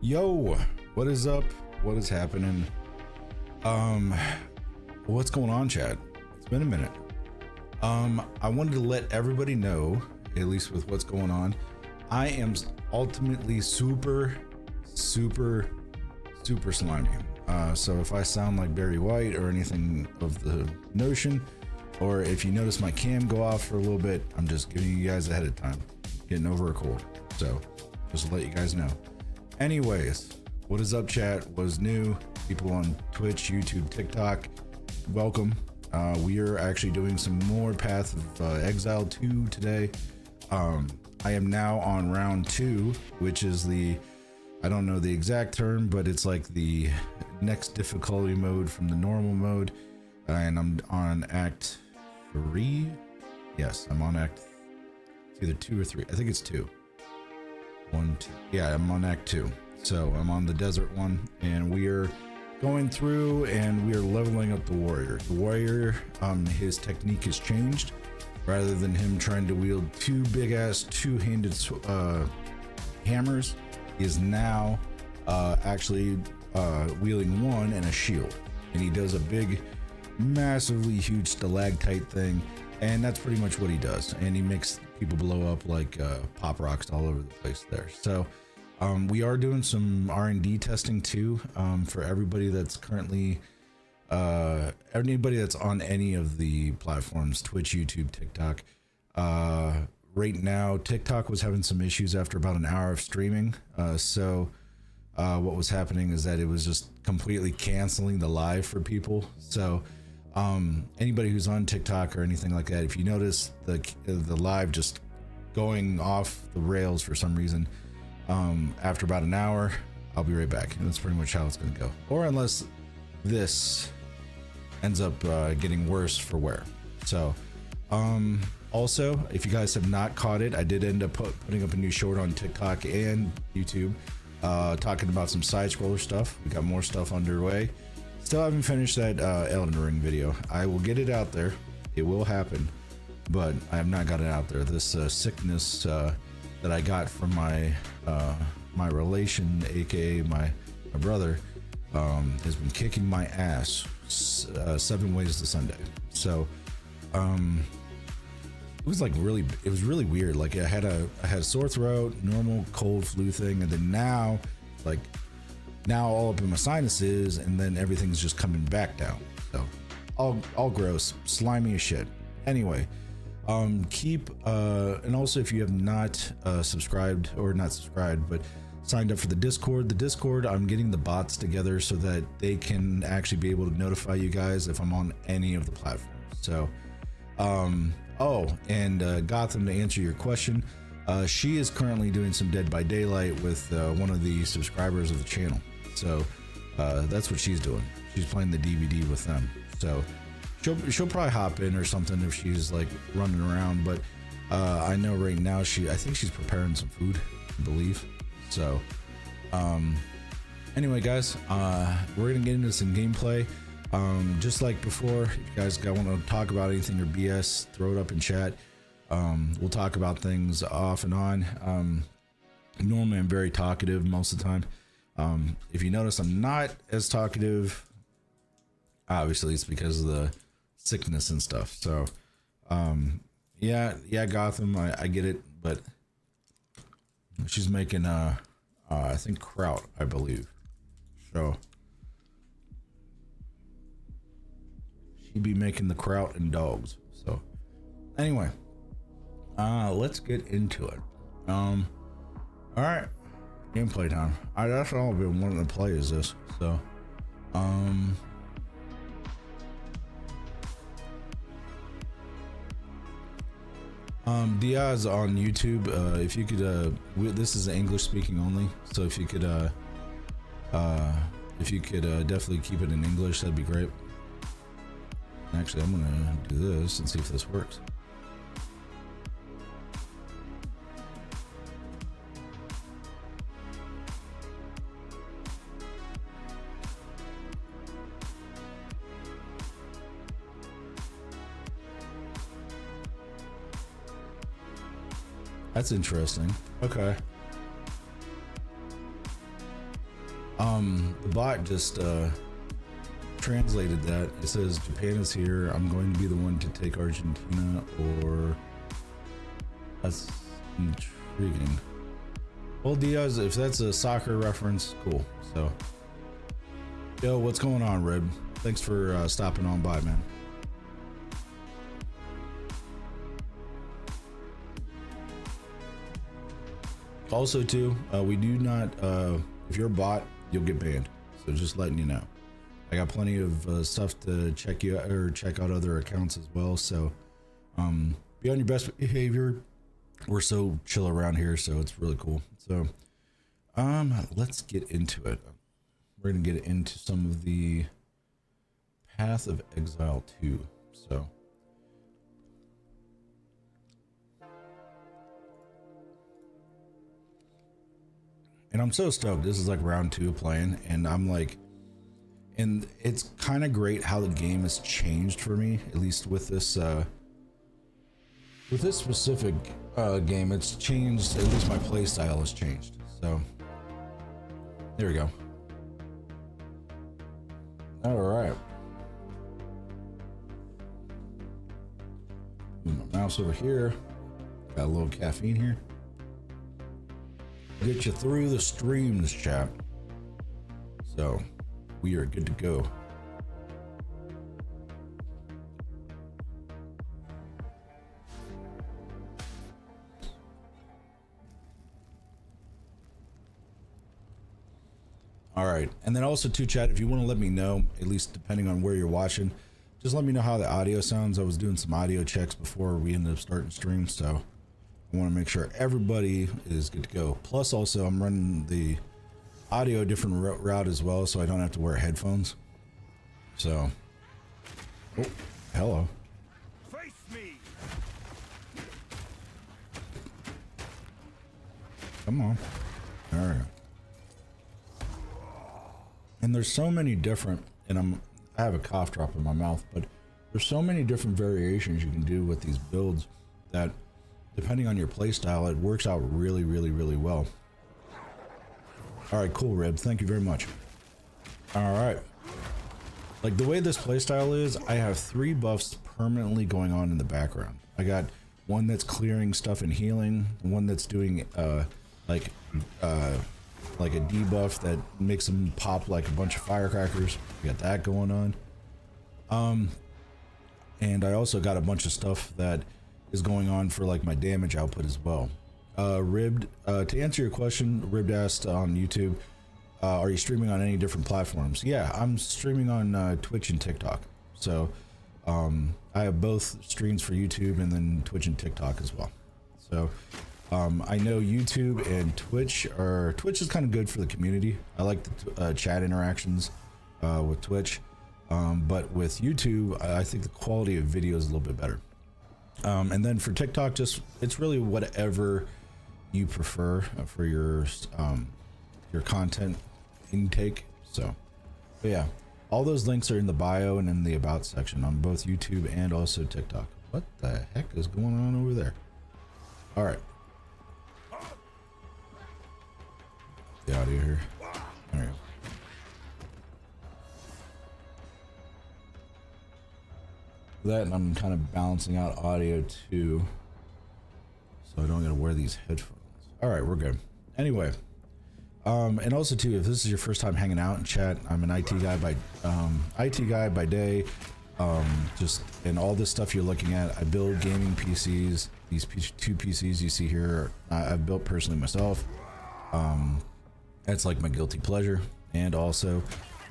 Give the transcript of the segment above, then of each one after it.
Yo, what is up? What is happening? What's going on, chat? It's been a minute. I wanted to let everybody know, at least with what's going on, I am ultimately super slimy. So if I sound like Barry White or anything of the notion, or if you notice my cam go off for a little bit, I'm just giving you guys ahead of time, getting over a cold. So just to let you guys know. Anyways, what is up, chat? What is new? People on Twitch, YouTube, TikTok, welcome. We are actually doing some more Path of Exile 2 today. I am now on round 2, which is the, I don't know the exact term, but it's like the next difficulty mode from the normal mode. And I'm on act 3. Yes, I'm on act, it's either 2 or 3. I think it's 2. 1, 2. Yeah, I'm on act 2. So I'm on the desert one, and we are going through and we are leveling up the warrior. The warrior, his technique has changed. Rather than him trying to wield two big ass two-handed hammers, he is now actually wielding one and a shield. And he does a big, massively huge stalactite thing, and that's pretty much what he does. And he makes people blow up like pop rocks all over the place there. So we are doing some R&D testing too, for everybody that's currently anybody that's on any of the platforms, Twitch, YouTube, TikTok. Right now TikTok was having some issues after about an hour of streaming, so what was happening is that it was just completely canceling the live for people. So anybody who's on TikTok or anything like that, if you notice the live just going off the rails for some reason, after about an hour, I'll be right back. And that's pretty much how it's gonna go, or unless this ends up getting worse for wear. So also, if you guys have not caught it, I did end up putting up a new short on TikTok and YouTube, talking about some side scroller stuff. We got more stuff underway. Still haven't finished that Elden Ring video. I will get it out there. It will happen, but I have not got it out there. This sickness that I got from my my relation, aka my brother, has been kicking my ass 7 ways to Sunday. So it was like really weird. Like I had a sore throat, normal cold flu thing, and then now all up in my sinuses, and then everything's just coming back down. So all gross, slimy as shit. Anyway, keep and also, if you have not subscribed, or not subscribed, but signed up for the Discord, I'm getting the bots together so that they can actually be able to notify you guys if I'm on any of the platforms. So oh, and Gotham, to answer your question, she is currently doing some Dead by Daylight with one of the subscribers of the channel. So that's what she's doing. She's playing the DVD with them. So she'll probably hop in or something if she's like running around. But I know right now I think she's preparing some food, I believe. So anyway, guys, we're gonna get into some gameplay. Just like before, if you guys want to talk about anything or BS, throw it up in chat. We'll talk about things off and on. Normally I'm very talkative most of the time. If you notice I'm not as talkative, obviously it's because of the sickness and stuff. So yeah, Gotham, I get it, but she's making I think kraut, I believe. So she'd be making the kraut and dogs. So anyway, let's get into it. All right, gameplay time. That's all I've been wanting to play is this. So Diaz on YouTube, if you could this is English speaking only, so if you could definitely keep it in English, that'd be great. Actually, I'm gonna do this and see if this works. That's interesting. Okay. The bot just translated that. It says Japan is here. I'm going to be the one to take Argentina, or that's intriguing. Well, Diaz, if that's a soccer reference, cool. So, yo, what's going on, Rib? Thanks for stopping on by, man. Also, too, we do not, if you're a bot, you'll get banned. So just letting you know. I got plenty of stuff to check you out, or check out other accounts as well. So be on your best behavior. We're so chill around here, so it's really cool. So let's get into it. We're gonna get into some of the Path of Exile 2. So and I'm so stoked. This is like round 2 of playing, and I'm like, and it's kind of great how the game has changed for me, at least with this specific game. It's changed, at least my play style has changed. So there we go. All right. Move my mouse over here. Got a little caffeine here. Get you through the streams, chat. So we are good to go. All right, and then also too, chat, if you want to let me know, at least depending on where you're watching, just let me know how the audio sounds. I was doing some audio checks before we ended up starting stream, so I want to make sure everybody is good to go. Plus, also, I'm running the audio different route as well, so I don't have to wear headphones. So, oh, hello. Face me. Come on. All right. And there's so many different, and I have a cough drop in my mouth, but there's so many different variations you can do with these builds that, depending on your play style, it works out really, really, really well. All right, cool, Rib. Thank you very much. All right. Like, the way this play style is, I have 3 buffs permanently going on in the background. I got one that's clearing stuff and healing, one that's doing like a debuff that makes them pop like a bunch of firecrackers. We got that going on. And I also got a bunch of stuff that is going on for like my damage output as well. Ribbed, to answer your question, Ribbed asked on YouTube, are you streaming on any different platforms? Yeah, I'm streaming on Twitch and TikTok. So I have both streams for YouTube and then Twitch and TikTok as well. So I know YouTube and Twitch is kind of good for the community. I like the chat interactions with Twitch, but with YouTube, I think the quality of video is a little bit better. And then for TikTok, just it's really whatever you prefer for your content intake. So, but yeah, all those links are in the bio and in the about section on both YouTube and also TikTok. What the heck is going on over there? All right. Get out of here. There we go. That, and I'm kind of balancing out audio too, so I don't gotta wear these headphones. All right, we're good. Anyway, and also too, if this is your first time hanging out in chat, I'm an IT guy by day. Just and all this stuff you're looking at, I build gaming PCs. These 2 PCs you see here, I've built personally myself. That's like my guilty pleasure. And also,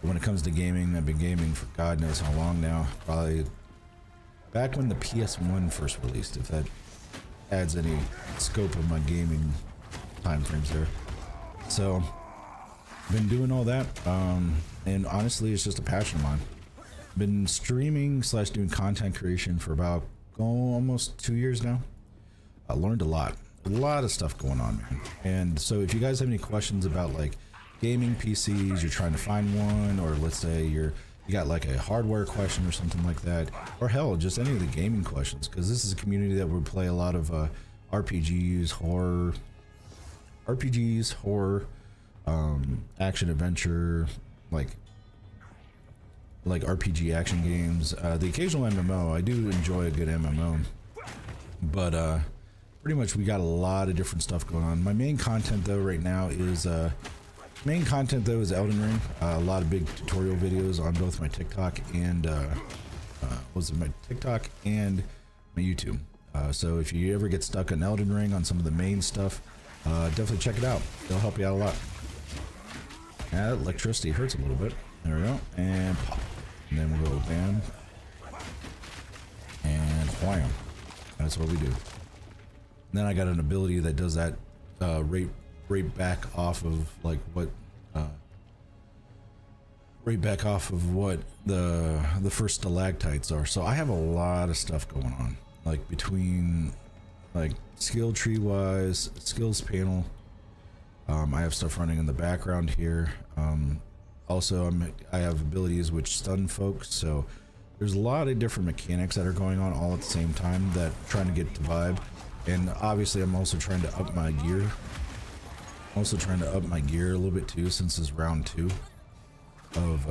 when it comes to gaming, I've been gaming for God knows how long now. Probably back when the PS1 first released, if that adds any scope of my gaming time frames there. So, been doing all that, and honestly, it's just a passion of mine. Been streaming / doing content creation for about almost 2 years now. I learned a lot of stuff going on, man. And so if you guys have any questions about like gaming PCs, you're trying to find one, or let's say you got like a hardware question or something like that, or hell, just any of the gaming questions, because this is a community that would play a lot of RPGs, horror, action adventure, like RPG action games. The occasional MMO, I do enjoy a good MMO, but pretty much we got a lot of different stuff going on. My main content though right now is Elden Ring. A lot of big tutorial videos on both my TikTok and my TikTok and my YouTube. So if you ever get stuck on Elden Ring on some of the main stuff, definitely check it out. It'll help you out a lot. Yeah, electricity hurts a little bit. There we go. And pop. And then we'll go bam. And wham. That's what we do. And then I got an ability that does that right back off of like what right back off of what the first stalactites are. So I have a lot of stuff going on, like between like skill tree wise, skills panel. I have stuff running in the background here. Also I have abilities which stun folks, so there's a lot of different mechanics that are going on all at the same time that I'm trying to get to vibe. And obviously I'm also trying to up my gear. A little bit too, since it's round two of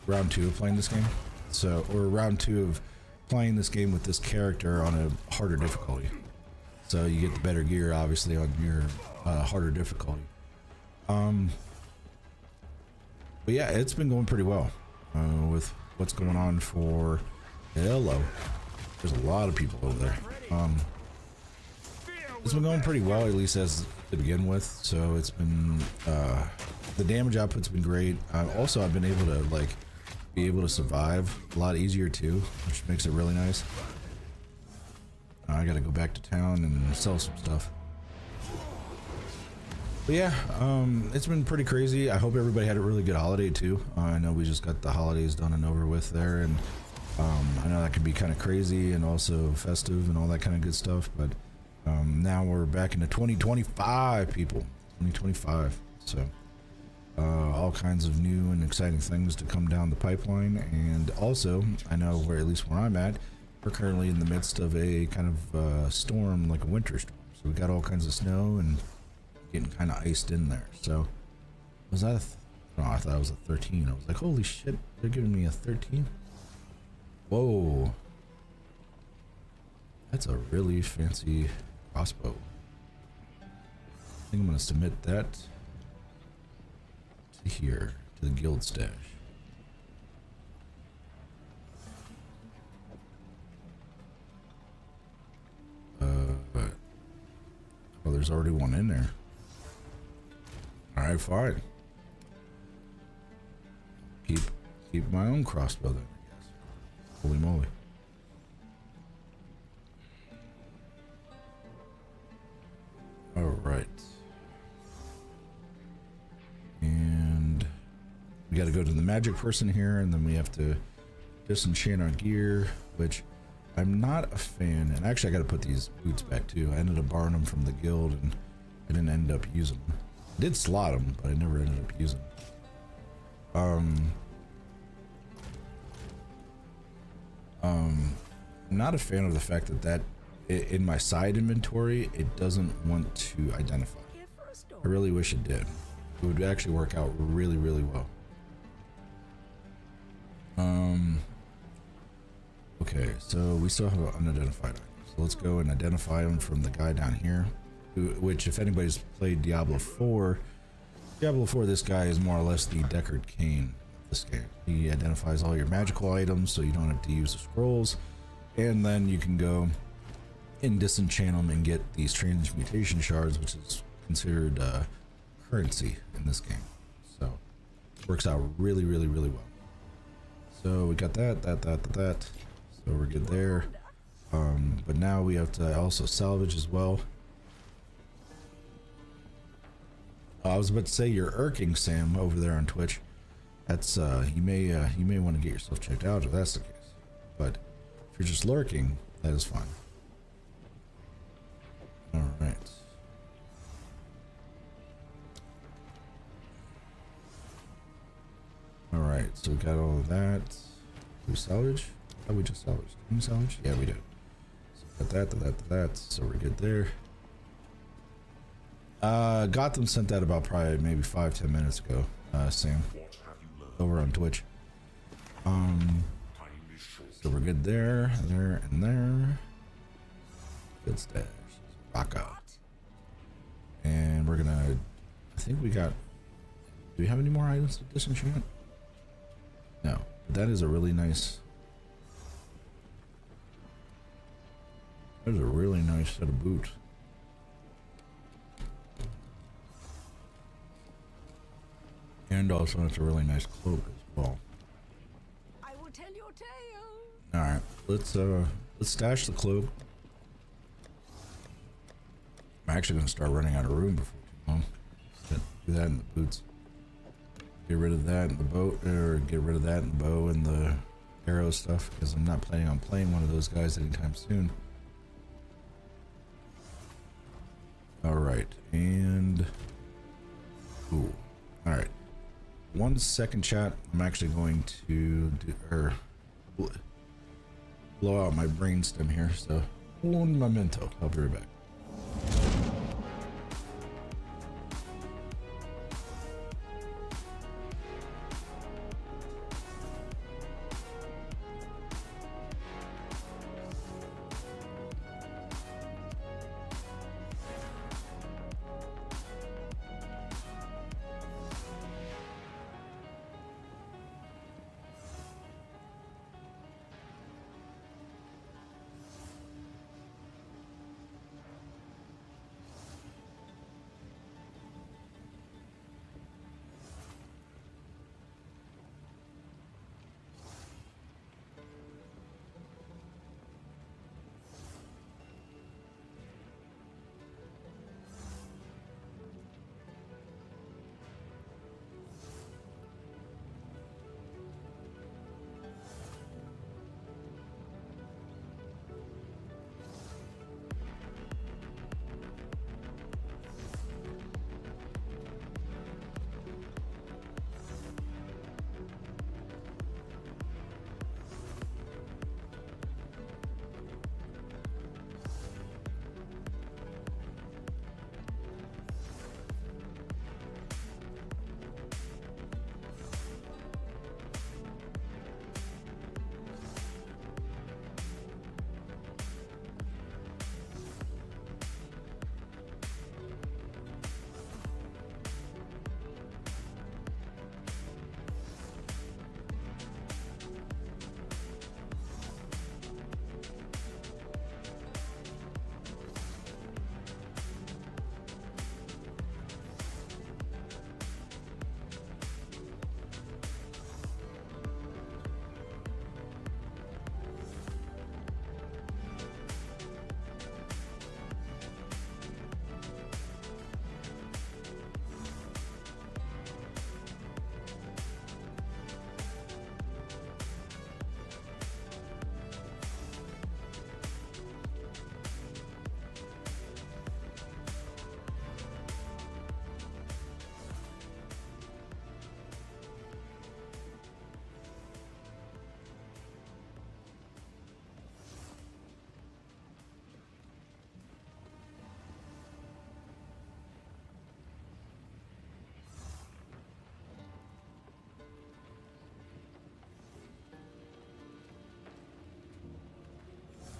playing this game. So, or round two of playing this game with this character on a harder difficulty. So you get the better gear obviously on your harder difficulty. But yeah, it's been going pretty well with what's going on for hello. There's a lot of people over there. It's been going pretty well, at least as to begin with. So it's been the damage output's been great. Also, I've been able to be able to survive a lot easier too, which makes it really nice. I gotta go back to town and sell some stuff. But yeah, it's been pretty crazy. I hope everybody had a really good holiday too. I know we just got the holidays done and over with there, and I know that can be kind of crazy and also festive and all that kind of good stuff, but now we're back into 2025, people. 2025. So all kinds of new and exciting things to come down the pipeline. And also, I know where, at least where I'm at, we're currently in the midst of a kind of storm, like a winter storm. So we got all kinds of snow and getting kind of iced in there. So was that I thought it was a 13. I was like, holy shit, they're giving me a 13. Whoa, that's a really fancy crossbow. I think I'm gonna submit that to here, to the guild stash. Well, there's already one in there. Alright, fine. Keep my own crossbow then, I guess. Holy moly. Alright. And we gotta go to the magic person here, and then we have to disenchant our gear, which I'm not a fan. And actually I gotta put these boots back too. I ended up borrowing them from the guild and I didn't end up using them. I did slot them, but I never ended up using them. I'm not a fan of the fact that in my side inventory it doesn't want to identify. I really wish it did. It would actually work out really, really well. Okay, so we still have unidentified items. So let's go and identify them from the guy down here, which, if anybody's played Diablo 4, this guy is more or less the Deckard Cain of this game. He identifies all your magical items, so you don't have to use the scrolls, and then you can go and disenchant them and get these transmutation shards, which is considered currency in this game. So it works out really, really, really well. So we got that. So we're good there. But now we have to also salvage as well. I was about to say, you're irking, Sam, over there on Twitch. That's you may want to get yourself checked out if that's the case. But if you're just lurking, that is fine. All right. All right. So we got all of that. Did we salvage? Oh, we just salvaged. Can we salvage? Yeah, we did. So got that. So we're good there. Gotham sent that about probably maybe 5-10 minutes ago. Sam, over on Twitch. So we're good there, there, and there. Good stash. Rock out. And we're gonna. I think we got. Do we have any more items to disenchant? No. But that is a really nice. There's a really nice set of boots. And also it's a really nice cloak as well. I will tell your tale. Alright, let's stash the cloak. I'm actually gonna start running out of room before too long. Do that in the boots. Get rid of that in the boat, or get rid of that in the bow and the arrow stuff, because I'm not planning on playing one of those guys anytime soon. Alright, and ooh. Alright. 1 second, chat. I'm actually going to blow out my brainstem here, so hold on memento. I'll be right back.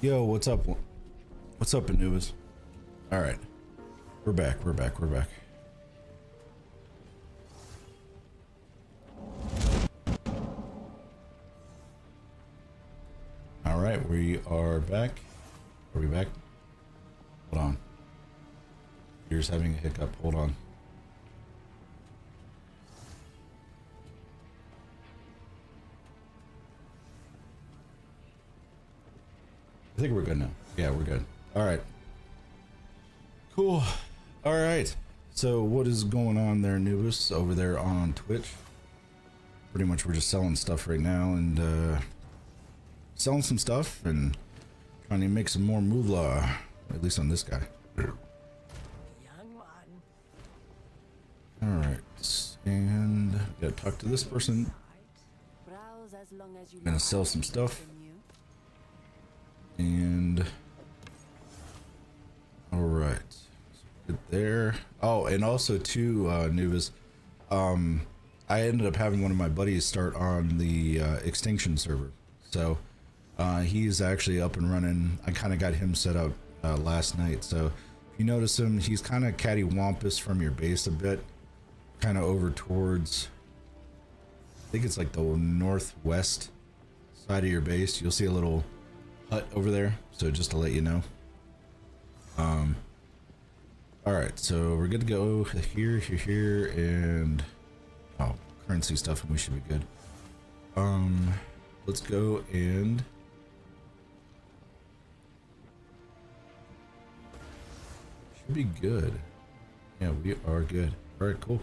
Yo, what's up? What's up, Anubis? All right, we're back. We're back. We're back. All right, we are back. Are we back? Hold on. You're just having a hiccup. Hold on. I think we're good now. Yeah, we're good. All right. Cool. All right. So what is going on there, Anubis, over there on Twitch? Pretty much we're just selling stuff right now and selling some stuff and trying to make some more moolah, at least on this guy. Young one. All right. And we gotta talk to this person. Browse as long as you Gonna sell some stuff. And all right, Good there. Oh, and also too, Nubis, I ended up having one of my buddies start on the Extinction server. So he's actually up and running. I kind of got him set up last night. So if you notice him, he's kind of cattywampus from your base a bit. Kind of over towards, I think it's like the northwest side of your base. You'll see a little hut over there. So just to let you know. Alright, so we're good to go here, and currency stuff, and we should be good. Let's go and should be good. Yeah, we are good. Alright, cool.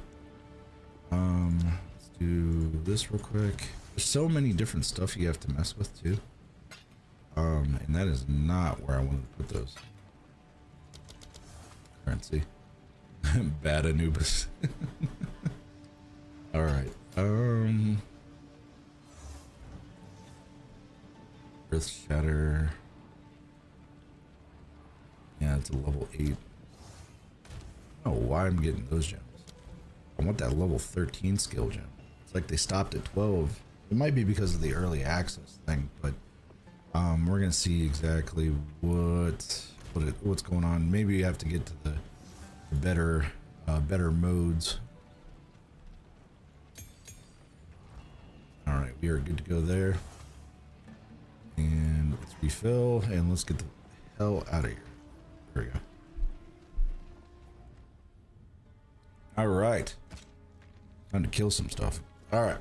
Let's do this real quick. There's so many different stuff you have to mess with too. And that is not where I wanted to put those. Currency. Bad Anubis. All right. Earth Shatter. Yeah, it's a level 8. I don't know why I'm getting those gems. I want that level 13 skill gem. It's like they stopped at 12. It might be because of the early access thing, but we're gonna see exactly what's going on. Maybe you have to get to the better modes. All right, we are good to go there. And let's refill and let's get the hell out of here. There we go. All right, time to kill some stuff. All right.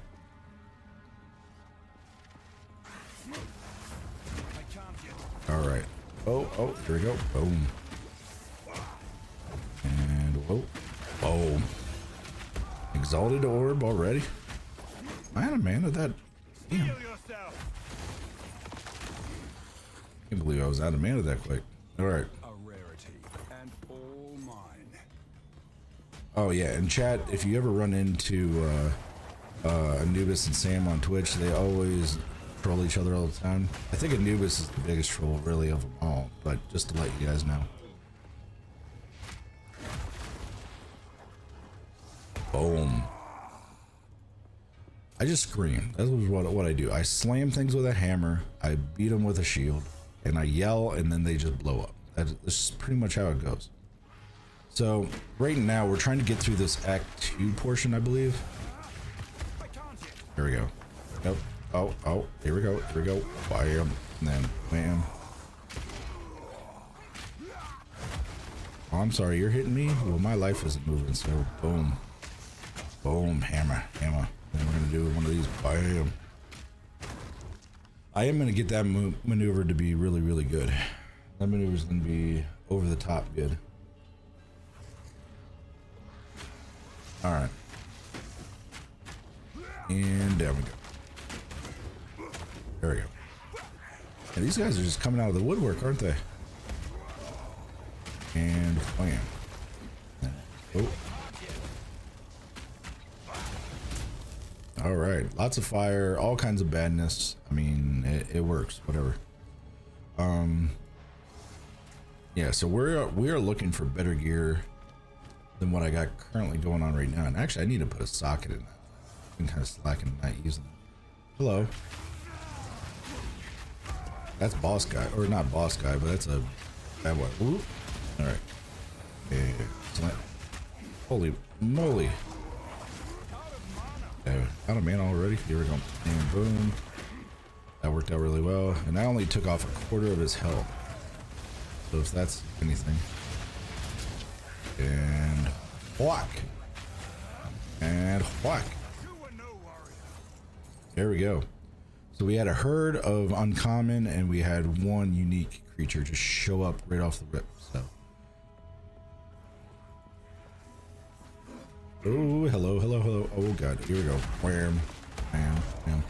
All right. Oh, here we go. Boom. And whoa. Boom. Exalted orb already. I had a man of that. Damn. Can't believe I was out of mana that quick. All right. A rarity and all mine. Oh yeah, and chat, if you ever run into Anubis and Sam on Twitch, they always troll each other all the time. I think Anubis is the biggest troll really of them all, but just to let you guys know. Boom. I just scream. That was what I do. I slam things with a hammer, I beat them with a shield, and I yell, and then they just blow up. This is pretty much how it goes. So right now we're trying to get through this Act 2 portion, I believe. Here we go. Yep. Oh, here we go. Bam, and then bam. Oh, I'm sorry, you're hitting me? Well, my life isn't moving, so boom. Boom, hammer. Then we're gonna do one of these, bam. I am gonna get that maneuver to be really, really good. That maneuver is gonna be over the top good. All right. And there we go. There we go. And these guys are just coming out of the woodwork, aren't they? And wham. Oh. All right, lots of fire, all kinds of badness. I mean, it works, whatever. Yeah, so we are looking for better gear than what I got currently going on right now. And actually, I need to put a socket in that. I've been kind of slacking, not using it. Hello. That's boss guy, or not boss guy, but that's a bad one. Ooh. All right. Excellent. Holy moly. Okay, out of mana already. Here we go. And boom. That worked out really well. And I only took off a quarter of his health. So if that's anything. And whack. And whack. There we go. So we had a herd of uncommon and we had one unique creature just show up right off the rip. So. Oh, hello. Oh god, here we go. Wham. Bam. Bam.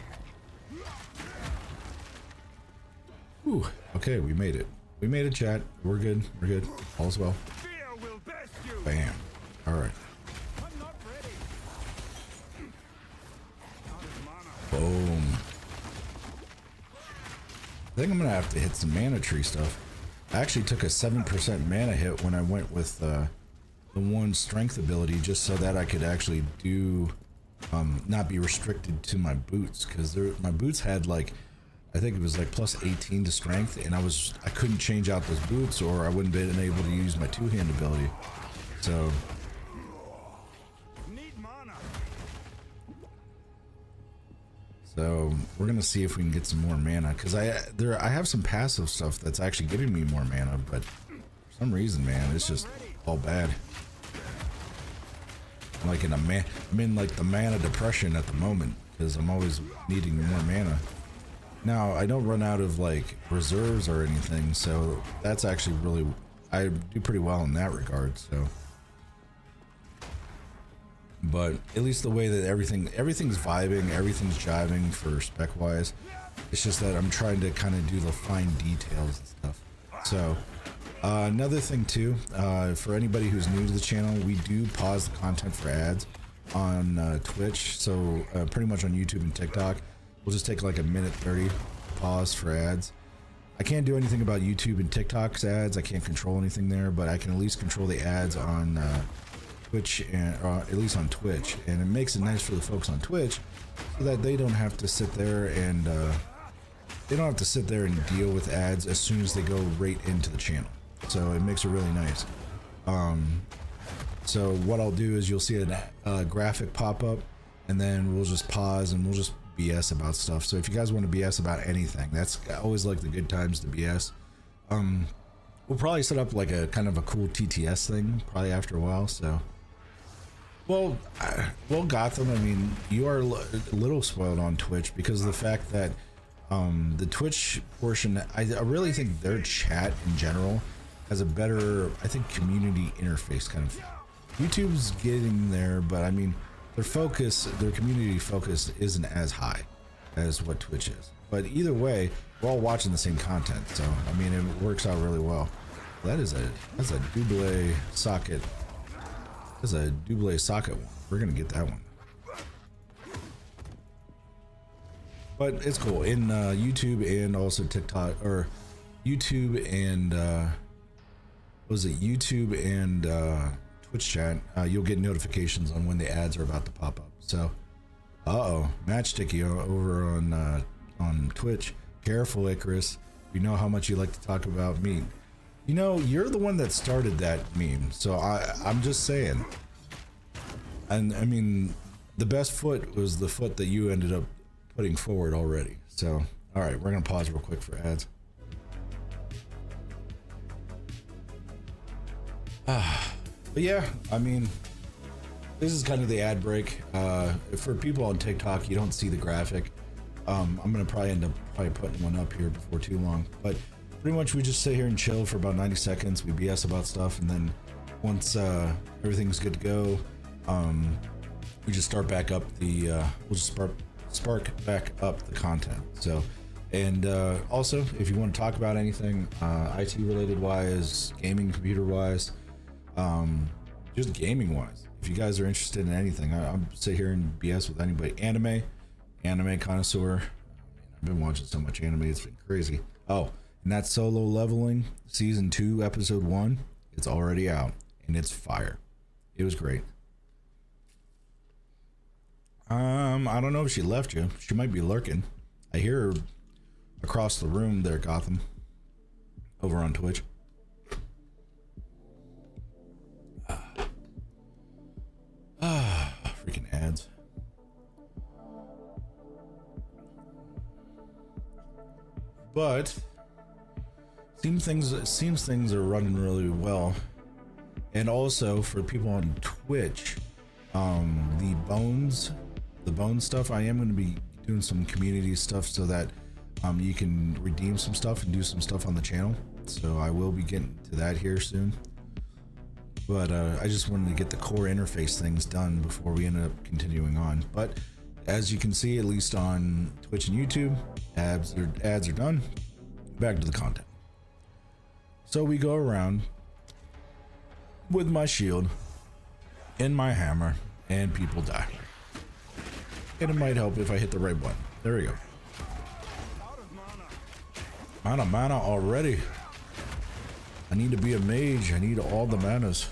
Ooh, okay, we made it. We made it, chat. We're good. All's well. Bam. Alright. Boom. I think I'm gonna have to hit some mana tree stuff. I actually took a 7% mana hit when I went with the one strength ability just so that I could actually do not be restricted to my boots, because my boots had like, I think it was like plus 18 to strength, and I couldn't change out those boots or I wouldn't have been able to use my two-hand ability. So we're gonna see if we can get some more mana, because I have some passive stuff that's actually giving me more mana, but for some reason, man, it's just all bad. I'm like I'm in like the mana depression at the moment because I'm always needing more mana. Now I don't run out of like reserves or anything, so that's actually really, I do pretty well in that regard. So, but at least the way that everything's vibing, everything's jiving for spec wise. It's just that I'm trying to kind of do the fine details and stuff. So another thing too, for anybody who's new to the channel, we do pause the content for ads on Twitch. So pretty much on YouTube and TikTok, we'll just take like a minute 30 pause for ads. I can't do anything about YouTube and TikTok's ads. I can't control anything there, but I can at least control the ads on Twitch, and at least on Twitch, and it makes it nice for the folks on Twitch so that they don't have to sit there and deal with ads as soon as they go right into the channel. So it makes it really nice. So what I'll do is you'll see a graphic pop up, and then we'll just pause and we'll just BS about stuff. So if you guys want to BS about anything, that's always like the good times to BS. We'll probably set up like a kind of a cool TTS thing probably after a while. So well Gotham, I mean, you are a little spoiled on Twitch because of the fact that the Twitch portion, I really think their chat in general has a better, I think, community interface kind of thing. YouTube's getting there, but I mean, their community focus isn't as high as what Twitch is. But either way, we're all watching the same content, so I mean, it works out really well. That's a double socket. That's a double socket one. We're gonna get that one. But it's cool in YouTube and also TikTok, or YouTube and YouTube and Twitch chat. You'll get notifications on when the ads are about to pop up. So, Matchsticky over on Twitch. Careful, Icarus. We know how much you like to talk about meat. You know, you're the one that started that meme, so I'm just saying. And I mean, the best foot was the foot that you ended up putting forward already. So, all right, we're gonna pause real quick for ads. But yeah, I mean, this is kind of the ad break. For people on TikTok, you don't see the graphic. I'm gonna probably end up putting one up here before too long. But pretty much we just sit here and chill for about 90 seconds. We BS about stuff, and then once everything's good to go, we just start back up the. We'll just spark back up the content. So, and also, if you want to talk about anything, IT related wise, gaming computer wise, just gaming wise, if you guys are interested in anything, I'm sit here and BS with anybody. Anime connoisseur. I've been watching so much anime, it's been crazy. Oh, and that Solo Leveling season 2 episode 1, it's already out and it's fire. It was great. I don't know if she left you. She might be lurking. I hear her across the room there, Gotham, over on Twitch. Freaking ads. But seems things are running really well. And also for people on Twitch, the bones stuff, I am going to be doing some community stuff so that you can redeem some stuff and do some stuff on the channel. So I will be getting to that here soon. But I just wanted to get the core interface things done before we end up continuing on. But as you can see, at least on Twitch and YouTube, ads are done. Back to the content. So we go around with my shield and my hammer, and people die. And it might help if I hit the right button. There we go. Out of mana already. I need to be a mage. I need all the manas.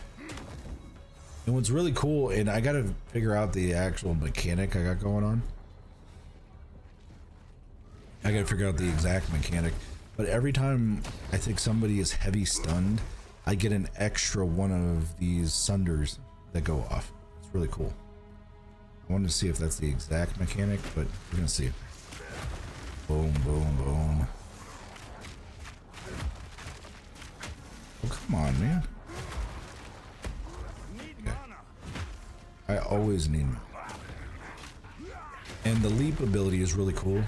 And what's really cool, and I gotta figure out the actual mechanic I got going on. I gotta figure out the exact mechanic. But every time I think somebody is heavy stunned, I get an extra one of these sunders that go off. It's really cool. I wanted to see if that's the exact mechanic, but we're gonna see. Boom, boom, boom. Oh, come on, man. Okay. I always need mana. And the leap ability is really cool.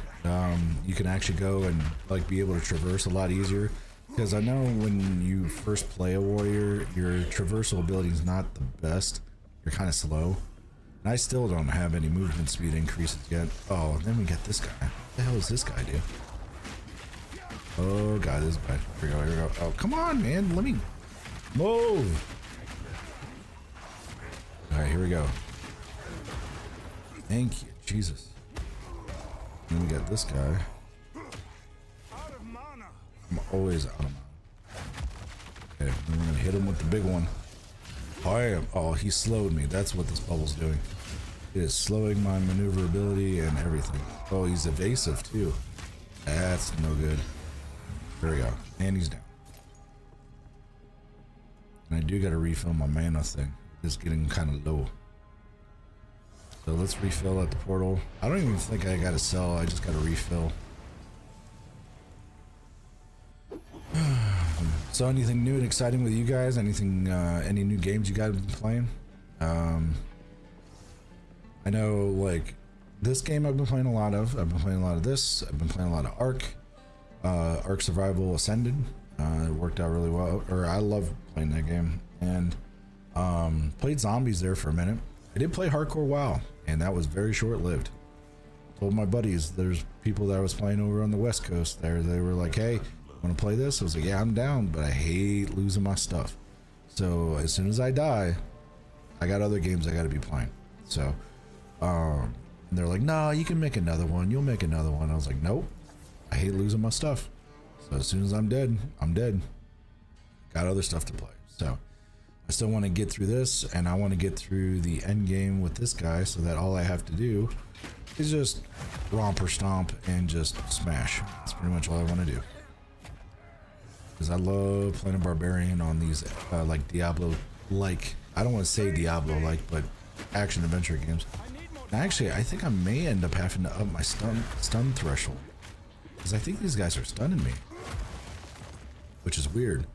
You can actually go and like be able to traverse a lot easier. Because I know when you first play a warrior, your traversal ability is not the best. You're kind of slow. And I still don't have any movement speed increases yet. Oh, and then we get this guy. What the hell is this guy do? Oh god, this is bad. Here we go, here we go. Oh, come on, man. Let me move. Alright, here we go. Thank you, Jesus. And then we got this guy. I'm always out of mana. Okay, then we're gonna hit him with the big one. Oh, he slowed me. That's what this bubble's doing. It is slowing my maneuverability and everything. Oh, he's evasive too. That's no good. There we go. And he's down. And I do gotta refill my mana thing. It's getting kind of low. So let's refill at the portal. I don't even think I gotta sell. I just gotta refill. So anything new and exciting with you guys? Anything, any new games you guys have been playing? I know, like, this game I've been playing a lot of. I've been playing a lot of this. I've been playing a lot of Ark. Ark Survival Ascended. It worked out really well. Or I love playing that game. And played zombies there for a minute. I did play Hardcore WoW, and that was very short-lived. Told my buddies, there's people that I was playing over on the West Coast there. They were like, hey, want to play this? I was like, yeah, I'm down, but I hate losing my stuff. So as soon as I die, I got other games I got to be playing. So and they're like, no, you can make another one. You'll make another one. I was like, nope, I hate losing my stuff. So as soon as I'm dead, I'm dead. Got other stuff to play. So I still want to get through this, and I want to get through the end game with this guy so that all I have to do is just romper stomp and just smash. That's pretty much all I want to do. Because I love playing a barbarian on these like Diablo-like, I don't want to say Diablo-like, but action adventure games. And actually, I think I may end up having to up my stun threshold, because I think these guys are stunning me, which is weird.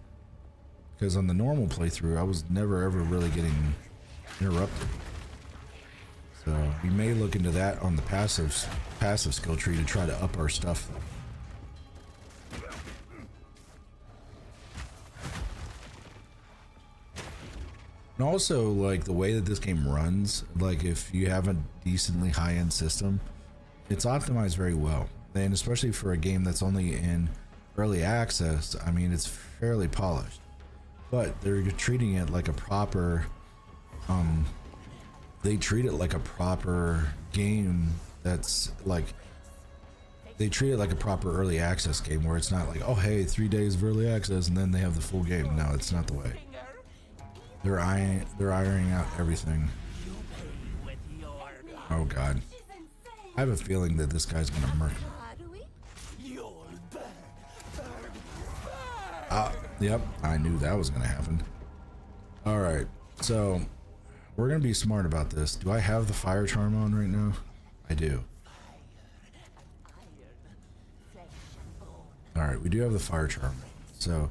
Because on the normal playthrough, I was never ever really getting interrupted. So we may look into that on the passive skill tree to try to up our stuff. And also, like, the way that this game runs, like, if you have a decently high-end system, it's optimized very well. And especially for a game that's only in early access, I mean, it's fairly polished. But they're treating it like a proper, they treat it like a proper game that's, like, they treat it like a proper early access game where it's not like, oh, hey, 3 days of early access and then they have the full game. No, it's not the way. They're ironing out everything. Oh god. I have a feeling that this guy's gonna murder me. Yep, I knew that was gonna happen. Alright, so we're gonna be smart about this. Do I have the fire charm on right now? I do. Alright, we do have the fire charm. So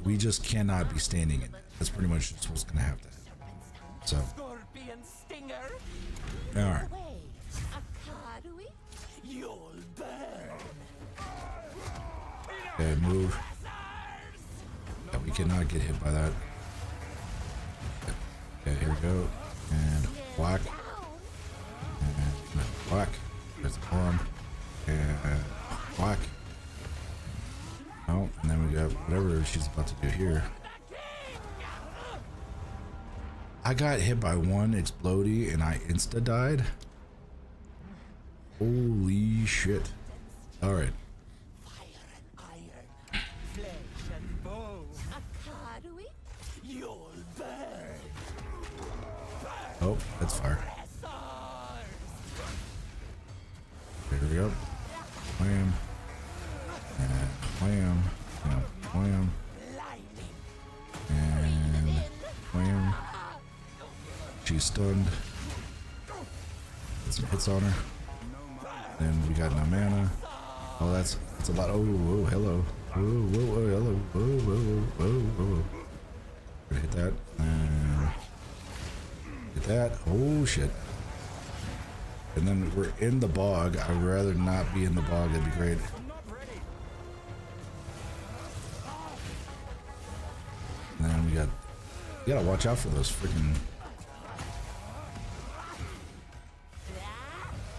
we just cannot be standing in it. That's pretty much just what's gonna have to happen. So, all right. Okay, move. Yeah, we cannot get hit by that. Okay, here we go. And whack. And whack. There's the arm. And whack. Oh, and then we got whatever she's about to do here. I got hit by one explodey and I insta died. Holy shit. Alright. Oh, that's fire. There we go. Wham. And wham. Yeah, wham. And wham. She's stunned. Get some hits on her. Then we got no mana. Oh, that's a lot. Oh, whoa, hello. Whoa, whoa, whoa, hello. Whoa, whoa, whoa, whoa, whoa. Gonna hit that. Hit that. Oh, shit. And then we're in the bog. I'd rather not be in the bog. That'd be great. And then we gotta watch out for those freaking.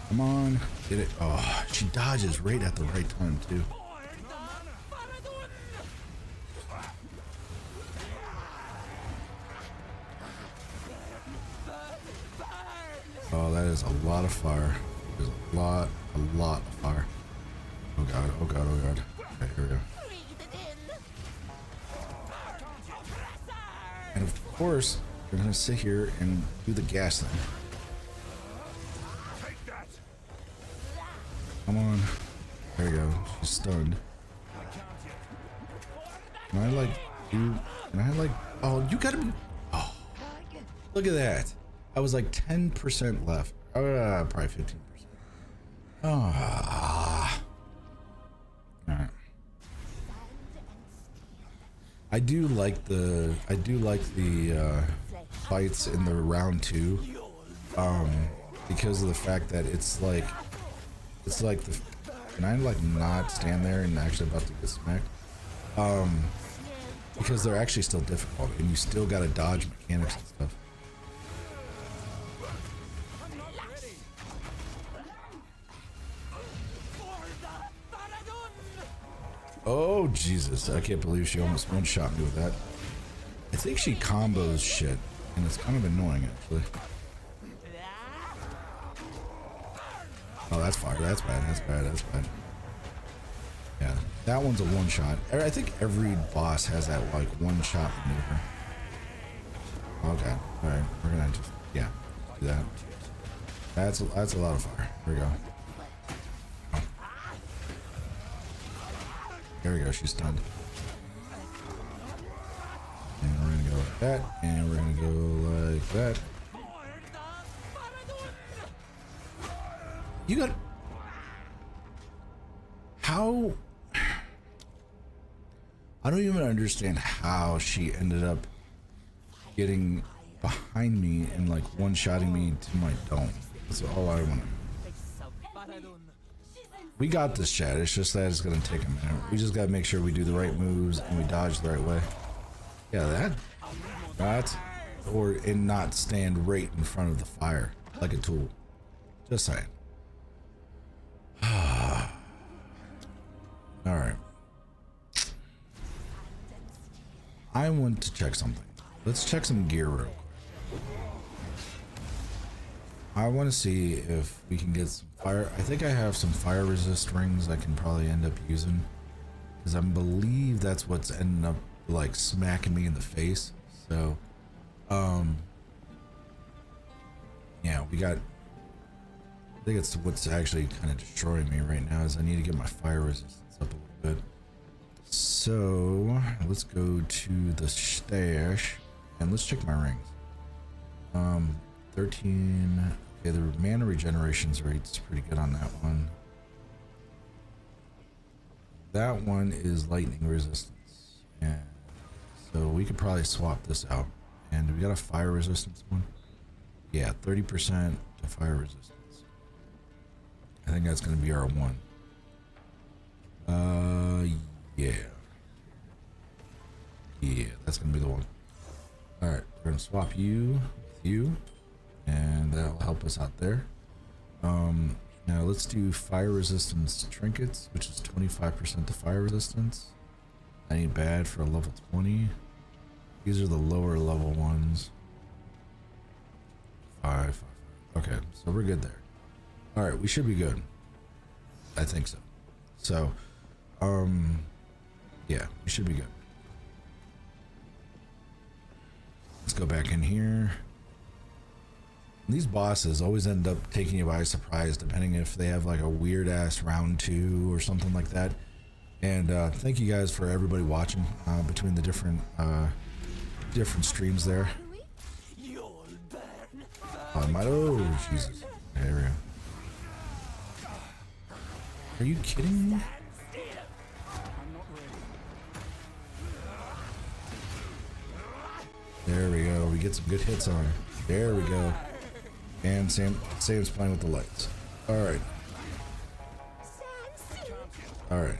Come on, get it. Oh, she dodges right at the right time too. Oh, that is a lot of fire. There's a lot of fire. Oh god, oh god, oh god. Okay, here we go. And of course, we're gonna sit here and do the gas thing. Come on. There we go. She's stunned. Can I like do? Can I like? Oh, you gotta be. Oh, look at that. I was like 10% left. Probably 15%. Ah. All right. I do like the fights in the round 2, because of the fact that it's like the. Can I like not stand there and actually about to get smacked? Because they're actually still difficult, and you still gotta dodge mechanics and stuff. Oh Jesus! I can't believe she almost one-shot me with that. I think she combos shit, and it's kind of annoying actually. Oh, that's fire. That's bad. That's bad. That's bad. Yeah, that one's a one-shot. I think every boss has that like one-shot maneuver. Okay. All right. We're gonna just do that. That's a lot of fire. Here we go. There we go. She's stunned. And we're gonna go like that, and we're gonna go like that. You got how? I don't even understand how she ended up getting behind me and like one-shotting me to my dome. That's all I want. We got this, chat. It's just that it's gonna take a minute. We just gotta make sure we do the right moves and we dodge the right way. Yeah, that, and not stand right in front of the fire like a tool. Just saying. All right. I want to check something. Let's check some gear real quick. I want to see if we can get some fire. I think I have some fire resist rings I can probably end up using, because I believe that's what's ending up like smacking me in the face. So, yeah, we got. I think it's what's actually kind of destroying me right now is I need to get my fire resistance up a little bit. So let's go to the stash and let's check my rings. 13. Okay, the mana regenerations rate's pretty good on that one. That one is lightning resistance, and so we could probably swap this out. And we got a fire resistance one. Yeah, 30% to fire resistance. I think that's going to be our one. Yeah. Yeah, that's going to be the one. Alright, we're going to swap you with you, and that'll help us out there. Now let's do fire resistance trinkets, which is 25% to fire resistance. That ain't bad for a level 20. These are the lower level ones. 5. Okay, so we're good there. All right, we should be good. I think so. So, yeah, we should be good. Let's go back in here. These bosses always end up taking you by surprise, depending if they have like a weird ass round 2 or something like that. And thank you guys for everybody watching between the different streams there. Oh, Jesus. There we go. Are you kidding me? There we go. We get some good hits on her. There we go. And Sam's playing with the lights. Alright. Alright.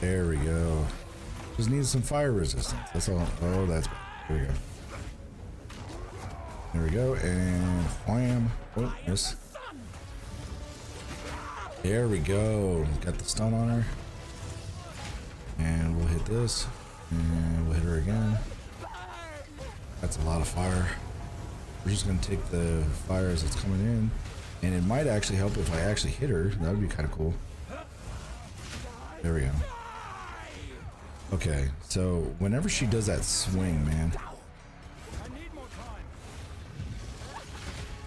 There we go. Just needs some fire resistance. That's all. Oh, that's bad. There we go. There we go. And wham. Oh, miss. There we go. Got the stun on her. And we'll hit this. And we'll hit her again. That's a lot of fire. We're just gonna take the fire as it's coming in, and it might actually help if I actually hit her. That would be kind of cool. There we go. Okay, so whenever she does that swing, man,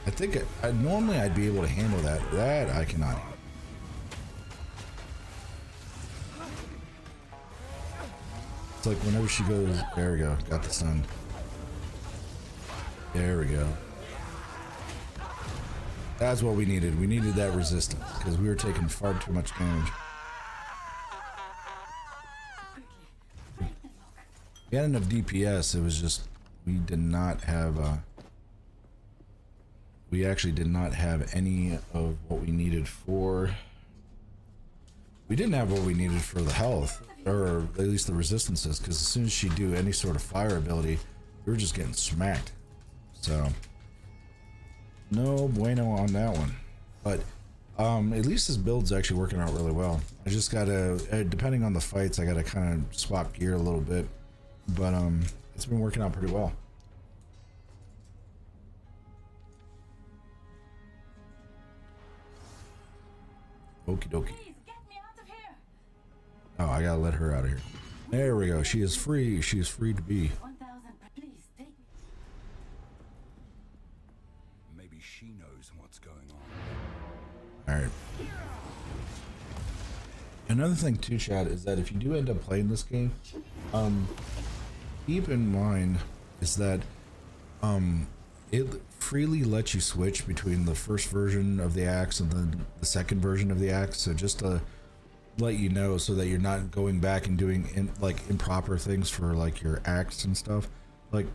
I think normally I'd be able to handle that. That I cannot. It's like whenever she goes, there we go, got the stun. There we go. That's what we needed. We needed that resistance because we were taking far too much damage. We had enough DPS. It was just we did not have. We actually did not have any of what we needed for. We didn't have what we needed for the health, or at least the resistances, because as soon as she do any sort of fire ability, we were just getting smacked. So no bueno on that one, but at least this build's actually working out really well. I just gotta, depending on the fights, I gotta kind of swap gear a little bit, but it's been working out pretty well. Okie dokie. Oh, I gotta let her out of here. There we go. She is free. She is free to be. She knows what's going on. All right. Another thing too, Chad, is that if you do end up playing this game, keep in mind is that it freely lets you switch between the first version of the axe and then the second version of the axe. So just to let you know, so that you're not going back and doing improper things for like your axe and stuff. Like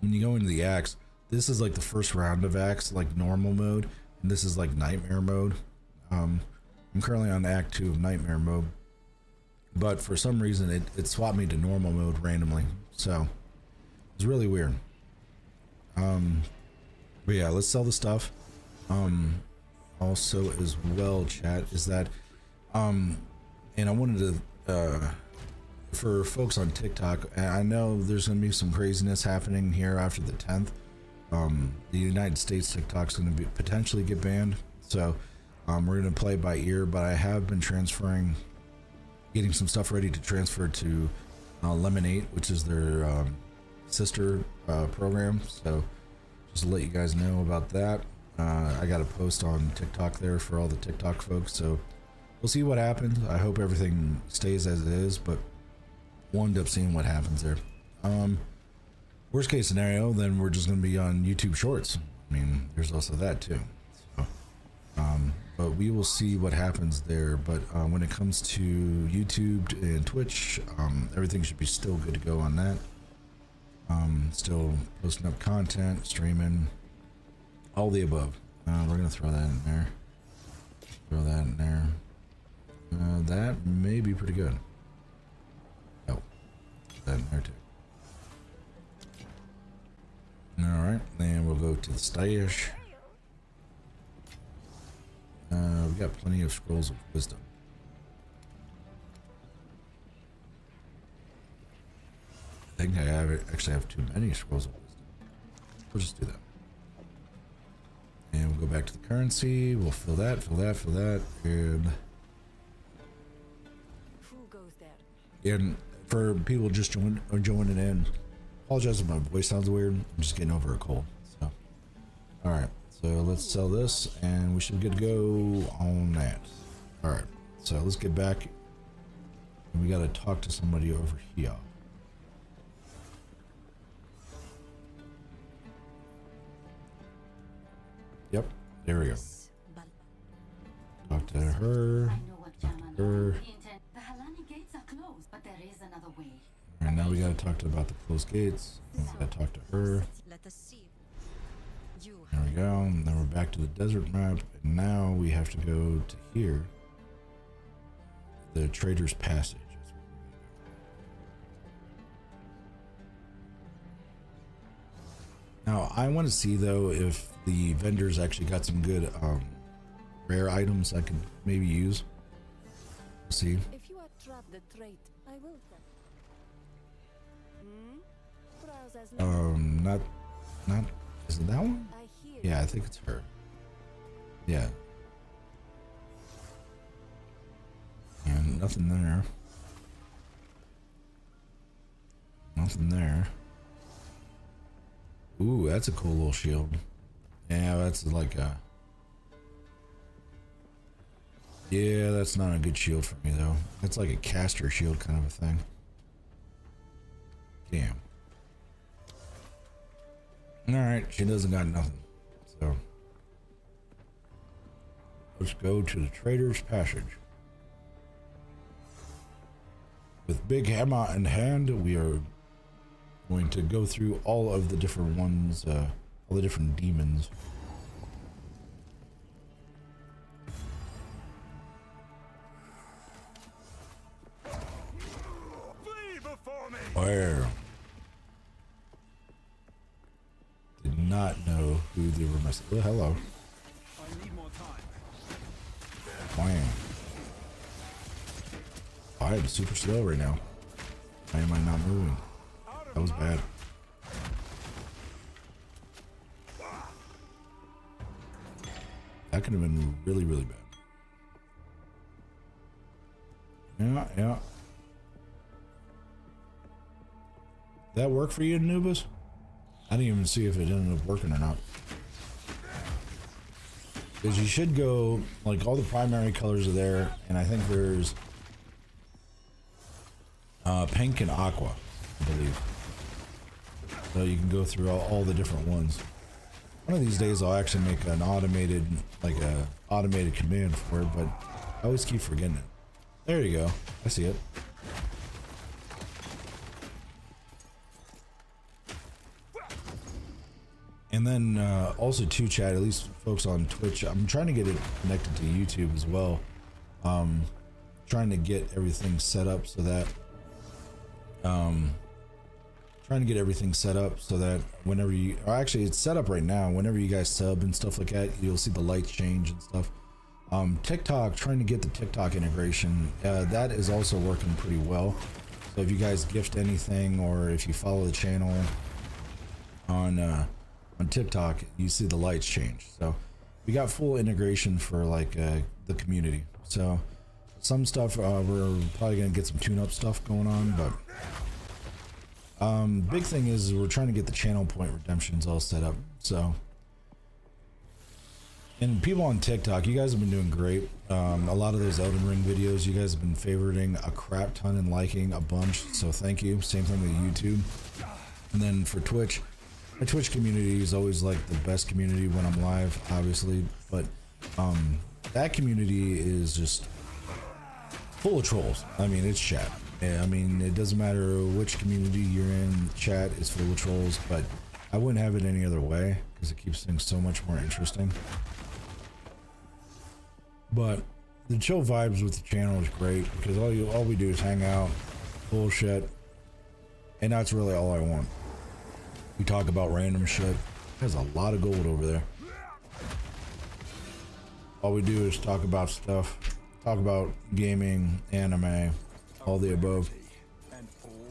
when you go into the axe, this is like the first round of axe, like normal mode, and this is like nightmare mode. I'm currently on Act 2 of nightmare mode, but for some reason it swapped me to normal mode randomly, so it's really weird. But yeah, let's sell the stuff. Also as well, chat, is that and I wanted to for folks on TikTok, I know there's gonna be some craziness happening here after the 10th. The United States TikTok's going to be potentially get banned, so we're going to play by ear. But I have been getting some stuff ready to transfer to Lemonade, which is their sister program. So just to let you guys know about that. I got a post on TikTok there for all the TikTok folks, so we'll see what happens. I hope everything stays as it is, but we'll end up seeing what happens there. Worst case scenario, then we're just going to be on YouTube Shorts. I mean, there's also that too. So, but we will see what happens there. But when it comes to YouTube and Twitch, everything should be still good to go on that. Still posting up content, streaming, all the above. We're going to throw that in there. Throw that in there. That may be pretty good. Oh, that in there too. Alright, then we'll go to the stash. We've got plenty of scrolls of wisdom. I think I actually have too many scrolls of wisdom. We'll just do that. And we'll go back to the currency. We'll fill that, and Who goes there? for people just joining in, Apologize if my voice sounds weird. I'm just getting over a cold. So, all right. So let's sell this, and we should be good to go on that. All right. So let's get back. We got to talk to somebody over here. Yep. There we go. Talk to her. Talk to her. The Halani gates are closed, but there is another way. And now we gotta talk to about the closed gates. We gotta talk to her. Let us see. There we go. And then we're back to the desert map. And now we have to go to here. The Trader's Passage. Now I want to see though if the vendors actually got some good rare items I could maybe use. We'll see. If you are trapped the trait, I will tell. Browse as long Not is it that one? I hear Yeah, I think it's her. Yeah. And nothing there. Nothing there. Ooh, that's a cool little shield. Yeah, that's like a... Yeah, that's not a good shield for me though. That's like a caster shield kind of a thing. Damn. Alright, she doesn't got nothing. So let's go to the Trader's Passage. With big hammer in hand, we are going to go through all of the different ones, all the different demons. Flee before me. Where? Did not know who they were messing. Oh, hello. I need more time. Wham. I am super slow right now. Why am I not moving? That was bad. That could have been really, really bad. Yeah, yeah. That work for you, Anubis? I didn't even see if it ended up working or not. Because you should go, like, all the primary colors are there, and I think there's pink and aqua, I believe. So you can go through all the different ones. One of these days I'll actually make an automated, like a automated command for it, but I always keep forgetting it. There you go. I see it. And then also too, chat, at least folks on Twitch, I'm trying to get it connected to YouTube as well. Trying to get everything set up so that whenever you, or actually it's set up right now, whenever you guys sub and stuff like that, you'll see the lights change and stuff. TikTok, trying to get the TikTok integration, that is also working pretty well. So if you guys gift anything, or if you follow the channel on TikTok, you see the lights change. So we got full integration for like the community. So some stuff we're probably gonna get some tune-up stuff going on, but big thing is we're trying to get the channel point redemptions all set up. So, and people on TikTok, you guys have been doing great. A lot of those Elden Ring videos, you guys have been favoriting a crap ton and liking a bunch, so thank you. Same thing with YouTube. And then for Twitch, my Twitch community is always like the best community when I'm live, obviously, but that community is just full of trolls. I mean, it's chat. I mean, it doesn't matter which community you're in, chat is full of trolls, but I wouldn't have it any other way because it keeps things so much more interesting. But the chill vibes with the channel is great because all we do is hang out, bullshit, and that's really all I want. We talk about random shit. There's a lot of gold over there. All we do is talk about stuff, talk about gaming, anime, all the above.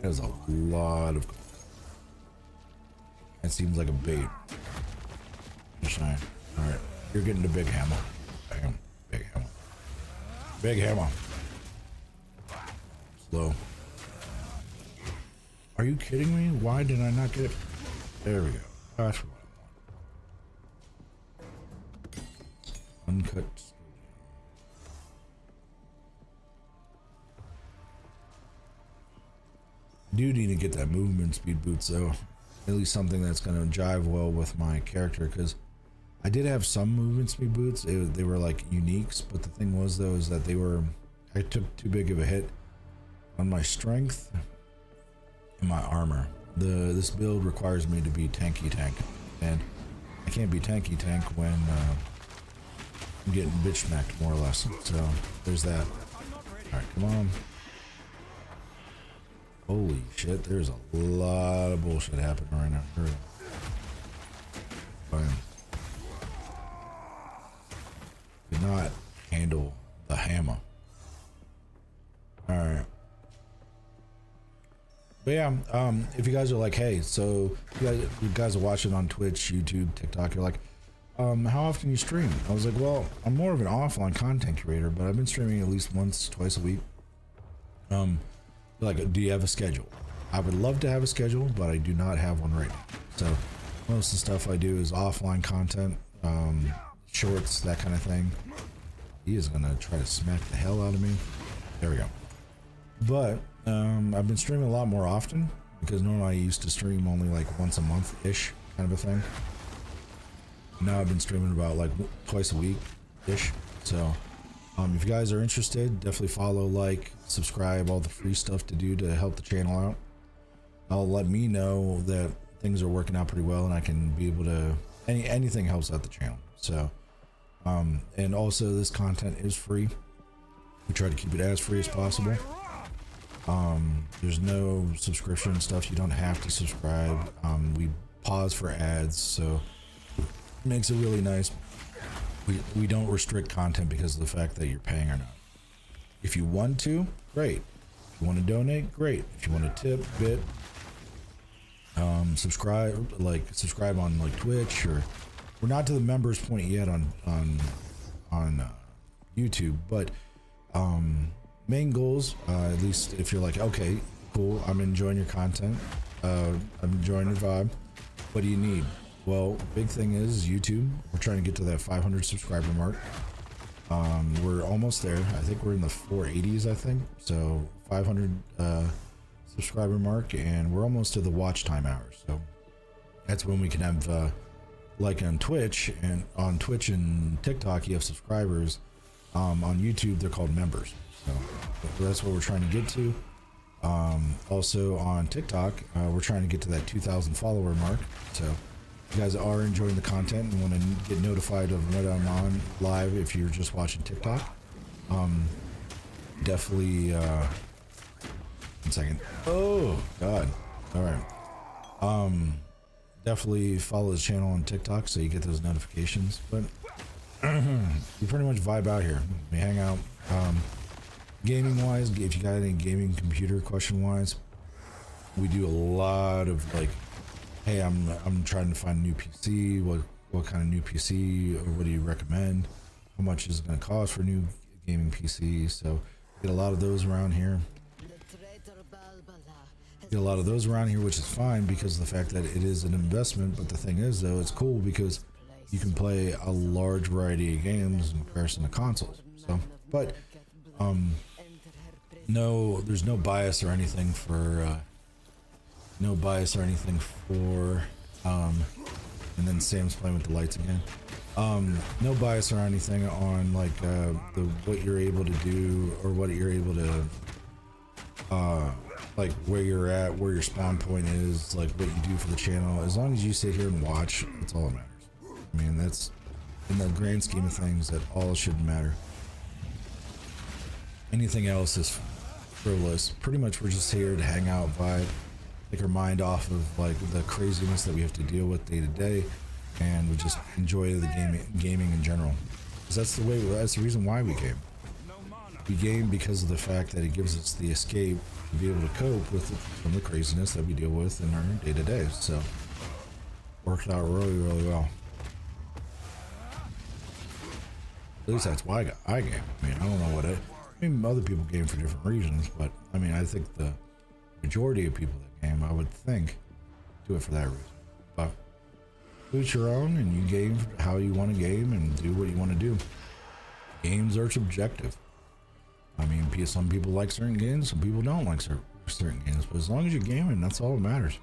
There's a lot of gold. That seems like a bait. Just saying. Alright, you're getting the big hammer. Bam, big hammer. Big hammer. Slow. Are you kidding me? Why did I not get it? There we go. That's what I want. Uncut. I do need to get that movement speed boots though. At least something that's going to jive well with my character, because I did have some movement speed boots. They were like uniques, but the thing was though is that I took too big of a hit on my strength and my armor. This build requires me to be tanky tank, and I can't be tanky tank when I'm getting bitch smacked more or less. So there's that. Alright, come on. Holy shit, there's a lot of bullshit happening right now. Hurry up. Bam. Did not handle the hammer. Alright. But yeah, if you guys are like, hey, so you guys are watching on Twitch, YouTube, TikTok, you're like, how often you stream? I was like, well, I'm more of an offline content creator, but I've been streaming at least once, twice a week. Like, do you have a schedule? I would love to have a schedule, but I do not have one right now. So most of the stuff I do is offline content, shorts, that kind of thing. He is gonna try to smack the hell out of me. There we go. But I've been streaming a lot more often, because normally I used to stream only like once a month-ish kind of a thing. Now I've been streaming about like twice a week-ish. So if you guys are interested, definitely follow, like, subscribe, all the free stuff to do to help the channel out. I'll let me know that things are working out pretty well and I can be able to, anything helps out the channel. So and also this content is free. We try to keep it as free as possible. There's no subscription stuff. You don't have to subscribe. We pause for ads, so it makes it really nice. We don't restrict content because of the fact that you're paying or not. If you want to, great. If you want to donate, great. If you want to tip, bit, subscribe on like Twitch, or we're not to the members point yet on YouTube, but main goals, at least if you're like, okay, cool, I'm enjoying your content, I'm enjoying your vibe, what do you need? Well, big thing is YouTube. We're trying to get to that 500 subscriber mark. We're almost there. I think we're in the 480s, I think. So 500 subscriber mark, and we're almost to the watch time hours. So that's when we can have, like on Twitch and TikTok, you have subscribers. On YouTube, they're called members. So that's what we're trying to get to. Also on TikTok, we're trying to get to that 2,000 follower mark. So if you guys are enjoying the content and want to get notified of when I'm on live, if you're just watching TikTok, definitely 1 second. Oh god. All right. Definitely follow the channel on TikTok so you get those notifications. But we pretty much vibe out here. We hang out. Gaming wise, if you got any gaming computer question wise, we do a lot of like, hey, I'm trying to find a new PC. What kind of new PC, or what do you recommend? How much is it going to cost for a new gaming PC? So get a lot of those around here. Get a lot of those around here, which is fine because of the fact that it is an investment. But the thing is, though, it's cool because you can play a large variety of games in comparison to consoles. So, but no, there's no bias or anything for. And then Sam's playing with the lights again. No bias or anything on like what you're able to do or what you're able to like where you're at, where your spawn point is, like what you do for the channel. As long as you sit here and watch, that's all that matters. I mean, that's in the grand scheme of things, that all should matter. Anything else is frivolous. Pretty much we're just here to hang out, vibe, take our mind off of like the craziness that we have to deal with day to day, and we just enjoy the gaming in general. Because that's the reason why we game. We game because of the fact that it gives us the escape to be able to cope with some of the craziness that we deal with in our day to day. So worked out really, really well. At least that's why I game. I mean, I don't know what I mean, other people game for different reasons, but I mean, I think the majority of people that game, I would think. Do it for that reason. But each your own, and you game how you want to game and do what you want to do. Games are subjective. I mean, some people like certain games, some people don't like certain games, but as long as you're gaming, that's all that matters.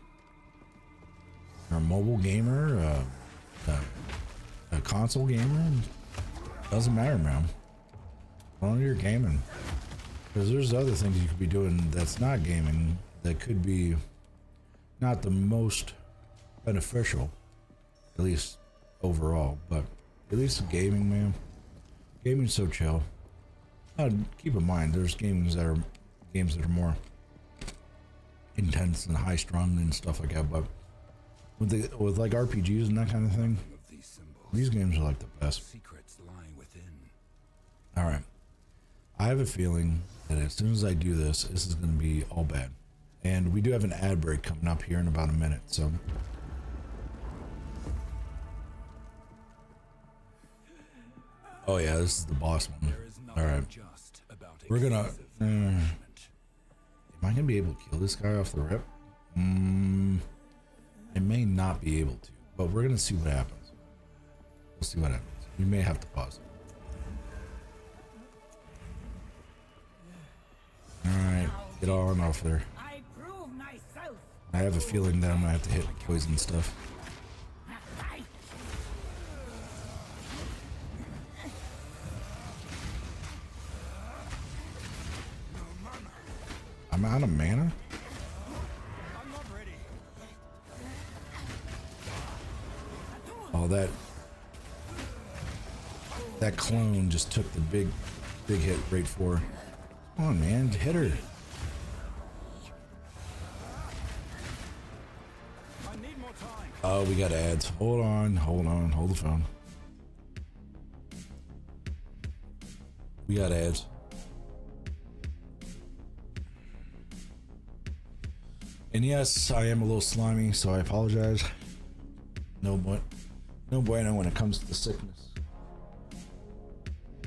You're a mobile gamer, a console gamer, doesn't matter, man. As long as you're gaming. Because there's other things you could be doing that's not gaming that could be not the most beneficial, at least overall, but at least gaming, man. Gaming's so chill. Keep in mind, there's games that are more intense and high strung and stuff like that, but with like RPGs and that kind of thing, these games are like the best. Secrets lie within. All right, I have a feeling that as soon as I do this is going to be all bad, and we do have an ad break coming up here in about a minute, so. Oh yeah, this is the boss one. All right, we're gonna. Am I gonna be able to kill this guy off the rip? I may not be able to, but we're gonna see what happens. We'll see what happens. We may have to pause it. All right, get on off there. I prove myself. I have a feeling that I'm gonna have to hit poison stuff. I'm out of mana? I'm not ready. Oh, that clone just took the big hit right for her. Come on, man, hit her. I need more time. Oh, we got ads. Hold on, hold the phone. We got ads. And yes, I am a little slimy, so I apologize. No bueno when it comes to the sickness.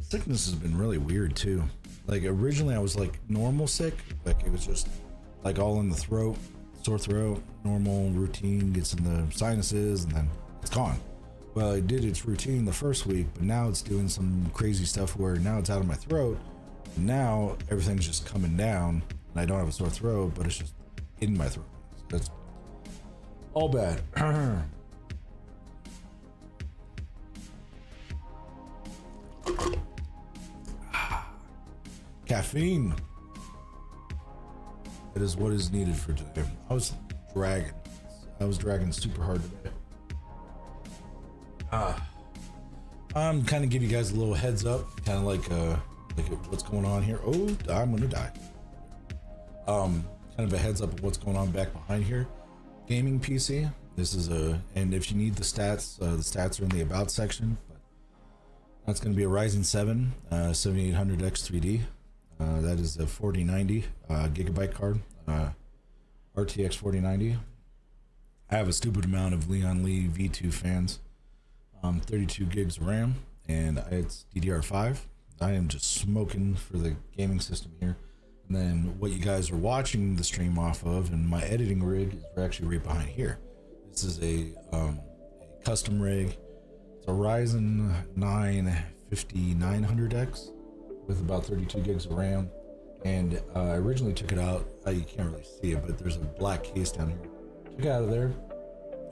Sickness has been really weird too. Like originally I was like normal sick, like it was just like all in the throat, sore throat, normal routine, gets in the sinuses, and then it's gone. Well, it did its routine the first week, but now it's doing some crazy stuff where now it's out of my throat. And now everything's just coming down, and I don't have a sore throat, but it's just in my throat. That's all bad. Caffeine. It is what is needed for today. I was dragging super hard today. I'm kind of give you guys a little heads up, kind of like what's going on here. Oh, I'm gonna die. Kind of a heads up of what's going on back behind here. Gaming PC. This is and if you need the stats are in the about section. But that's going to be a Ryzen 7 7800X3D. That is a 4090 gigabyte card. RTX 4090. I have a stupid amount of Leon Lee V2 fans. 32 gigs of RAM, and it's DDR5. I am just smoking for the gaming system here. And then what you guys are watching the stream off of, and my editing rig is actually right behind here. This is a custom rig. It's a Ryzen 9 5900X with about 32 gigs of RAM. And I originally took it out. You can't really see it, but there's a black case down here. Took it out of there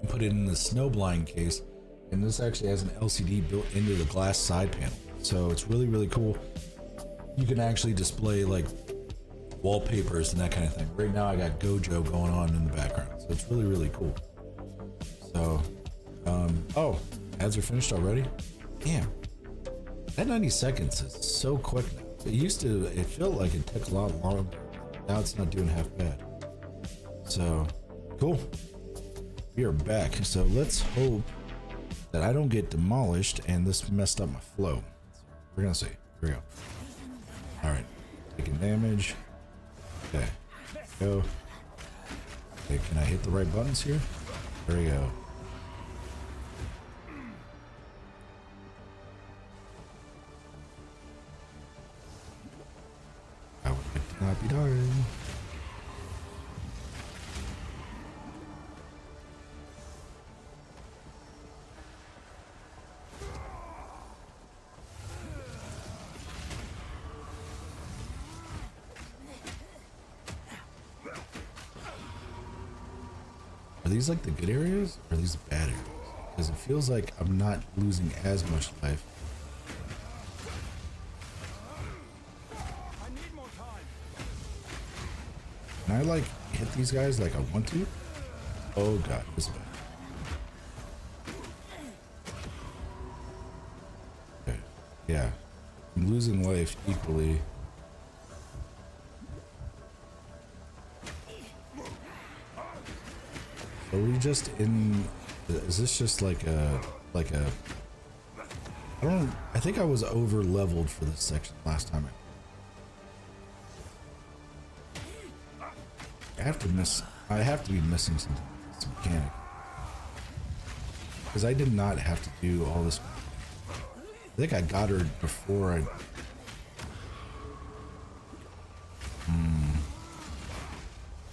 and put it in the snowblind case. And this actually has an LCD built into the glass side panel. So it's really, really cool. You can actually display like wallpapers and that kind of thing. Right now I got Gojo going on in the background. So it's really, really cool. So, oh, ads are finished already? Damn. That 90 seconds is so quick now. It felt like it took a lot longer. Now it's not doing half bad. So, cool. We are back. So let's hope that I don't get demolished and this messed up my flow. So we're gonna see. Here we go. All right, taking damage. Okay, go. Okay, can I hit the right buttons here? There we go. I would not be darn. Are these like the good areas or are these the bad areas? Because it feels like I'm not losing as much life. I need more time. Can I like hit these guys like I want to? Oh god, this is bad. Okay. Yeah. I'm losing life equally. Are we just in... Is this just like a... I think I was over leveled for this section last time. I have to be missing something. Some mechanic. Because I did not have to do all this. I think I got her before I...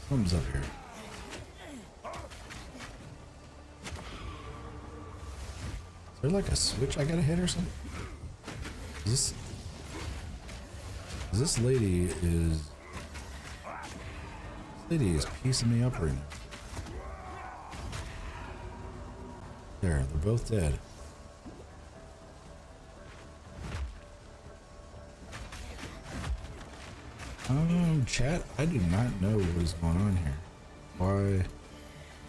Something's up here. Is there like a switch I gotta hit or something? This lady is piecing me up right now. There, they're both dead. Chat, I do not know what is going on here. Why? Is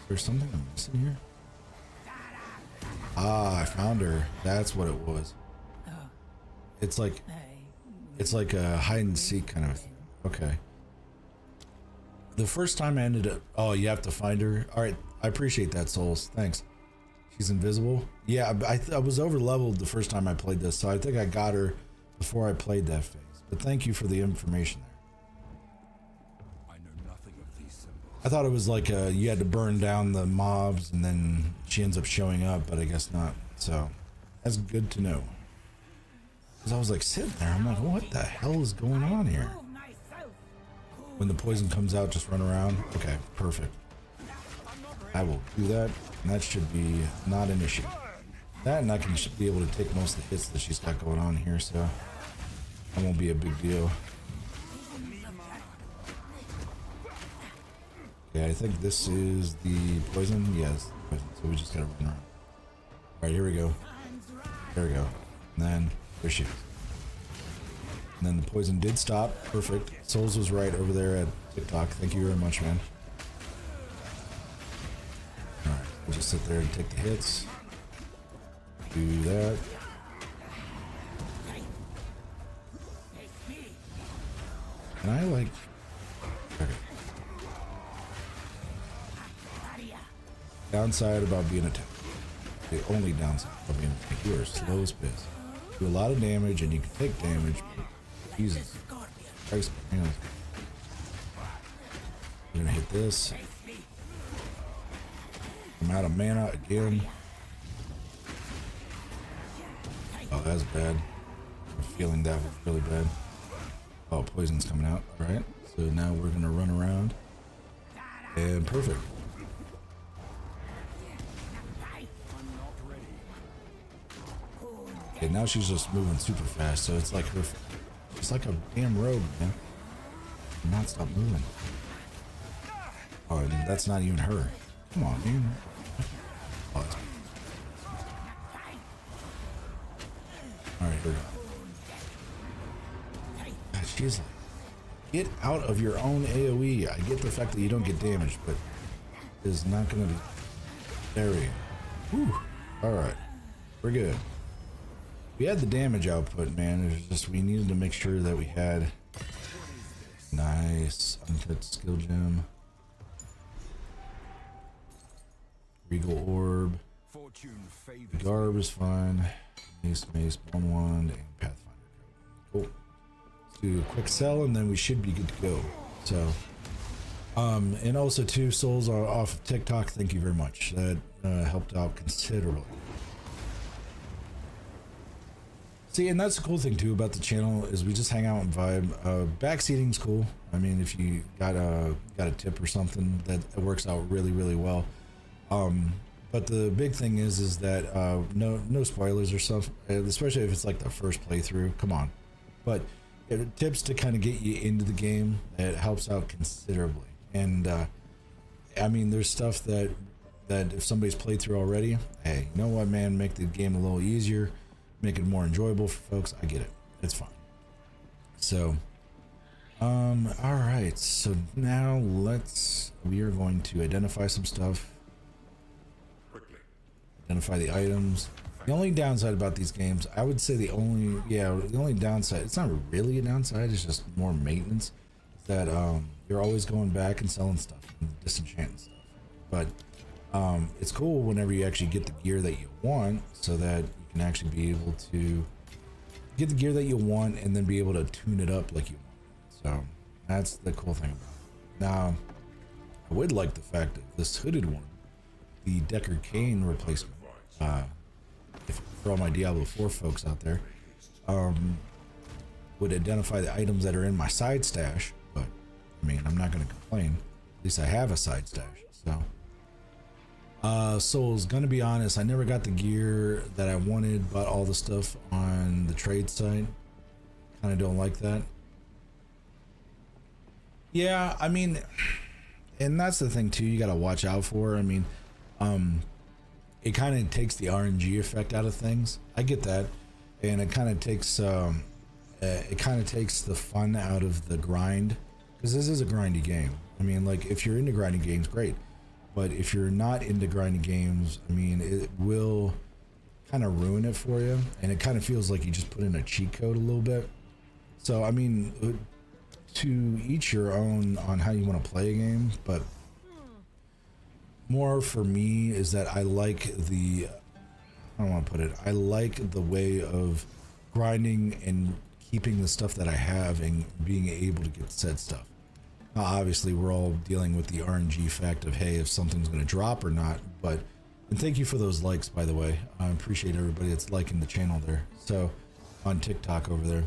there something I'm missing here? Ah, I found her. That's what it was. It's like a hide and seek kind of thing. Okay. The first time I ended up... Oh, you have to find her? Alright, I appreciate that, Souls. Thanks. She's invisible? Yeah, I was over leveled the first time I played this, so I think I got her before I played that phase. But thank you for the information there. I know nothing of these symbols. I thought it was like you had to burn down the mobs and then she ends up showing up, but I guess not. So, that's good to know. Because I was like sitting there, I'm like, what the hell is going on here? Prove myself. When the poison comes out, just run around. Okay, perfect. I will do that, and that should be not an issue. That, and I can be able to take most of the hits that she's got going on here, so that won't be a big deal. Okay, I think this is the poison. Yes, poison. So we just gotta run around. Alright, here we go. There we go. And then, there she is. And then the poison did stop. Perfect. Souls was right over there at TikTok. Thank you very much, man. Alright, we'll just sit there and take the hits. Do that. And I like... Okay. Downside about being attacked. The only downside about being attacked. You are slow as piss. Do a lot of damage and you can take damage, but Jesus Christ, man. You're gonna hit this. I'm out of mana again. Oh, that's bad. I'm feeling that was really bad. Oh, poison's coming out. Alright, so now we're gonna run around. And perfect. Okay, now she's just moving super fast, so it's like her... It's like a damn rogue, man. Not stop moving. Oh, and that's not even her. Come on, man. Oh, that's... Alright, here we go. God, she's like... Get out of your own AoE. I get the fact that you don't get damaged, but it's not gonna be... There we go. Whew. Alright. We're good. We had the damage output, man. It was just we needed to make sure that we had... Nice. Uncut skill gem. Regal orb. Fortune favors. Garb is fine. Mace, bone wand, and pathfinder. Cool. Let's do a quick sell and then we should be good to go. So, and also too, souls are off of TikTok. Thank you very much. That helped out considerably. See, and that's the cool thing too about the channel is we just hang out and vibe. Backseating's cool. I mean, if you got a tip or something, that it works out really, really well. But the big thing is that no spoilers or stuff, especially if it's like the first playthrough. Come on, but tips to kind of get you into the game. It helps out considerably. And I mean, there's stuff that that if somebody's played through already, hey, you know what, man, make the game a little easier, make it more enjoyable for folks. I get it. It's fine. So, all right. So now we are going to identify some stuff. Quickly. Identify the items. The only downside about these games, I would say the only downside, it's not really a downside, it's just more maintenance, is that you're always going back and selling stuff and disenchanting stuff. But it's cool whenever you actually get the gear that you want, so that you can actually be able to get the gear that you want and then be able to tune it up like you want. So that's the cool thing about it. Now, I would like the fact that this hooded one, the Deckard Cain replacement, for all my Diablo 4 folks out there, would identify the items that are in my side stash. But I mean, I'm not going to complain. At least I have a side stash. So Souls, gonna be honest, I never got the gear that I wanted, bought all the stuff on the trade site. Kind of don't like that. Yeah, I mean, and that's the thing too, you got to watch out for. I mean, it kind of takes the RNG effect out of things. I get that, and it kind of takes the fun out of the grind, because this is a grindy game. I mean, like, if you're into grinding games, great, but if you're not into grinding games, I mean, it will kind of ruin it for you, and it kind of feels like you just put in a cheat code a little bit. So I mean, to each your own on how you want to play a game, but more for me is that I like I don't want to put it, I like the way of grinding and keeping the stuff that I have and being able to get said stuff. Now, obviously, we're all dealing with the RNG fact of, hey, if something's going to drop or not. But, and thank you for those likes, by the way. I appreciate everybody that's liking the channel there. So, on TikTok over there.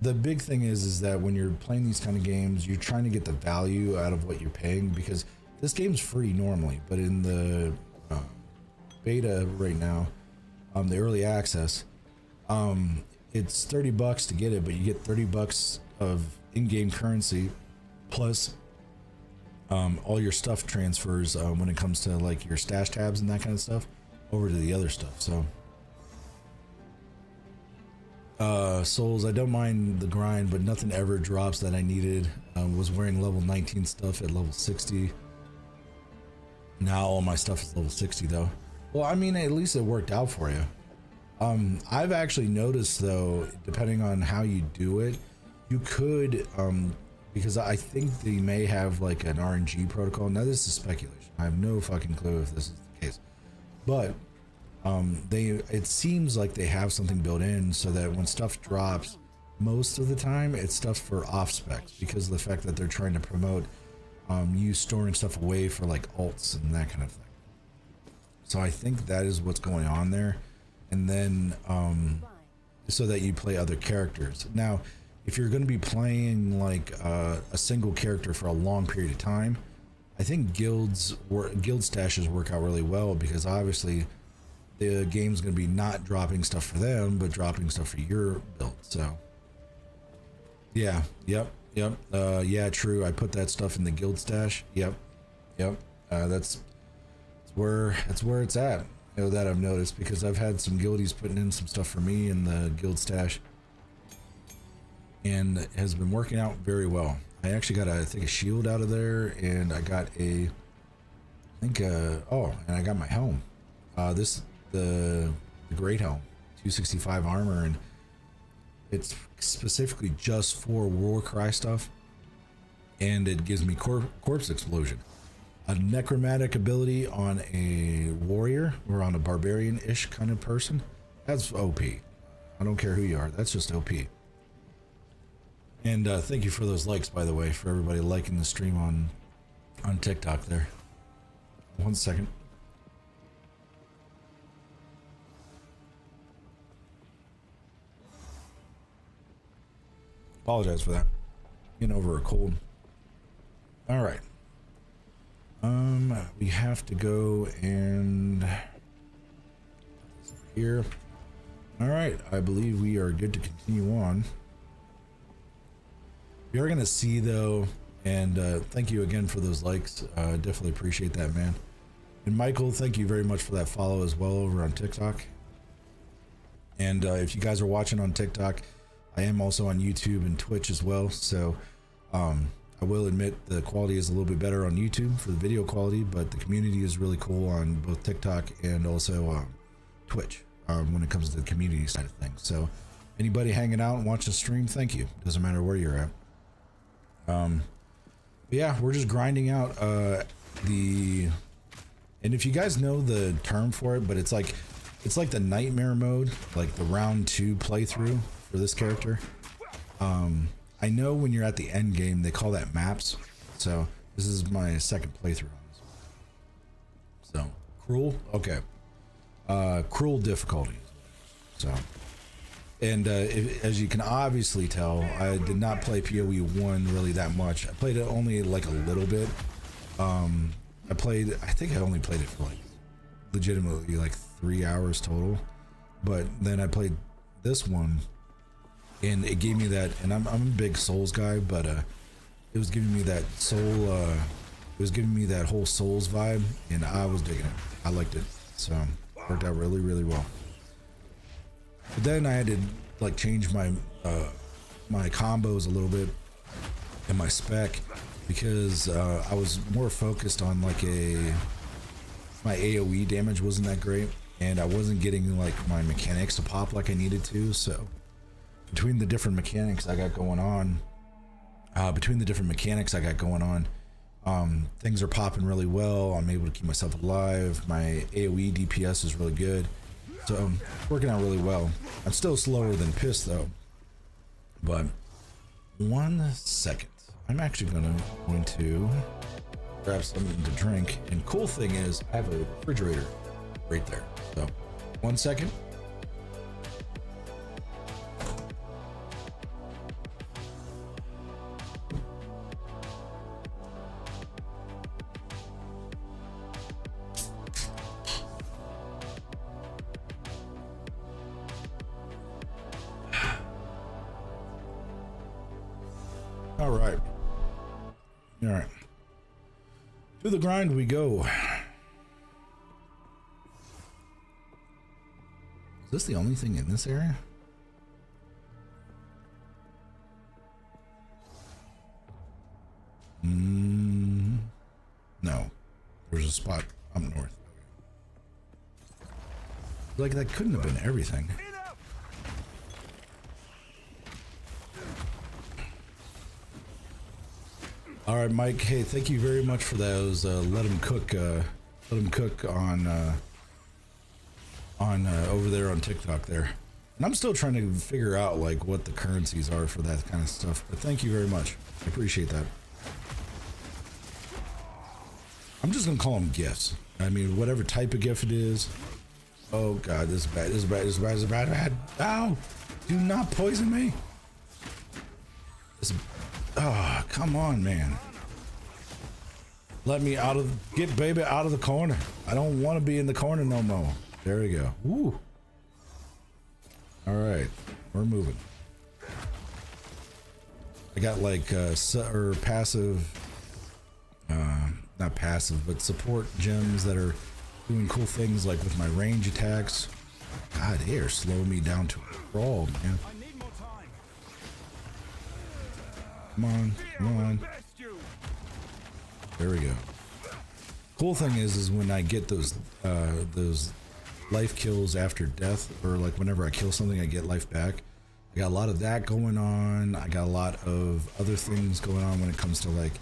The big thing is that when you're playing these kind of games, you're trying to get the value out of what you're paying, because this game's free normally, but in the beta right now, the early access, it's $30 to get it, but you get $30 of in-game currency plus all your stuff transfers when it comes to like your stash tabs and that kind of stuff over to the other stuff. So Souls, I don't mind the grind, but nothing ever drops that I needed. Was wearing level 19 stuff at level 60. Now all my stuff is level 60 though. Well, I mean, at least it worked out for you. I've actually noticed though, depending on how you do it, you could, because I think they may have like an RNG protocol. Now this is speculation. I have no fucking clue if this is the case, but it seems like they have something built in so that when stuff drops, most of the time it's stuff for off specs, because of the fact that they're trying to promote you storing stuff away for like alts and that kind of thing. So I think that is what's going on there. And then so that you play other characters. Now, if you're going to be playing like a single character for a long period of time, I think guild stashes work out really well, because obviously the game's going to be not dropping stuff for them, but dropping stuff for your build. So yeah, yep. Yeah, true. I put that stuff in the guild stash. Yep. That's where it's at. You know, that I've noticed, because I've had some guildies putting in some stuff for me in the guild stash, and it has been working out very well. I actually got I think a shield out of there, and I got and I got my helm. The great helm, 265 armor, and it's specifically just for Warcry stuff, and it gives me corpse explosion, a necromantic ability on a warrior or on a barbarian-ish kind of person. That's OP. I don't care who you are, that's just OP. And thank you for those likes, by the way, for everybody liking the stream on TikTok there. 1 second. Apologize for that. Getting over a cold. All right. We have to go and here. All right. I believe we are good to continue on. We are going to see though, And thank you again for those likes. Definitely appreciate that, man. And Michael, thank you very much for that follow as well over on TikTok. And if you guys are watching on TikTok, I am also on YouTube and Twitch as well. So I will admit the quality is a little bit better on YouTube for the video quality, but the community is really cool on both TikTok and also Twitch when it comes to the community side of things. So anybody hanging out and watching the stream, thank you. Doesn't matter where you're at. Yeah, we're just grinding out and if you guys know the term for it, but it's like the nightmare mode, like the round 2 playthrough for this character. I know when you're at the end game, they call that maps. So this is my second playthrough on this. So cruel, okay. Cruel difficulty. So, and as you can obviously tell, I did not play PoE 1 really that much. I played it only like a little bit. I think I only played it for like legitimately like 3 hours total, but then I played this one and it gave me that, and I'm a big Souls guy, but it was giving me that soul, it was giving me that whole Souls vibe, and I was digging it. I liked it, so it worked out really, really well. But then I had to like change my my combos a little bit and my spec, because I was more focused on like my AoE damage wasn't that great, and I wasn't getting like my mechanics to pop like I needed to. So between the different mechanics I got going on, things are popping really well. I'm able to keep myself alive. My AoE DPS is really good, so working out really well. I'm still slower than Piss though. But 1 second, I'm actually going to grab something to drink, and cool thing is I have a refrigerator right there. So 1 second. All right. To the grind we go. Is this the only thing in this area? No. There's a spot up north. Like that couldn't have been everything. All right, Mike. Hey, thank you very much for those. Let them cook on over there on TikTok there. And I'm still trying to figure out like what the currencies are for that kind of stuff. But thank you very much. I appreciate that. I'm just gonna call them gifts. I mean, whatever type of gift it is. Oh God, this is bad. This is bad. This is bad. This is bad. Bad. Ow! Do not poison me. This. Oh, come on, man. Let me get baby out of the corner. I don't want to be in the corner no more. There we go. Woo. All right, we're moving. I got like passive, not passive, but support gems that are doing cool things like with my range attacks. God, they are slowing me down to a crawl, man. Come on, come on. There we go. Cool thing is when I get those life kills after death, or like whenever I kill something, I get life back. I got a lot of that going on. I got a lot of other things going on when it comes to like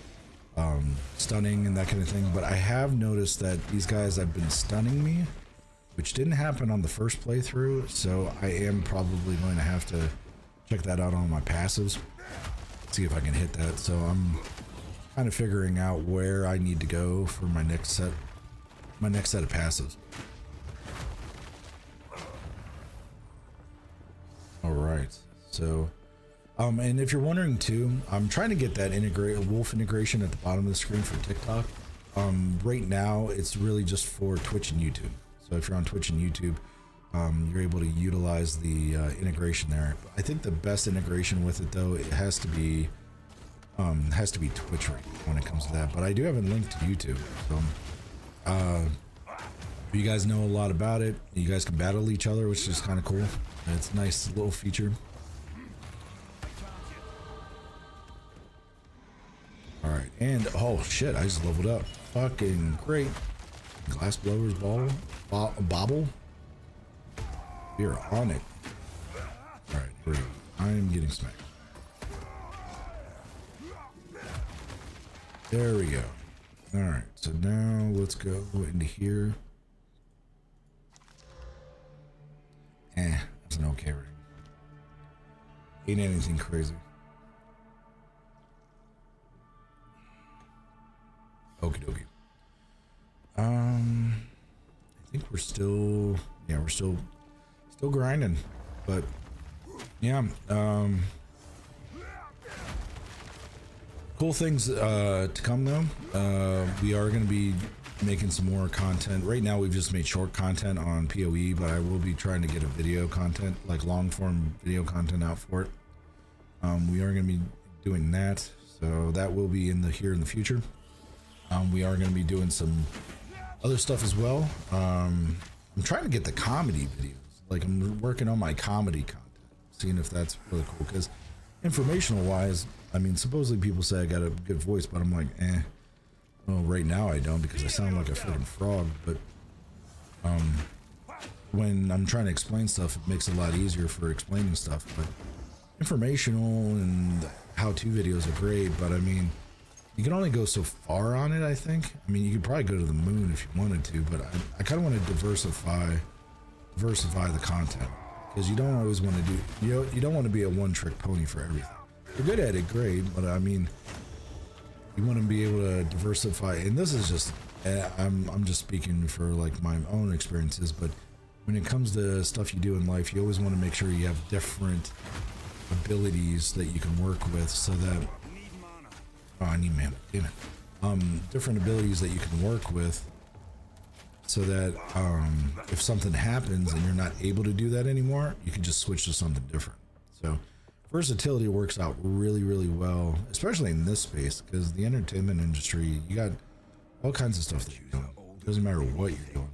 stunning and that kind of thing. But I have noticed that these guys have been stunning me, which didn't happen on the first playthrough. So I am probably going to have to check that out on my passives. See if I can hit that. So I'm kind of figuring out where I need to go for my next set of passives. All right. So, and if you're wondering too, I'm trying to get that wolf integration at the bottom of the screen for TikTok. Right now, it's really just for Twitch and YouTube. So if you're on Twitch and YouTube, you're able to utilize the integration there. I think the best integration with it though, it has to be Has to be Twitch right when it comes to that, but I do have a link to YouTube. So you guys know a lot about it. You guys can battle each other, which is kind of cool. It's a nice little feature. All right, and oh shit, I just leveled up. Fucking great. Glass blowers bobble. We're on it. All right, here we go. I am getting smacked. There we go. All right, so now let's go into here. That's an okay ring. Ain't anything crazy. Okie dokie. I think we're still, yeah, we're still grinding, but yeah, cool things to come though. We are going to be making some more content. Right now we've just made short content on PoE, but I will be trying to get a video content, like long form video content out for it. We are going to be doing that, so that will be here in the future. We are going to be doing some other stuff as well. I'm trying to get the comedy videos. Like, I'm working on my comedy content, seeing if that's really cool, because informational wise, I mean, supposedly people say I got a good voice, but I'm like, well, right now I don't, because I sound like a freaking frog. But when I'm trying to explain stuff, it makes it a lot easier for explaining stuff. But informational and how-to videos are great, but I mean, you can only go so far on it, I think. I mean, you could probably go to the moon if you wanted to, but I kind of want to diversify the content, because you don't always want to do, you don't want to be a one-trick pony for everything. You're good at it, great, but I mean, you want to be able to diversify. And this is just, I'm just speaking for like my own experiences, but when it comes to stuff you do in life, you always want to make sure you have different abilities that you can work with, so that I need mana, damn it. Different abilities that you can work with, so that if something happens and you're not able to do that anymore, you can just switch to something different. So versatility works out really, really well, especially in this space, because the entertainment industry, you got all kinds of stuff that you're doing. It doesn't matter what you're doing.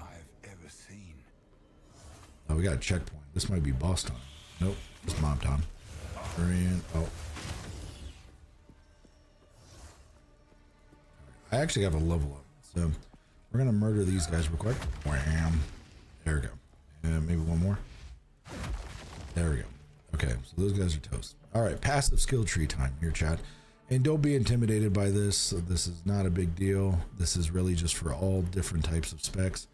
Oh, we got a checkpoint. This might be boss time. Nope, it's mob time. Oh. I actually got a level up, so we're gonna murder these guys real quick. Wham! There we go. And maybe one more. There we go. Okay, so those guys are toast. All right, passive skill tree time here, chat. And don't be intimidated by this. This is not a big deal. This is really just for all different types of specs,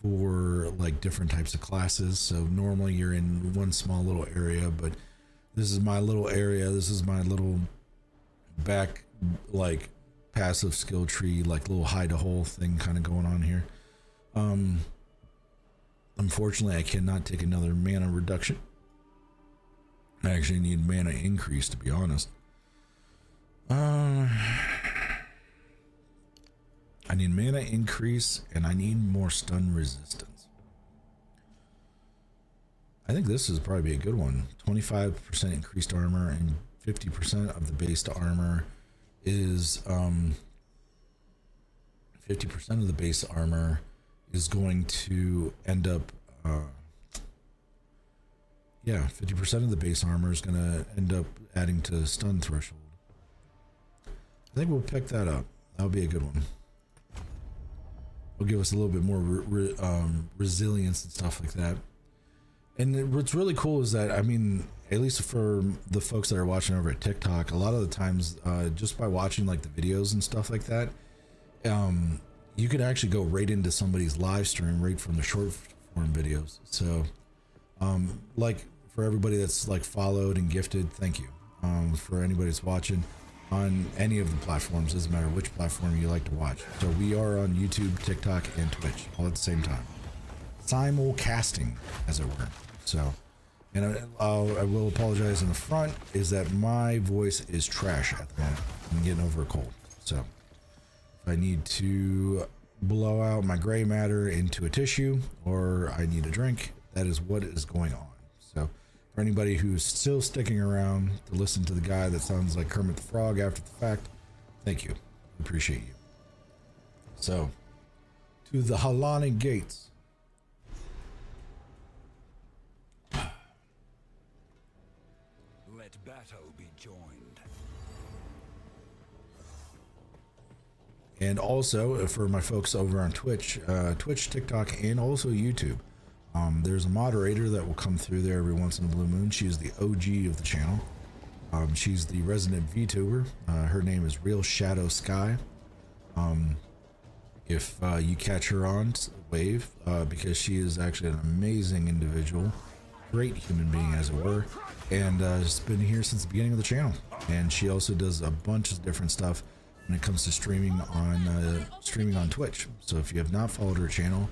for like different types of classes. So normally you're in one small little area, but this is my little area. This is my little back, like, passive skill tree, like little hide a hole thing kind of going on here. Unfortunately, I cannot take another mana reduction. I actually need mana increase, to be honest. I need mana increase, and I need more stun resistance. I think this is probably a good one. 25% increased armor and 50% of the base armor is 50% of the base armor is going to end up 50% of the base armor is going to end up adding to stun threshold. I think we'll pick that up. That'll be a good one. It'll give us a little bit more resilience and stuff like that. And what's really cool is that, I mean, at least for the folks that are watching over at TikTok, a lot of the times, just by watching like the videos and stuff like that, you could actually go right into somebody's live stream right from the short form videos. So, like, for everybody that's like followed and gifted, thank you. For anybody that's watching on any of the platforms, doesn't matter which platform you like to watch. So we are on YouTube, TikTok, and Twitch all at the same time. Simulcasting, as it were. So, and I will apologize in the front, is that my voice is trash at the moment. I'm getting over a cold. So if I need to blow out my gray matter into a tissue, or I need a drink, that is what is going on. So for For anybody who's still sticking around to listen to the guy that sounds like Kermit the Frog after the fact, thank you. Appreciate you. So, to the Halani Gates. Let Bato be joined. And also for my folks over on Twitch, TikTok, and also YouTube, there's a moderator that will come through there every once in a blue moon. She is the OG of the channel. She's the resident VTuber. Her name is Real Shadow Sky. If you catch her on Wave, because she is actually an amazing individual, great human being as it were, and has been here since the beginning of the channel. And she also does a bunch of different stuff when it comes to streaming on Twitch. So if you have not followed her channel,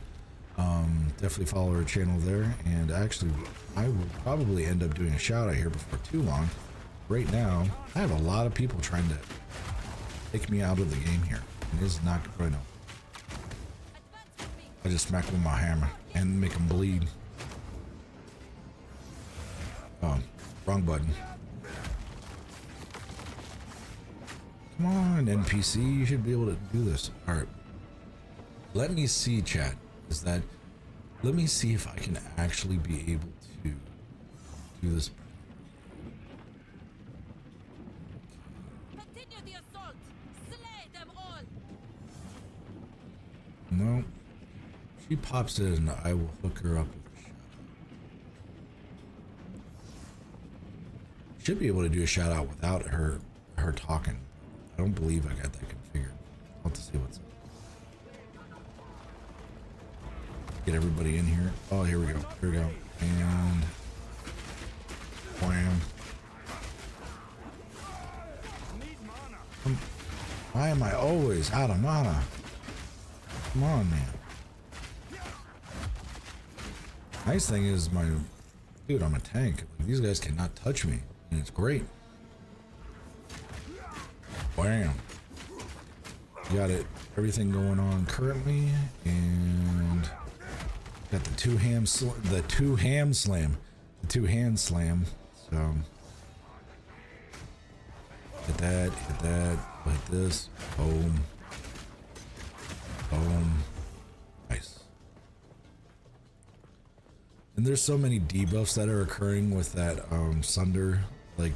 definitely follow her channel there. And actually, I will probably end up doing a shout out here before too long. Right now, I have a lot of people trying to take me out of the game here. It is not good right now. I just smack with my hammer and make them bleed. Oh, wrong button. Come on, NPC, you should be able to do this. All right. Let me see, chat. Let me see if I can actually be able to do this. Continue the assault. Slay them all. No. She pops it and I will hook her up with a shout out. Should be able to do a shout out without her talking. I don't believe I got that configured. I'll have to see what's up. Get everybody in here. Oh, here we go. Here we go. And wham. Why am I always out of mana? Come on, man. Nice thing is dude, I'm a tank. These guys cannot touch me, and it's great. Bam. Got it. Everything going on currently, and got the two hand slam. So hit that, like this. Boom. Boom. Nice. And there's so many debuffs that are occurring with that Sunder, like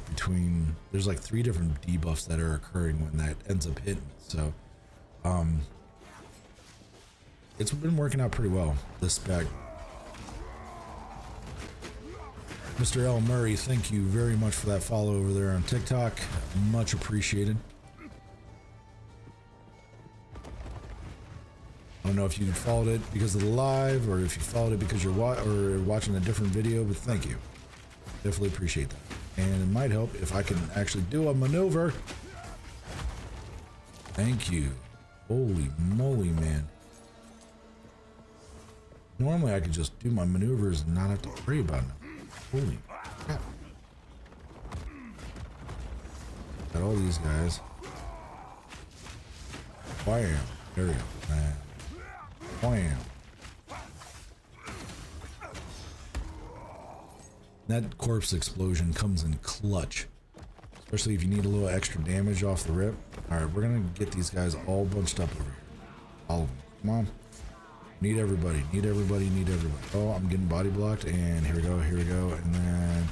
there's like 3 different debuffs that are occurring when that ends up hitting. So it's been working out pretty well, this spec. Mr. L. Murray, thank you very much for that follow over there on TikTok. Much appreciated. I don't know if you followed it because of the live or if you followed it because you're watching a different video, but thank you. Definitely appreciate that. And it might help if I can actually do a maneuver. Thank you. Holy moly, man. Normally I could just do my maneuvers and not have to worry about them. Holy crap. Got all these guys. Bam. There we go. Bam. That corpse explosion comes in clutch. Especially if you need a little extra damage off the rip. Alright, we're gonna get these guys all bunched up over here. All of them. Come on. Need everybody. Need everybody. Need everybody. Oh, I'm getting body blocked. And here we go. Here we go. And then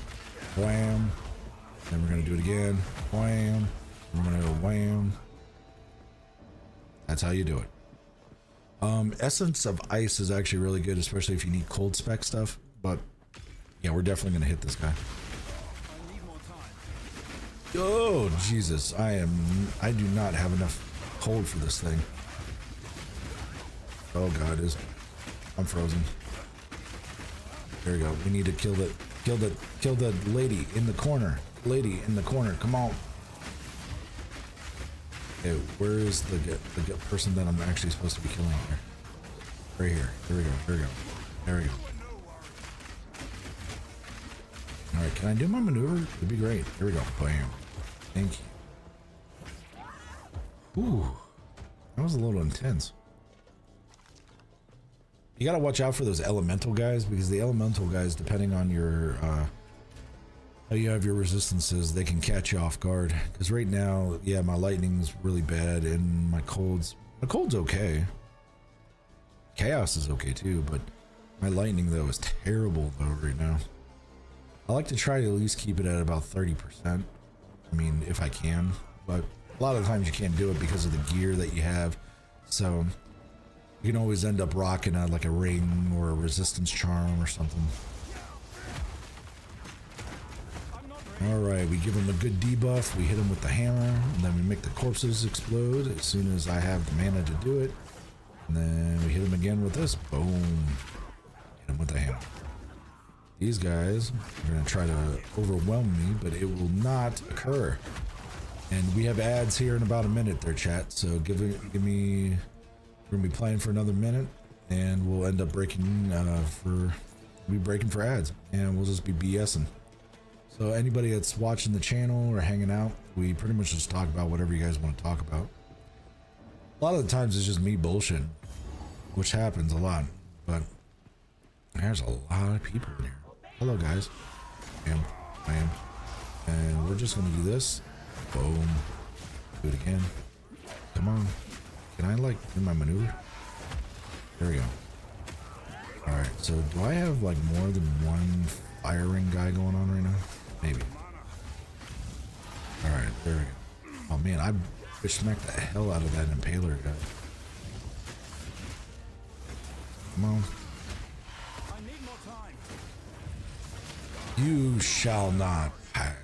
wham. Then we're gonna do it again. Wham. We're gonna go wham. That's how you do it. Essence of Ice is actually really good, especially if you need cold spec stuff. But yeah, we're definitely gonna hit this guy. Oh Jesus, I do not have enough cold for this thing. Oh God, I'm frozen. There we go. We need to kill the lady in the corner. Lady in the corner. Come on. Okay, where is the person that I'm actually supposed to be killing here? Right here. Here we go. Here we go. There we go. All right, can I do my maneuver? It'd be great. Here we go. Bam. Thank you. Ooh, that was a little intense. You gotta watch out for those elemental guys, because the elemental guys, depending on your how you have your resistances, they can catch you off guard. Because right now, yeah, my lightning's really bad, and my cold's okay. Chaos is okay too, but my lightning though is terrible though right now. I like to try to at least keep it at about 30%. I mean, if I can, but a lot of times you can't do it because of the gear that you have. So you can always end up rocking like a ring or a resistance charm or something. Alright, we give him a good debuff, we hit him with the hammer, and then we make the corpses explode as soon as I have the mana to do it. And then we hit him again with this. Boom. Hit him with the hammer. These guys are going to try to overwhelm me, but it will not occur. And we have ads here in about a minute there, chat. So give me... We're going to be playing for another minute, and we'll end up breaking for ads. And we'll just be BSing. So anybody that's watching the channel or hanging out, we pretty much just talk about whatever you guys want to talk about. A lot of the times it's just me bullshitting, which happens a lot, but there's a lot of people in here. Hello guys. I am. And we're just gonna do this. Boom. Do it again. Come on. Can I like do my maneuver? There we go. Alright, so do I have like more than one firing guy going on right now? Maybe. Alright, there we go. Oh man, I smacked the hell out of that impaler guy. Come on. I need more time. You shall not pass.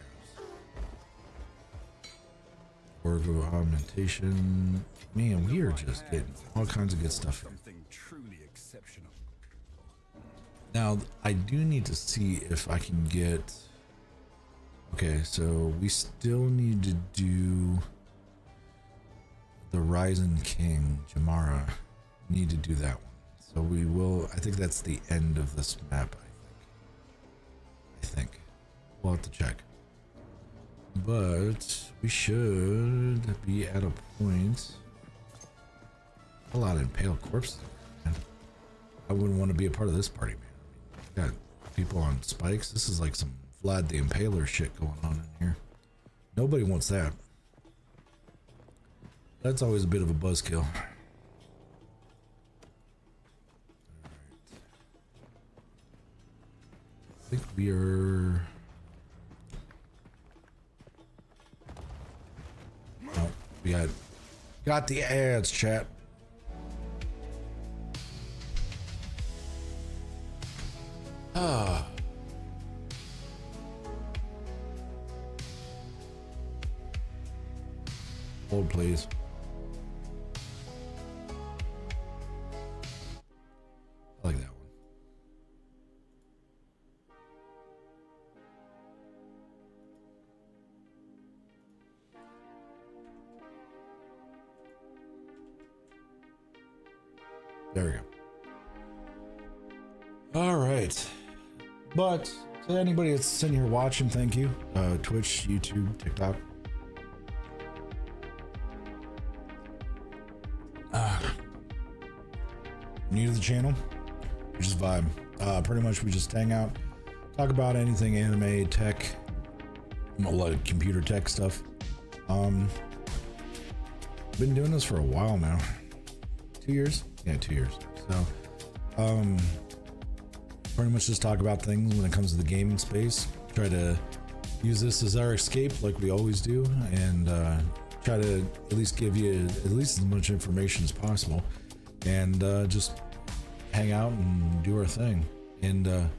Org of augmentation. Man, we are just getting all kinds of good stuff. Something truly exceptional. Now, I do need to see if I can get... Okay, so we still need to do the Rising King, Jamara. Need to do that one. So we will... I think that's the end of this map, I think. We'll have to check. But we should be at a point... A lot of impaled corpses, man. I wouldn't want to be a part of this party, man. Got people on spikes. This is like some Vlad the Impaler shit going on in here. Nobody wants that. That's always a bit of a buzzkill. I think we are... Oh, we got the ads, chat. Hold, please. I like that one. There we go. All right. But to anybody that's sitting here watching, thank you. Twitch, YouTube, TikTok. New to the channel, we just vibe. Pretty much we just hang out, talk about anything anime, tech, a lot of computer tech stuff. Been doing this for a while now. 2 years? Yeah, 2 years. So, pretty much just talk about things when it comes to the gaming space. Try to use this as our escape like we always do, and try to at least give you at least as much information as possible, and just hang out and do our thing. And I'm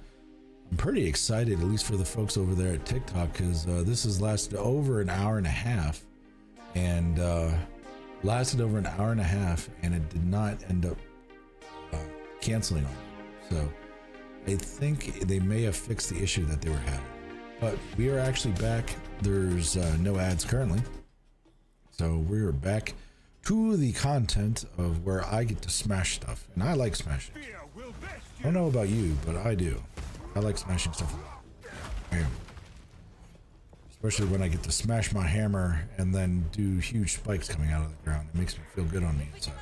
pretty excited, at least for the folks over there at TikTok, because this has lasted over an hour and a half, and lasted over an hour and a half, and it did not end up canceling on me. So I think they may have fixed the issue that they were having. But we are actually back. There's no ads currently, so we're back to the content of where I get to smash stuff, and I like smashing. I don't know about you, but I do. I like smashing stuff a lot. Man. Especially when I get to smash my hammer and then do huge spikes coming out of the ground. It makes me feel good on the inside.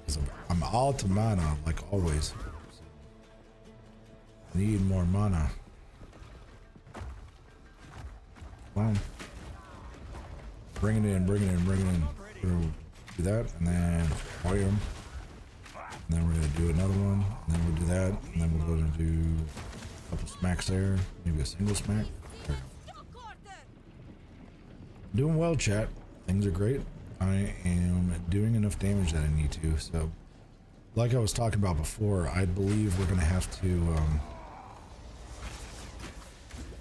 It's because I'm all to mana like always. Need more mana. Come on. Bring it in, bring it in, bring it in. We'll do that, and then fire him. And then we're gonna do another one, and then we'll do that, and then we'll go and do a couple smacks there, maybe a single smack. Doing well, chat. Things are great. I am doing enough damage that I need to. So, like I was talking about before, I believe we're gonna have to.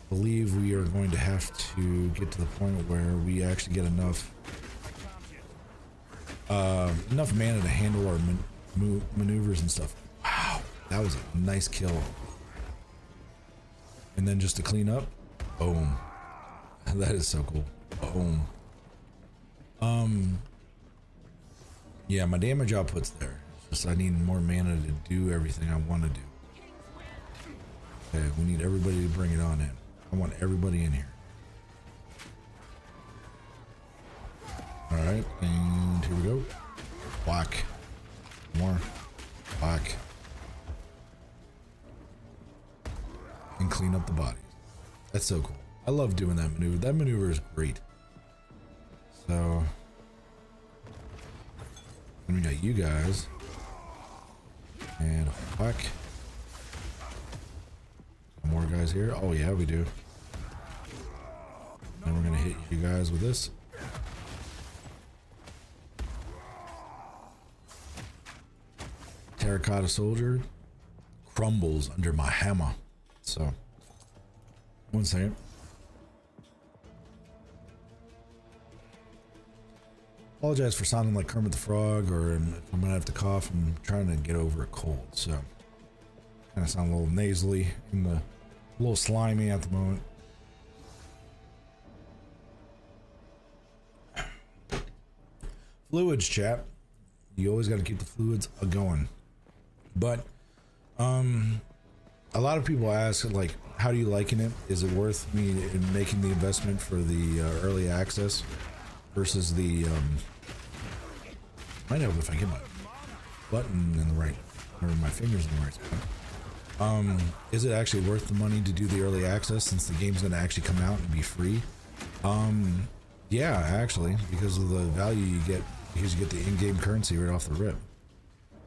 Believe we are going to have to get to the point where we actually get enough mana to handle our maneuvers and stuff. Wow, that was a nice kill. And then just to clean up, boom. That is so cool. Boom. Yeah, my damage output's there. It's just I need more mana to do everything I want to do. Okay, we need everybody to bring it on in. I want everybody in here. Alright, and here we go. Whack. More. Whack. And clean up the bodies. That's so cool. I love doing that maneuver. That maneuver is great. So, then we got you guys. And whack. More guys here. Oh yeah, we do. Then we're gonna hit you guys with this. Terracotta soldier crumbles under my hammer. So, one second. Apologize for sounding like Kermit the Frog, or if I'm gonna have to cough. I'm trying to get over a cold, so kind of sound a little nasally in the. A little slimy at the moment. Fluids, chat. You always got to keep the fluids going. But a lot of people ask, like, how do you liking it? Is it worth me making the investment for the early access versus the might help if I get my button in the right, or my fingers in the right spot. Is it actually worth the money to do the early access since the game's going to actually come out and be free? Yeah, actually, because of the value you get, because you get the in-game currency right off the rip.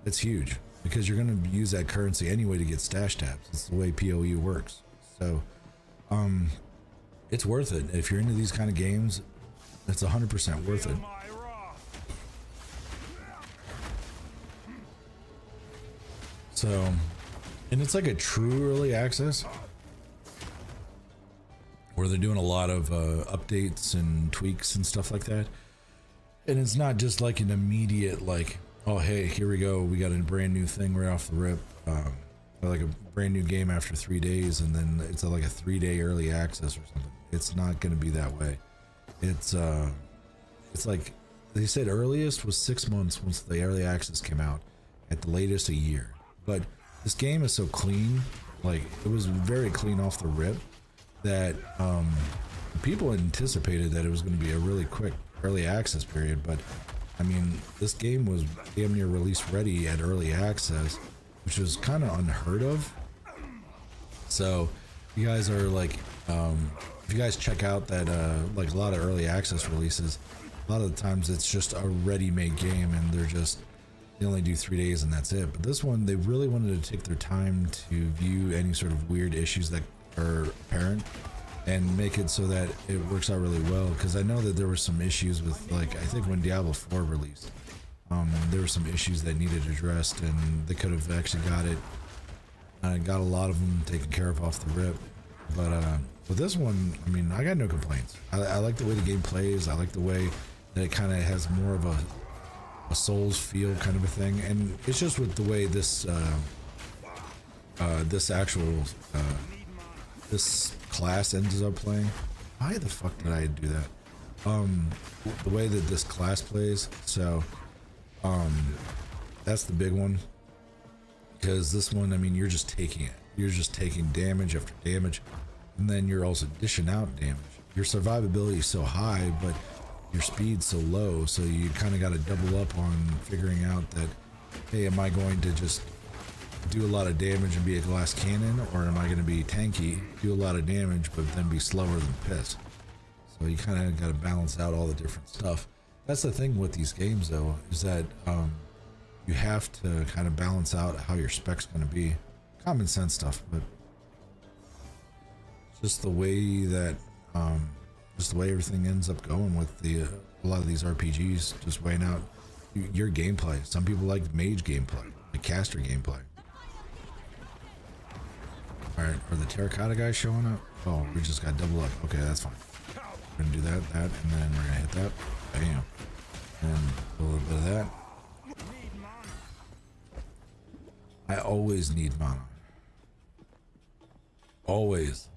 It's huge because you're going to use that currency anyway to get stash tabs. It's the way PoE works. So, it's worth it. If you're into these kind of games, it's 100% worth it. So, and it's like a true early access where they're doing a lot of updates and tweaks and stuff like that. And it's not just like an immediate, like, oh, hey, here we go. We got a brand new thing right off the rip. Like a brand new game after 3 days, and then it's like a 3-day early access or something. It's not going to be that way. It's like they said earliest was 6 months once the early access came out, at the latest a year. But this game is so clean, like it was very clean off the rip, that people anticipated that it was going to be a really quick early access period. But I mean, this game was damn near release ready at early access, which was kind of unheard of. So you guys are like, if you guys check out that like a lot of early access releases, a lot of the times it's just a ready-made game and they only do 3 days and that's it. But this one, they really wanted to take their time to view any sort of weird issues that are apparent and make it so that it works out really well. Because I know that there were some issues with, like, I think when Diablo 4 released, there were some issues that needed addressed, and they could have actually got a lot of them taken care of off the rip. But with this one, I mean, I got no complaints. I like the way the game plays. I like the way that it kind of has more of a Souls feel kind of a thing, and it's just with the way this this class ends up playing. Why the fuck did I do that? The way that this class plays, so that's the big one. Because this one, I mean, you're just taking it. You're just taking damage after damage, and then you're also dishing out damage. Your survivability is so high, but your speed's so low, so you kind of got to double up on figuring out that, hey, am I going to just do a lot of damage and be a glass cannon, or am I going to be tanky, do a lot of damage, but then be slower than piss? So you kind of got to balance out all the different stuff. That's the thing with these games, though, is that you have to kind of balance out how your spec's going to be. Common sense stuff, but just the way that just the way everything ends up going with the a lot of these RPGs, just weighing out your gameplay. Some people like mage gameplay, like caster gameplay. All right, are the terracotta guys showing up? Oh, we just got double up. Okay, that's fine. We're gonna do that, and then we're gonna hit that. Bam. And a little bit of that. I always need mana. Always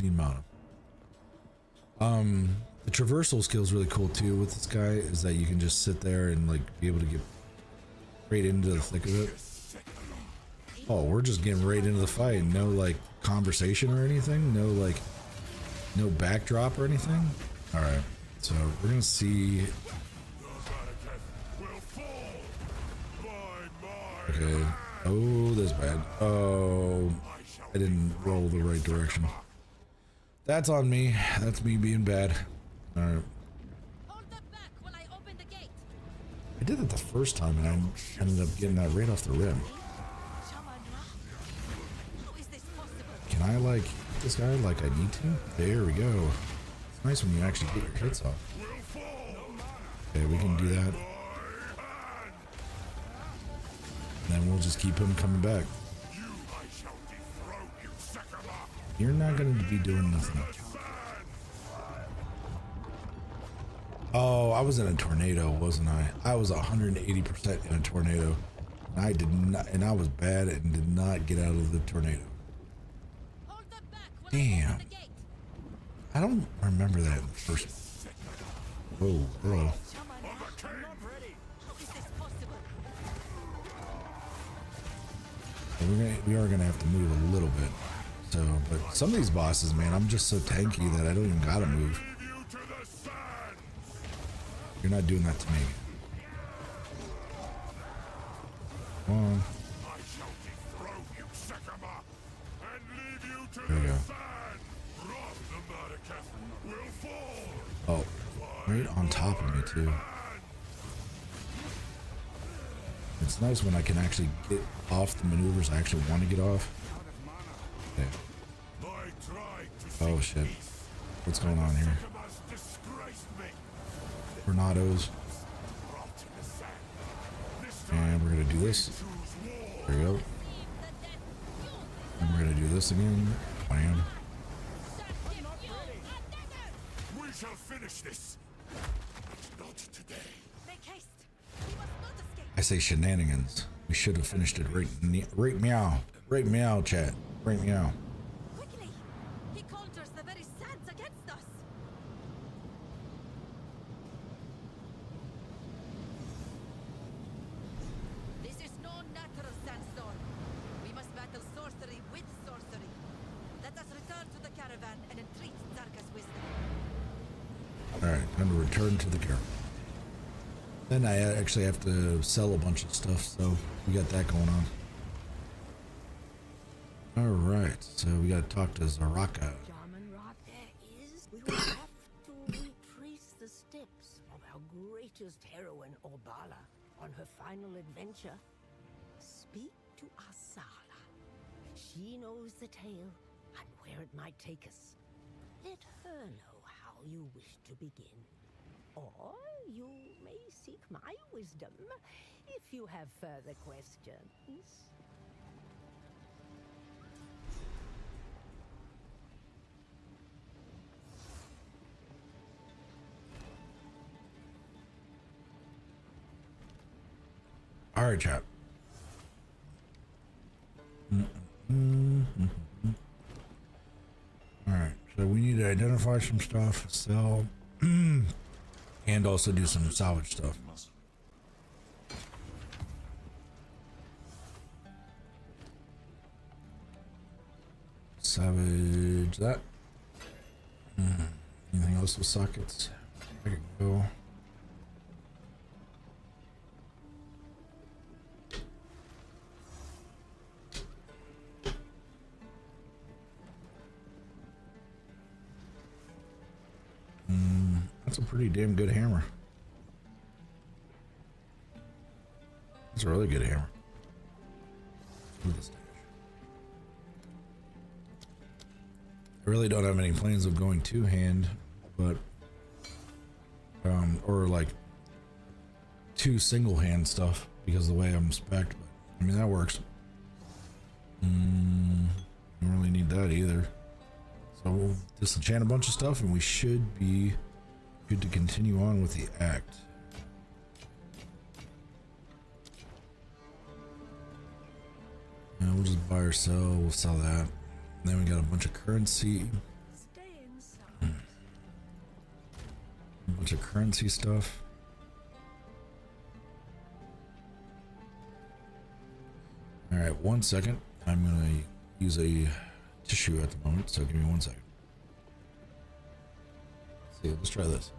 need mana. The traversal skill is really cool too with this guy, is that you can just sit there and like be able to get right into the thick of it. Oh, we're just getting right into the fight. No like conversation or anything. No backdrop or anything. All right, so we're gonna see. Okay. Oh, that's bad. Oh, I didn't roll the right direction. That's on me. That's me being bad. All right. Hold them back while I open the gate. I did it the first time and I ended up getting that right off the rim. How is this possible? Can I like hit this guy like I need to? There we go. It's nice when you actually get your hits off. Okay, we can do that. And then we'll just keep him coming back. You're not going to be doing nothing. Oh, I was in a tornado, wasn't I? I was 180% in a tornado. And I did not, and I was bad and did not get out of the tornado. Hold them back while I Damn. open the gate. I don't remember that in the first. Whoa, bro. How is this possible? We are gonna have to move a little bit. So, but some of these bosses, man, I'm just so tanky that I don't even gotta move. You're not doing that to me. Come on. There we go. Oh, right on top of me too. It's nice when I can actually get off the maneuvers I actually want to get off. Okay. Oh shit. What's going on here? Tornadoes. And we're gonna do this. There we go. And we're gonna do this again. Bam. We shall finish this. Not today. Make haste. We must not escape. I say shenanigans. We should have finished it right meow. Right meow, chat. Right meow. Quickly. He conjures the very sands against us. This is no natural sandstorm. We must battle sorcery with sorcery. Let us return to the caravan and entreat Zarka's wisdom. Alright, time to return to the caravan. Then I actually have to sell a bunch of stuff, so we got that going on. Alright, so we gotta talk to Zaraka. Shaman Rot there is. We will have to retrace the steps of our greatest heroine, Orbala, on her final adventure. Speak to Asala. She knows the tale and where it might take us. Let her know how you wish to begin. Or you may seek my wisdom if you have further questions. Alright, chap. Alright, so we need to identify some stuff, sell, and also do some salvage stuff. Savage that. Anything else with sockets? I could go. That's a pretty damn good hammer. That's a really good hammer. Look at this. I really don't have any plans of going two-hand, but or like two single-hand stuff because of the way I'm spec'd. But I mean that works. Don't really need that either. So we'll disenchant a bunch of stuff, and we should be good to continue on with the act. And we'll just buy or sell. We'll sell that. And then we got a bunch of currency. Stay inside. A bunch of currency stuff. All right, 1 second. I'm gonna use a tissue at the moment, so give me 1 second. Let's see, let's try this.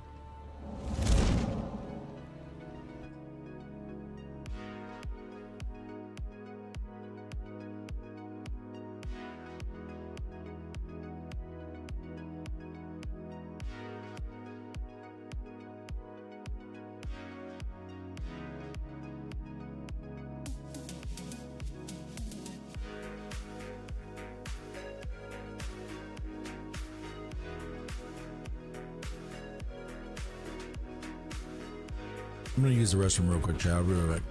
I'm gonna use the restroom real quick, chat. I'll be right back.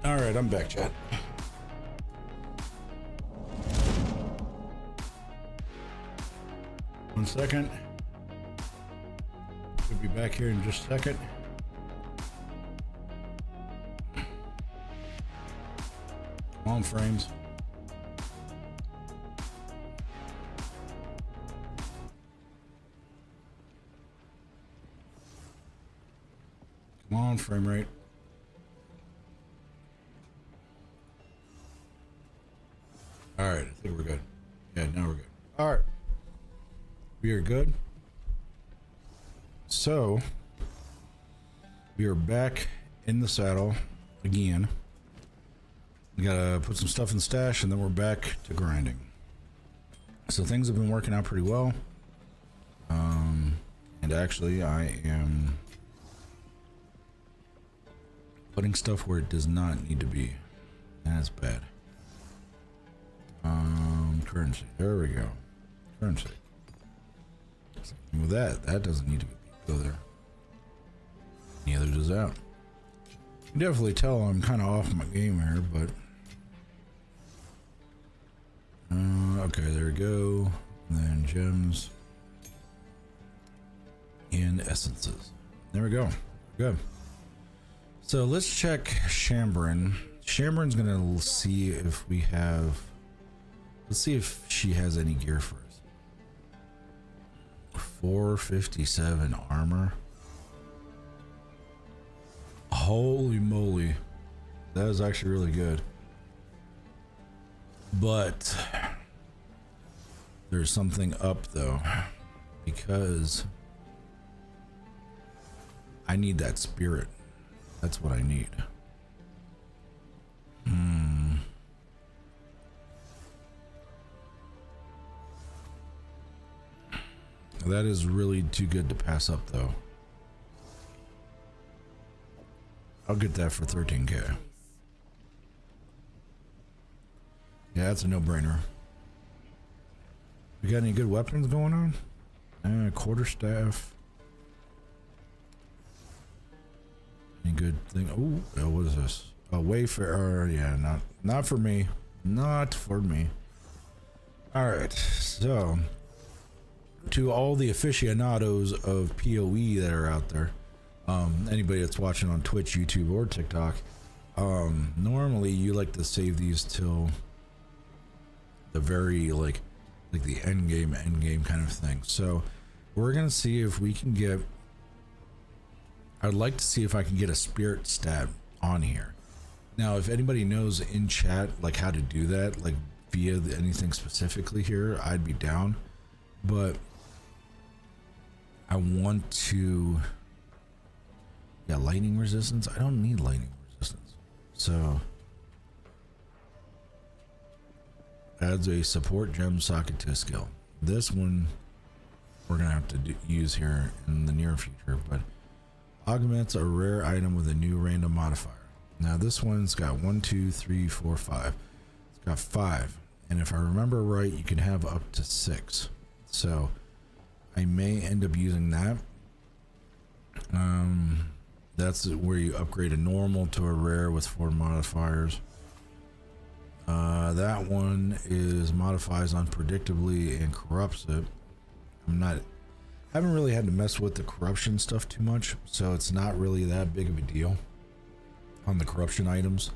All right, I'm back, chat. One second. Should be back here in just a second. Come on, frames. Come on, frame rate. All right, I think we're good. Yeah, now we're good. All right, we are good. So we are back in the saddle again. We gotta put some stuff in the stash, and then we're back to grinding. So things have been working out pretty well. And actually, I am putting stuff where it does not need to be. That's bad. Currency. There we go. Currency. With that doesn't need to go there. Neither does that. You can definitely tell I'm kind of off my game here, but okay, there we go. And then gems and essences. There we go. Good. So let's check Shambrin. Shambrin's gonna see if we have. Let's see if she has any gear for us. 457 armor. Holy moly. That is actually really good. But there's something up though, because I need that spirit. That's what I need. That is really too good to pass up though. I'll get that for 13k. Yeah, that's a no-brainer. We got any good weapons going on? Quarterstaff. Any good thing? Oh, what is this? A Wayfarer. Yeah, not for me. Not for me. All right, so to all the aficionados of PoE that are out there, anybody that's watching on Twitch, YouTube, or TikTok, normally you like to save these till the very like the end game kind of thing. So we're gonna see if we can get, I'd like to see if I can get a spirit stat on here. Now if anybody knows in chat like how to do that, like via anything specifically here, I'd be down. But I want to, yeah, lightning resistance. I don't need lightning resistance. So adds a support gem socket to a skill. This one we're gonna have to use here in the near future, but augments a rare item with a new random modifier. Now this one's got 1, 2, 3, 4, 5. It's got 5, and if I remember right, you can have up to 6. So I may end up using that. That's where you upgrade a normal to a rare with 4 modifiers. That one is modifies unpredictably and corrupts it. Haven't really had to mess with the corruption stuff too much, so it's not really that big of a deal on the corruption items.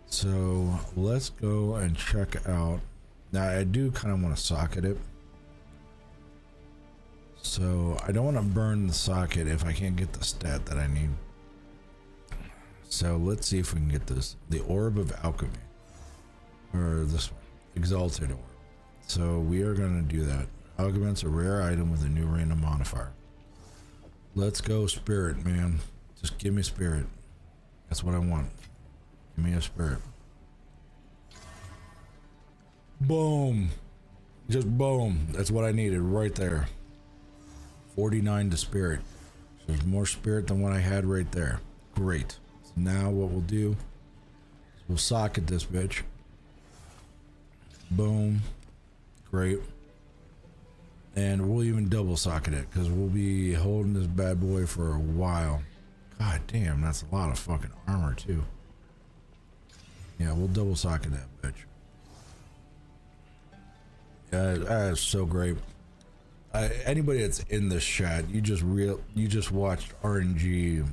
So let's go and check out. Now I do kind of want to socket it, so I don't want to burn the socket if I can't get the stat that I need. So let's see if we can get this, the Orb of Alchemy, or this one, Exalted Orb. So we are going to do that. Augments a rare item with a new random modifier. Let's go spirit, man. Just give me spirit. That's what I want. Give me a spirit. Boom. Just boom. That's what I needed right there. 49 to spirit. There's more spirit than what I had right there. Great. So now what we'll do is we'll socket this bitch. Boom. Great. And we'll even double socket it because we'll be holding this bad boy for a while. God damn, that's a lot of fucking armor too. Yeah, we'll double socket that bitch. Yeah, that is so great. Anybody that's in this chat, you just watched RNG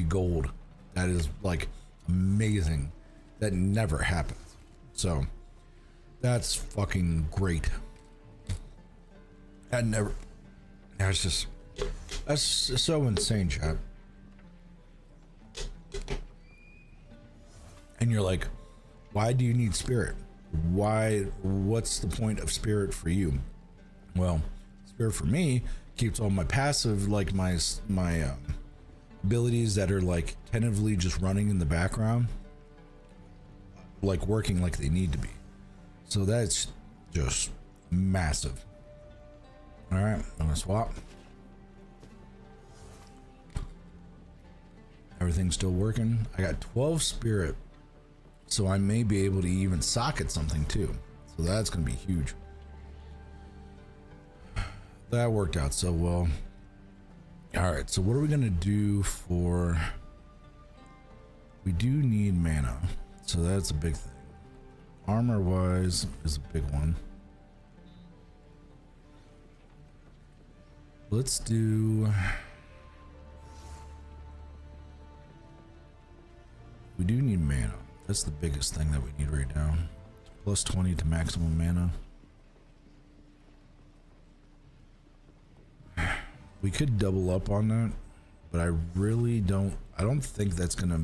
gold. That is like amazing. That never happens. So that's fucking great. That's so insane, chat. And you're like, why do you need spirit? What's the point of spirit for you? Well, spirit for me keeps all my passive, like my abilities that are like tentatively just running in the background, like working like they need to be. So that's just massive. All right, I'm gonna swap. Everything's still working. I got 12 spirit, so I may be able to even socket something too. So that's gonna be huge. That worked out so well. All right, so what are we gonna do for? We do need mana, so that's a big thing. Armor wise is a big one. Let's do, we do need mana. That's the biggest thing that we need right now. Plus 20 to maximum mana. We could double up on that, but I really don't. I don't think that's gonna.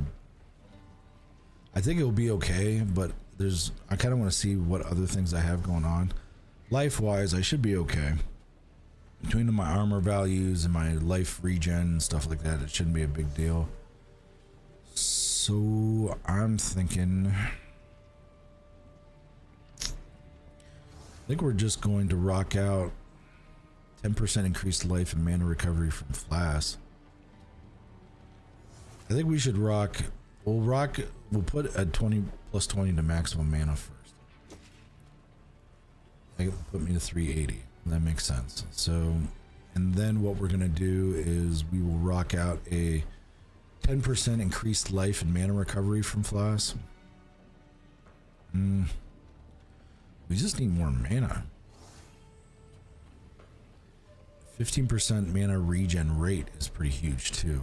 I think it'll be okay, but I kind of want to see what other things I have going on. Life-wise, I should be okay. Between my armor values and my life regen and stuff like that, it shouldn't be a big deal. So I'm thinking. I think we're just going to rock out 10% increased life and mana recovery from Flask. I think we should rock. We'll put a 20 plus 20 to maximum mana first. That will put me to 380. That makes sense. So, and then what we're gonna do is we will rock out a 10% increased life and mana recovery from Flask. We just need more mana. 15% mana regen rate is pretty huge too.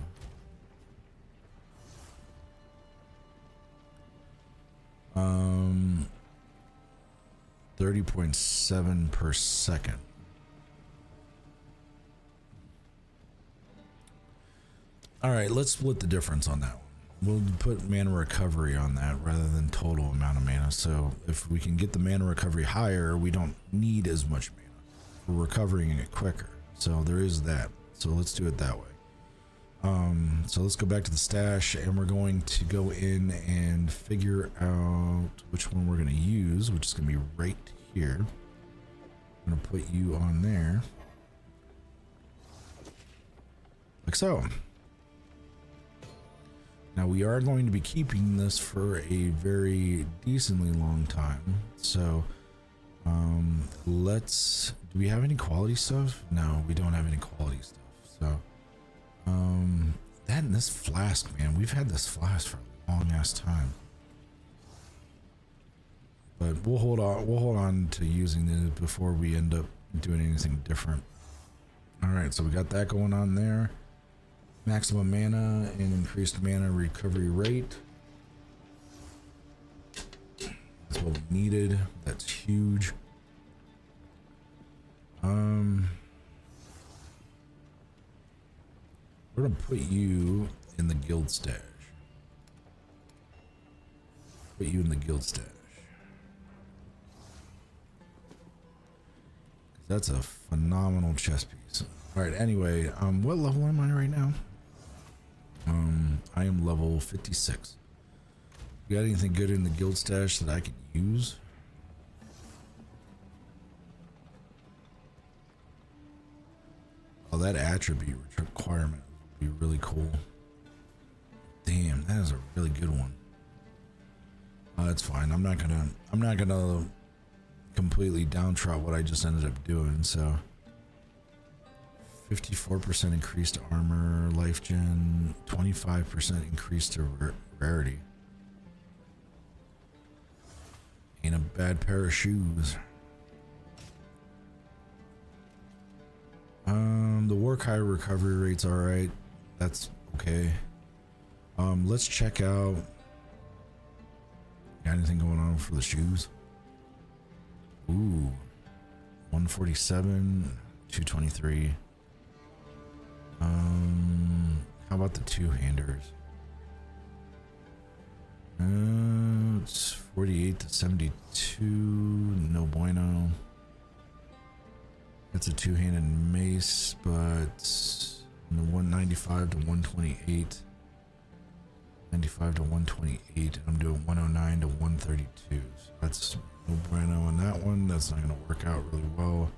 30.7 per second. All right, let's split the difference on that one. We'll put mana recovery on that rather than total amount of mana. So if we can get the mana recovery higher, we don't need as much mana. We're recovering it quicker. So there is that. So let's do it that way. So let's go back to the stash, and we're going to go in and figure out which one we're going to use, which is going to be right here. I'm going to put you on there. Like so. Now we are going to be keeping this for a very decently long time. So do we have any quality stuff? No, we don't have any quality stuff. So that and this flask, man, we've had this flask for a long ass time. But we'll hold on to using this before we end up doing anything different. All right, so we got that going on there. Maximum mana and increased mana recovery rate. That's what we needed. That's huge. We're gonna put you in the guild stash. Put you in the guild stash. That's a phenomenal chess piece. All right. Anyway, what level am I right now? I am level 56. You got anything good in the guild stash that I can use? Oh, that attribute requirement would be really cool. Damn, that is a really good one. That's fine. I'm not gonna completely downtrot what I just ended up doing. So 54% increased armor, life gen, 25% increased to rarity. Ain't a bad pair of shoes. The work high recovery rate's alright. That's okay. Let's check out. Got anything going on for the shoes? Ooh. 147, 223. How about the two-handers? It's 48 to 72. No bueno. That's a two-handed mace, but the 195 to 128. 95 to 128. I'm doing 109 to 132. So that's no bueno on that one. That's not gonna work out really well.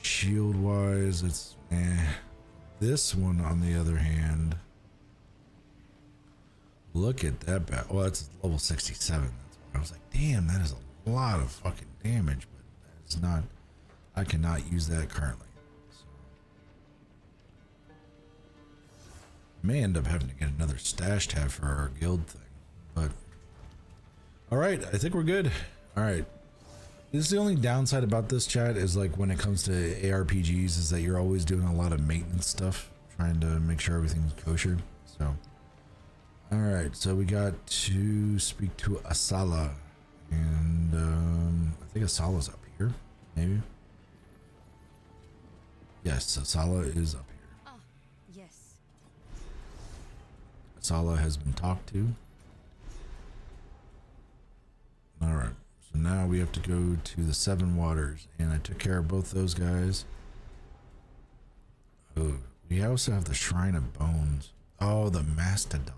Shield wise, it's This one, on the other hand, look at that bat. Well, it's level 67. That's why I was like, damn, that is a lot of fucking damage, but it's not. I cannot use that currently. So may end up having to get another stash tab for our guild thing, but all right, I think we're good. All right. This is the only downside about this, chat, is like when it comes to ARPGs is that you're always doing a lot of maintenance stuff, trying to make sure everything's kosher. So, all right, so we got to speak to Asala, and I think Asala's up here, maybe. Yes, Asala is up here. Ah, yes. Sala has been talked to. Alright, so now we have to go to the Seven Waters, and I took care of both those guys. Oh, we also have the Shrine of Bones. Oh, the Mastodon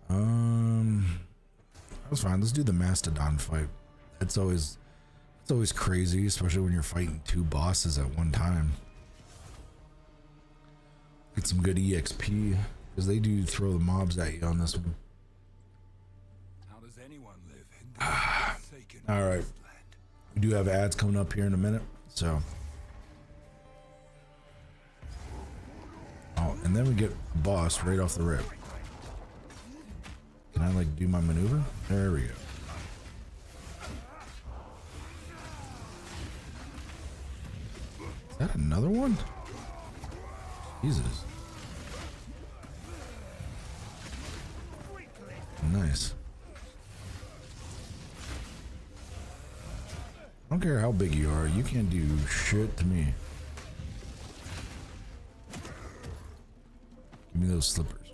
thingy. That's fine. Let's do the Mastodon fight. It's always crazy, especially when you're fighting two bosses at one time. Get some good EXP, because they do throw the mobs at you on this one. How does anyone live in this forsaken All right. wasteland? We do have ads coming up here in a minute, so. Oh, and then we get a boss right off the rip. Can I like do my maneuver? There we go. Is that another one? Jesus. Nice. I don't care how big you are, you can't do shit to me. Give me those slippers.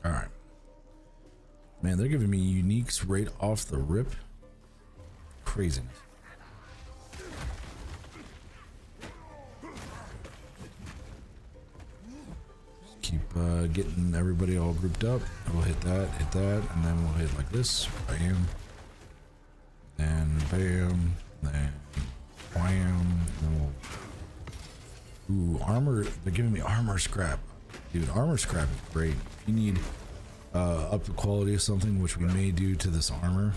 Alright. Man, they're giving me uniques right off the rip. Craziness. Just keep getting everybody all grouped up. We'll hit that, and then we'll hit like this. Bam. Then bam. Then wham. Then we'll... Ooh, armor. They're giving me armor scrap. Dude, armor scrap is great. If you need up the quality of something, which we may do to this armor.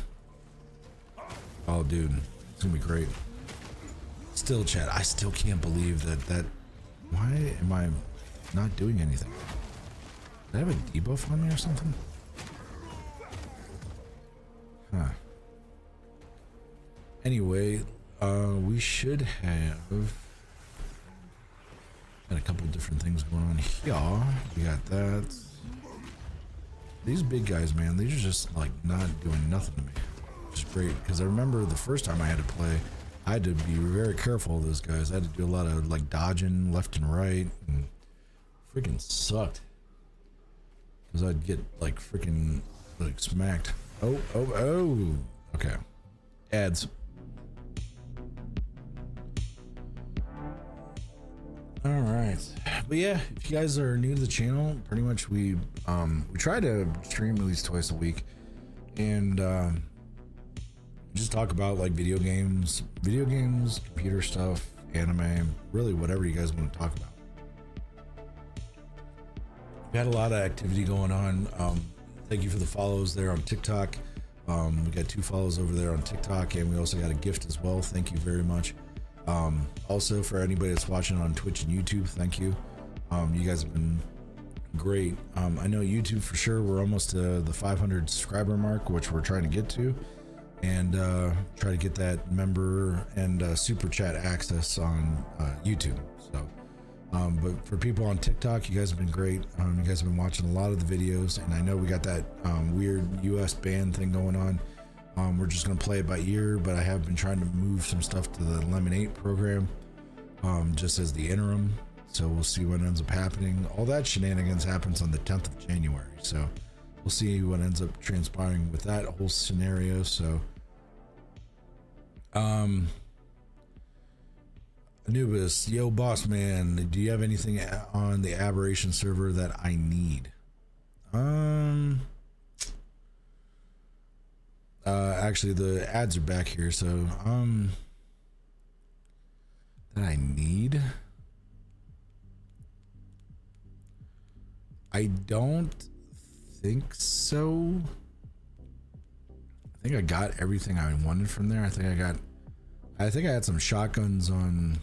Oh, dude. It's gonna be great. Still, chat, I still can't believe that... Why am I not doing anything? Did I have a debuff on me or something? Huh. Anyway, we should have... Got a couple different things going on here. We got that. These big guys, man, these are just like not doing nothing to me. Which is great, because I remember the first time I had to play, I had to be very careful of those guys. I had to do a lot of like dodging left and right, and freaking sucked. Because I'd get like freaking like smacked. Oh. Okay. Ads. All right, but yeah, if you guys are new to the channel, pretty much we try to stream at least twice a week, and just talk about like video games, computer stuff, anime, really whatever you guys want to talk about. We had a lot of activity going on. Thank you for the follows there on TikTok. We got 2 follows over there on TikTok, and we also got a gift as well. Thank you very much. Also, for anybody that's watching on Twitch and YouTube, thank you. You guys have been great. I know YouTube for sure, we're almost to the 500 subscriber mark, which we're trying to get to, and try to get that member and super chat access on YouTube. So, but for people on TikTok, you guys have been great. You guys have been watching a lot of the videos, and I know we got that weird US ban thing going on. We're just going to play it by ear, but I have been trying to move some stuff to the Lemon 8 program, just as the interim. So we'll see what ends up happening. All that shenanigans happens on the 10th of January. So we'll see what ends up transpiring with that whole scenario. So, Anubis, yo boss man, do you have anything on the Aberration server that I need? Actually, the ads are back here, so that I need. I don't think so. I think I got everything I wanted from there. I think I had some shotguns on.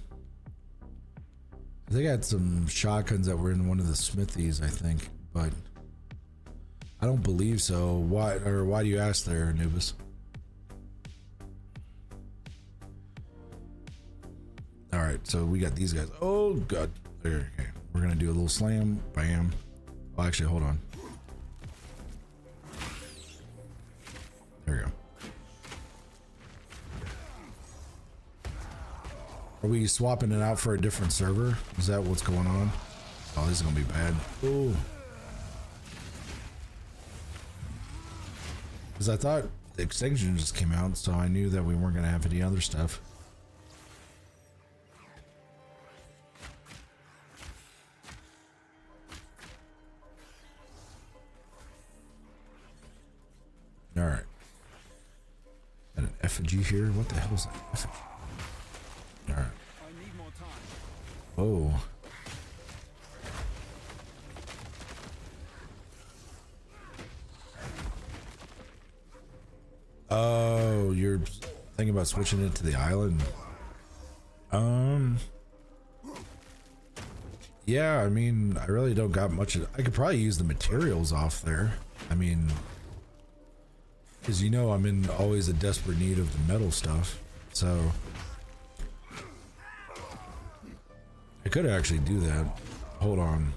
I think I had some shotguns that were in one of the smithies, I think, but I don't believe so. Why do you ask there, Anubis? All right, so we got these guys. Oh god. Okay, we're gonna do a little slam, bam. Oh, actually, hold on. There we go. Are we swapping it out for a different server? Is that what's going on? Oh, this is gonna be bad. Ooh. Because I thought the extension just came out, so I knew that we weren't gonna have any other stuff. All right. Got an effigy here. What the hell is that effigy? All right. I need more time. Oh. Oh, you're thinking about switching it to the island? Yeah, I mean, I really don't got much of, I could probably use the materials off there. I mean, because you know I'm in always a desperate need of the metal stuff, so I could actually do that. Hold on.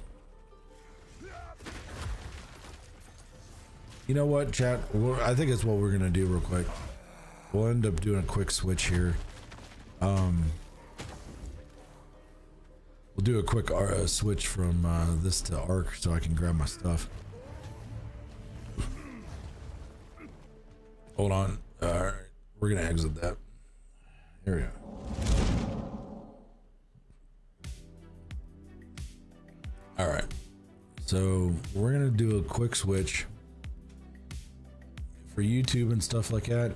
You know what, chat? I think it's what we're gonna do real quick. We'll end up doing a quick switch here. We'll do a quick switch from this to Ark so I can grab my stuff. Hold on. Alright, we're gonna exit that. Here we go. Alright. So we're gonna do a quick switch for YouTube and stuff like that.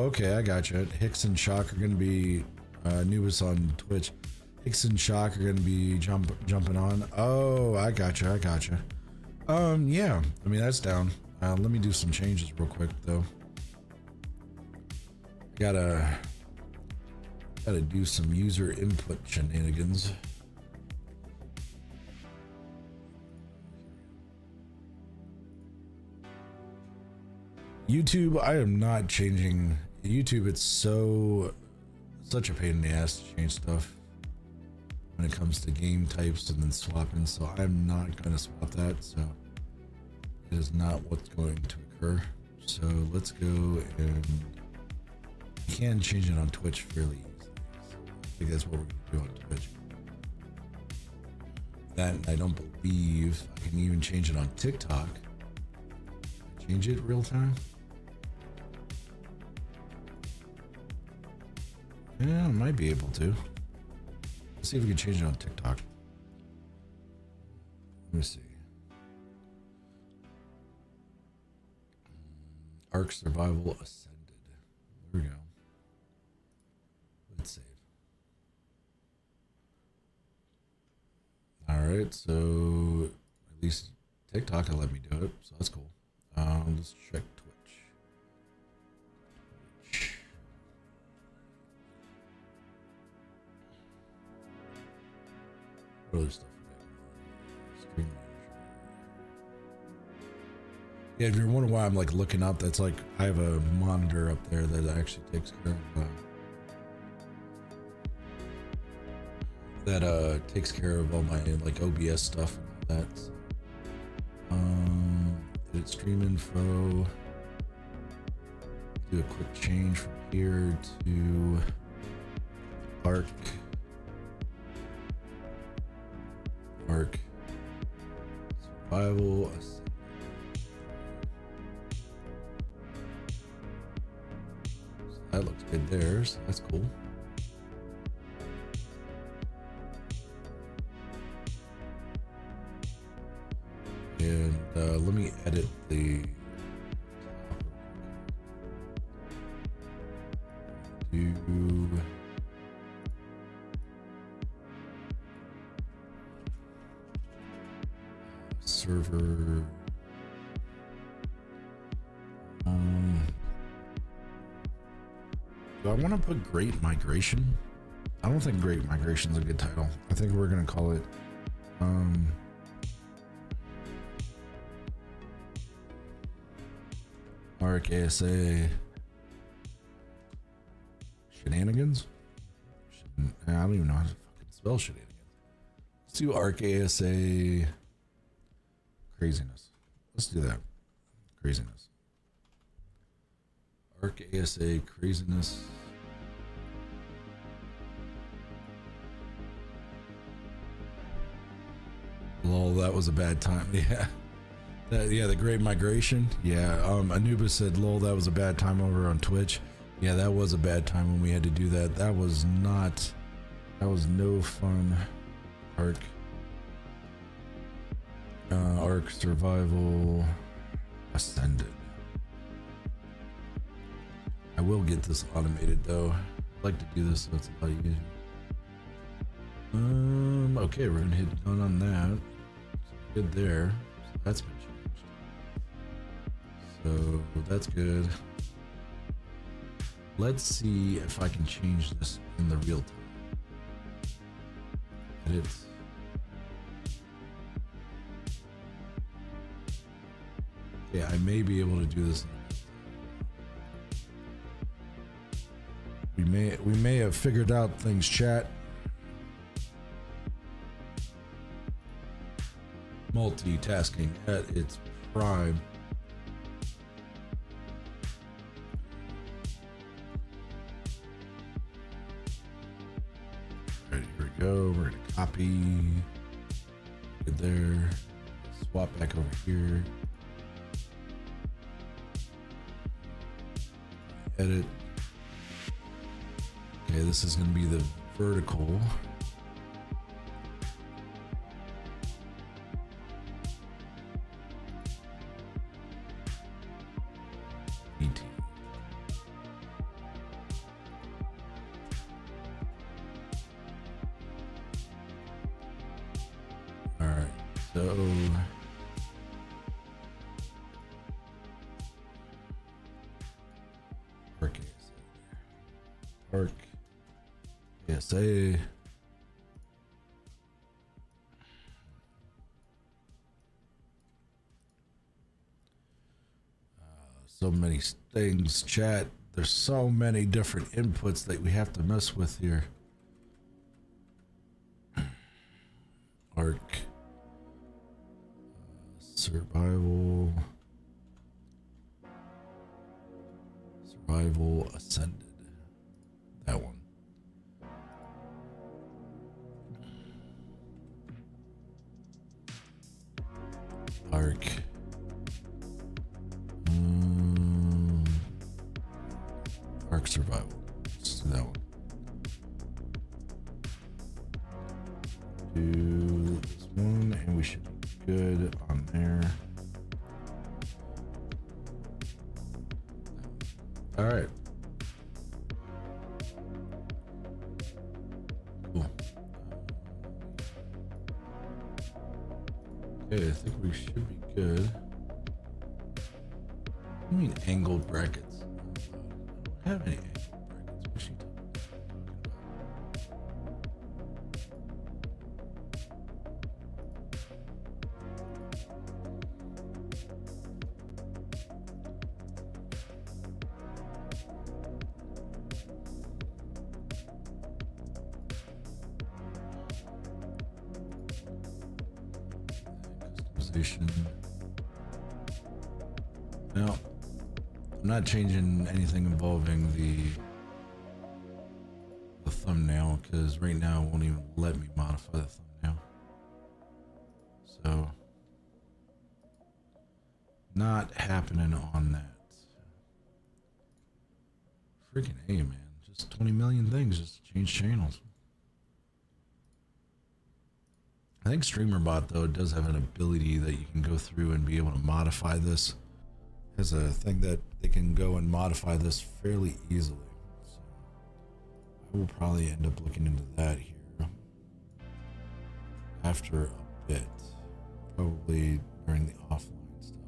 Okay, I gotcha. Hicks and Shock are gonna be Nubis on Twitch. Hicks and Shock are gonna be jumping on. Oh, I gotcha. Yeah, I mean that's down. Let me do some changes real quick though. Gotta do some user input shenanigans. YouTube, I am not changing YouTube. It's such a pain in the ass to change stuff when it comes to game types and then swapping, so I'm not going to swap that. So it is not what's going to occur. So let's go, and you can change it on Twitch fairly easily. So I think that's what we're going to do on Twitch. That, I don't believe I can even change it on TikTok. Change it real time. Yeah, I might be able to. Let's see if we can change it on TikTok. Let me see. Ark Survival Ascended. There we go. Let's save. Alright, so at least TikTok will let me do it, so that's cool. Let's check Twitch. What other stuff we got? Screen manager. Yeah, if you're wondering why I'm like looking up, that's like I have a monitor up there that actually takes care of takes care of all my like OBS stuff and all that. So, edit stream info. Do a quick change from here to Ark. Survival. So that looks good there, so that's cool. And let me edit the server. Do I want to put Great Migration? I don't think Great Migration is a good title. I think we're gonna call it Ark ASA Shenanigans? I don't even know how to fucking spell shenanigans. Let's do Ark ASA Craziness. Let's do that. Craziness. Ark ASA craziness. Lol, that was a bad time. Yeah. Yeah, the Great Migration. Yeah, Anubis said, lol, that was a bad time over on Twitch. Yeah, that was a bad time when we had to do that. That was no fun. Ark. Ark Survival Ascended. I will get this automated though. I'd like to do this so it's a lot easier. Okay, we're gonna hit done on that. Good there. So that's been changed. So that's good. Let's see if I can change this in the real time. Edit. Yeah, I may be able to do this. We may have figured out things, chat. Multitasking at its prime. All right, here we go. We're gonna copy. Good there. Swap back over here. Edit. Okay, this is going to be the vertical. ET. All right, so Ark ASA. So many things, chat. There's so many different inputs that we have to mess with here. Ark Survival Ascended. That one. Ark. Ark Survival. Let's do that one. Do this one, and we should be good on there. All right. Cool. Okay, I think we should be good. I mean angled brackets. I don't have any angled brackets. What's she talking about? Customization. No, I'm not changing anything involving the thumbnail because right now it won't even let me modify the thumbnail. So, not happening on that. Freaking A, man. Just 20 million things just to change channels. I think StreamerBot, though, does have an ability that you can go through and be able to modify this. It has a thing that they can go and modify this fairly easily. So I will probably end up looking into that here after a bit. Probably during the offline stuff.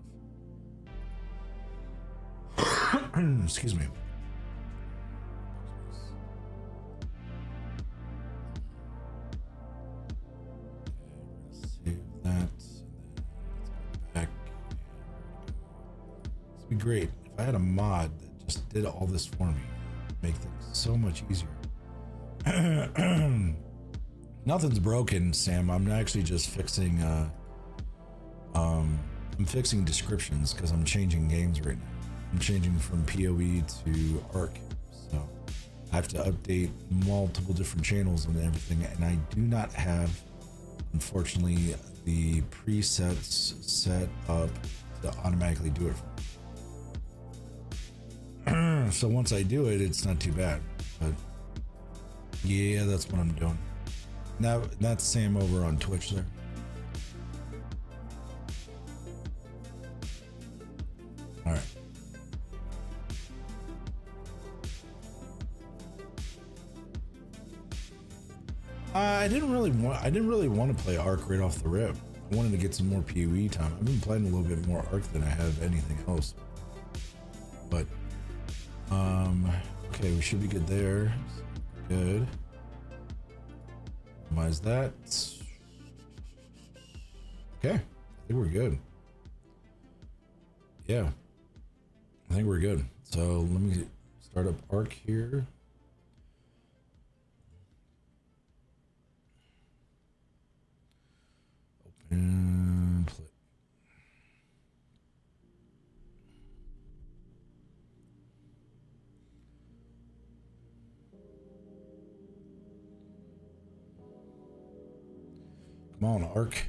Excuse me. Save that, and then let's go back. This would be great if I had a mod that just did all this for me. It'd make things so much easier. Nothing's broken, Sam. I'm actually just fixing I'm fixing descriptions because I'm changing games right now. I'm changing from PoE to Ark, so I have to update multiple different channels and everything, and I do not have, unfortunately, the presets set up to automatically do it for me. So once I do it, it's not too bad, but yeah, that's what I'm doing. Now that's Sam over on Twitch there. All right. I didn't really want to play Ark right off the rip. I wanted to get some more PoE time. I've been playing a little bit more Ark than I have anything else. But okay, we should be good there. Good. Minimize that. Okay, I think we're good. Yeah, I think we're good. So let me start up Ark here. Open play. Come on, Ark.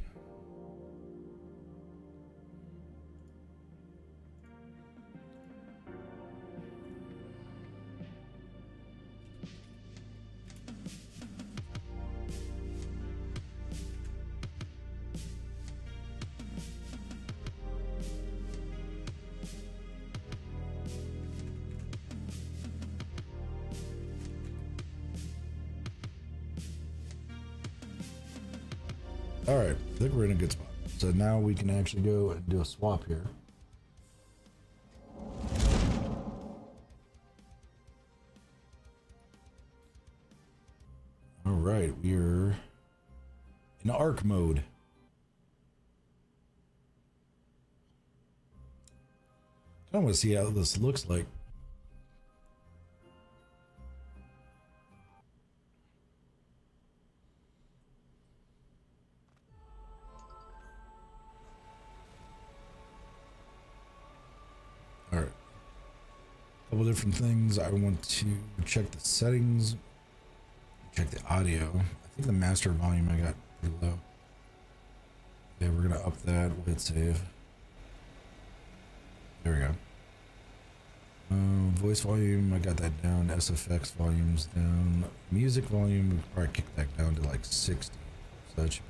All right, I think we're in a good spot. So now we can actually go and do a swap here. All right, we're in Ark mode. I want to see how this looks like. All right, couple different things. I want to check the settings, check the audio. I think the master volume I got pretty low. Yeah, we're gonna up that. We'll hit save. There we go. Voice volume, I got that down. SFX volume's down. Music volume, we probably kick that down to like 60. So that should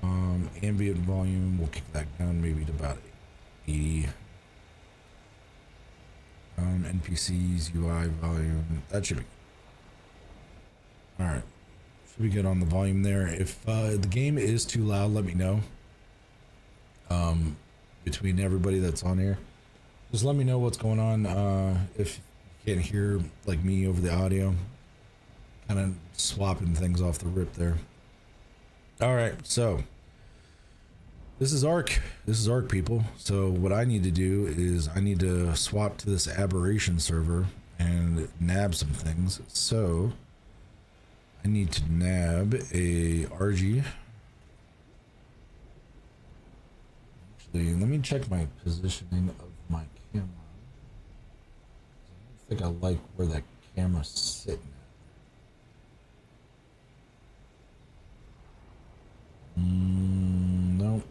be. Ambient volume, we'll kick that down maybe to about 80. NPCs, UI volume, that should be. All right, should be good on the volume there. If the game is too loud, let me know. Between everybody that's on here, just let me know what's going on. If you can't hear like me over the audio, kind of swapping things off the rip there. All right, so this is Ark. This is Ark, people. So what I need to do is I need to swap to this aberration server and nab some things. So I need to nab a RG. Actually, let me check my positioning of my camera. I don't think I like where that camera's sitting at. Nope.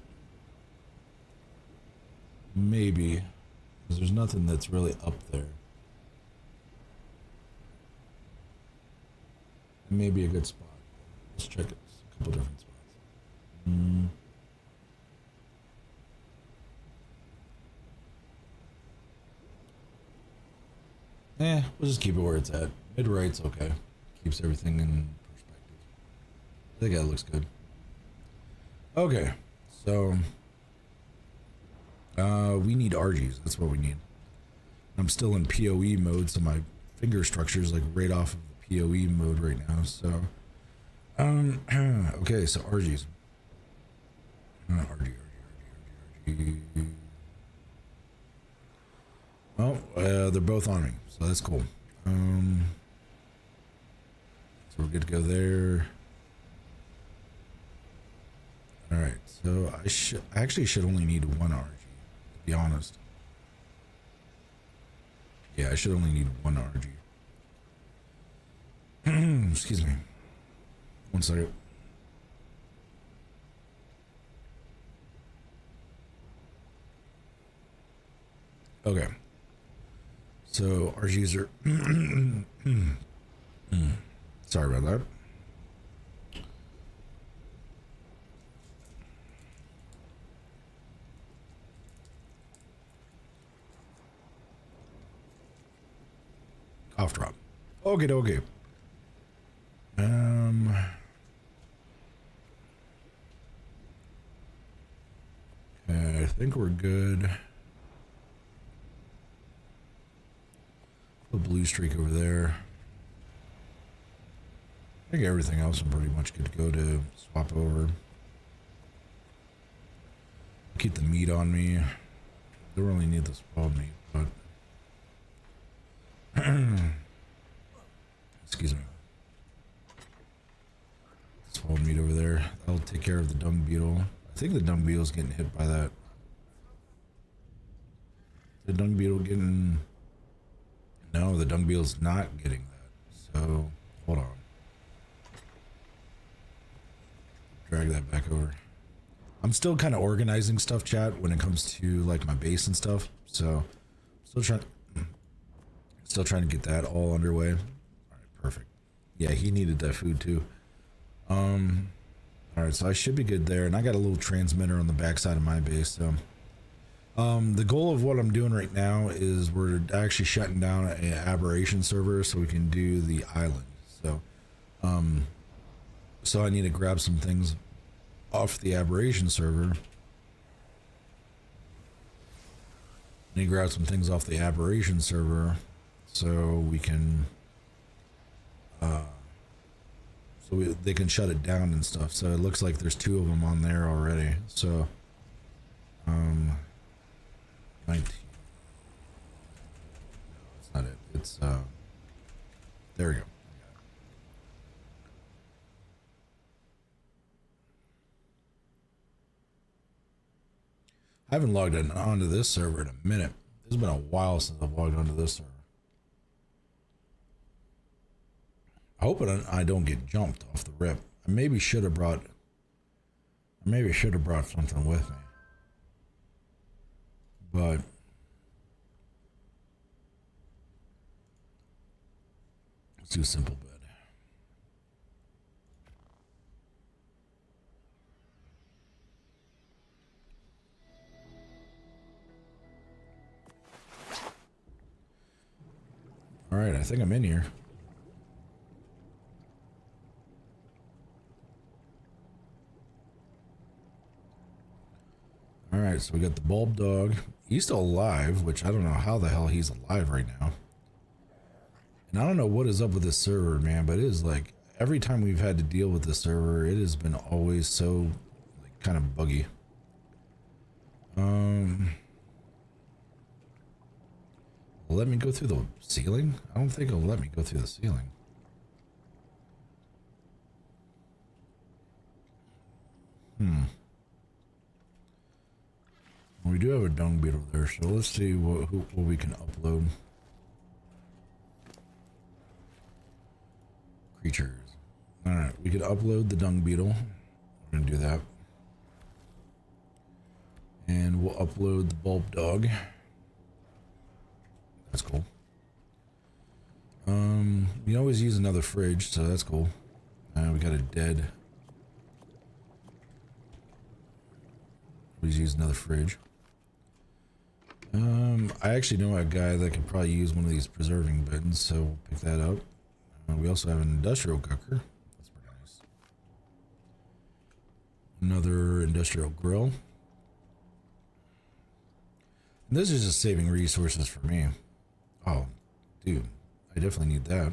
Maybe, because there's nothing that's really up there. It may be a good spot. Let's check it. A couple different spots. We'll just keep it where it's at. Mid-right's okay. Keeps everything in perspective. I think that looks good. Okay, so we need RGs. That's what we need. I'm still in PoE mode, so my finger structure is like right off of the PoE mode right now. So, okay, so RGs. RG. Well, they're both on me, so that's cool. So we're good to go there. All right, so I actually should only need one RG, to be honest. Yeah, I should only need one RG. Excuse me. One second. Okay. So RGs are. Sorry about that. Off drop. Okay, okay. I think we're good. The blue streak over there. I think everything else I'm pretty much good to go to swap over. Keep the meat on me. Don't really need the swab meat, but excuse me. Swab meat over there. That'll take care of the dung beetle. I think the dung beetle's getting hit by that. The dung beetle getting... No, the dung beetle's not getting that. So, hold on. Drag that back over. I'm still kind of organizing stuff, chat, when it comes to like my base and stuff. So, still trying to get that all underway. All right, perfect. Yeah, he needed that food too. All right, so I should be good there, and I got a little transmitter on the backside of my base. So, the goal of what I'm doing right now is we're actually shutting down an aberration server so we can do the island. So, so I need to grab some things off the aberration server. I need to grab some things off the aberration server so we can, they can shut it down and stuff. So it looks like there's 2 of them on there already. So, 19. No, it's not it. It's, there we go. I haven't logged onto this server in a minute. It's been a while since I've logged onto this server. I hope I don't get jumped off the rip. I maybe should have brought something with me. But let's do a simple bed. All right, I think I'm in here. All right, so we got the bulb dog. He's still alive, which I don't know how the hell he's alive right now. And I don't know what is up with this server, man, but it is like every time we've had to deal with this server, it has been always so like kind of buggy. Let me go through the ceiling? I don't think it'll let me go through the ceiling. We do have a dung beetle there, so let's see what we can upload. Creatures. Alright, we could upload the dung beetle. We're gonna do that. And we'll upload the bulb dog. That's cool. We always use another fridge, so that's cool. We got a dead. Always use another fridge. I actually know a guy that could probably use one of these preserving bins, so we'll pick that up. We also have an industrial cooker. That's pretty nice. Another industrial grill. And this is just saving resources for me. Oh, dude, I definitely need that.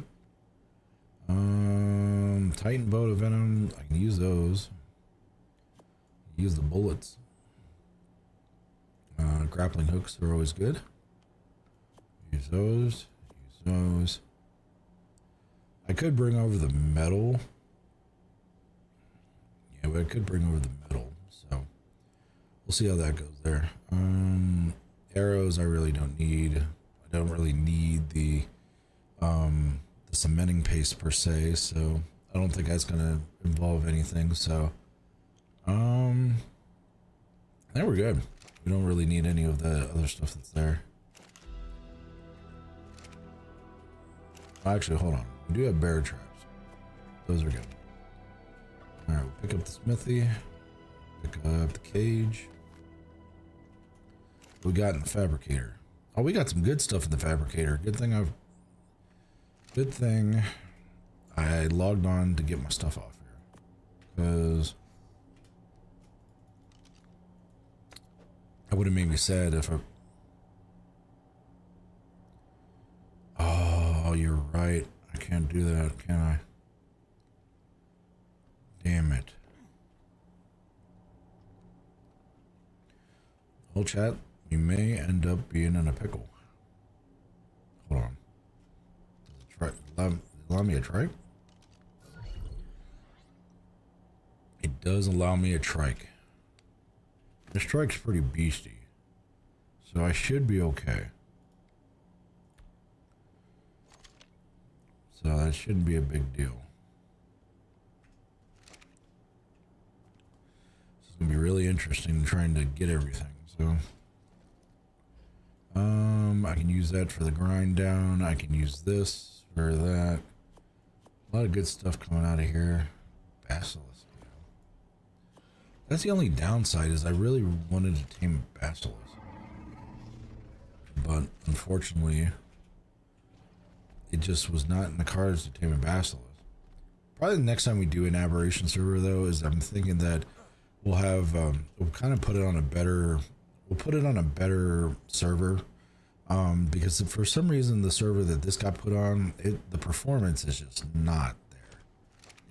Titan bow of venom. I can use those. Use the bullets. Grappling hooks are always good. Use those. Use those. I could bring over the metal. Yeah, but I could bring over the metal. So we'll see how that goes there. Arrows I really don't need. I don't really need the cementing paste per se, so I don't think that's gonna involve anything. So I think we're good. We don't really need any of the other stuff that's there. Actually, hold on. We do have bear traps. Those are good. Alright, we'll pick up the smithy. Pick up the cage. What we got in the fabricator? Oh, we got some good stuff in the fabricator. Good thing I logged on to get my stuff off here. Because that would have made me sad if I... Oh, you're right. I can't do that, can I? Damn it. Well, chat, we may end up being in a pickle. Hold on. Does it allow me a trike? It does allow me a trike. This trike's pretty beastie. So I should be okay. So that shouldn't be a big deal. It's gonna be really interesting trying to get everything. So I can use that for the grind down. I can use this for that. A lot of good stuff coming out of here. Basilisk. That's the only downside, is I really wanted to tame a basilisk. But unfortunately, it just was not in the cards to tame a basilisk. Probably the next time we do an aberration server, though, is I'm thinking that we'll have we'll kind of put it on a better server, because for some reason the server that this got put on, the performance is just not there.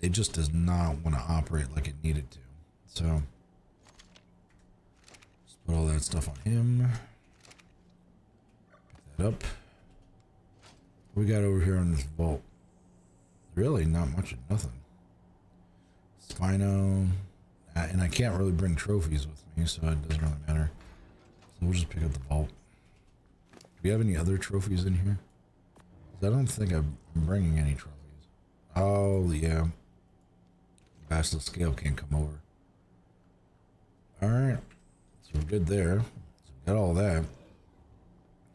It just does not want to operate like it needed to. So just put all that stuff on him. Pick that up. What we got over here on this vault? Really not much of nothing. Spino, and I can't really bring trophies with me, so it doesn't really matter. So we'll just pick up the vault. Do we have any other trophies in here? 'Cause I don't think I'm bringing any trophies. Oh yeah, Basilisk scale can't come over. All right, so we're good there. So we got all that.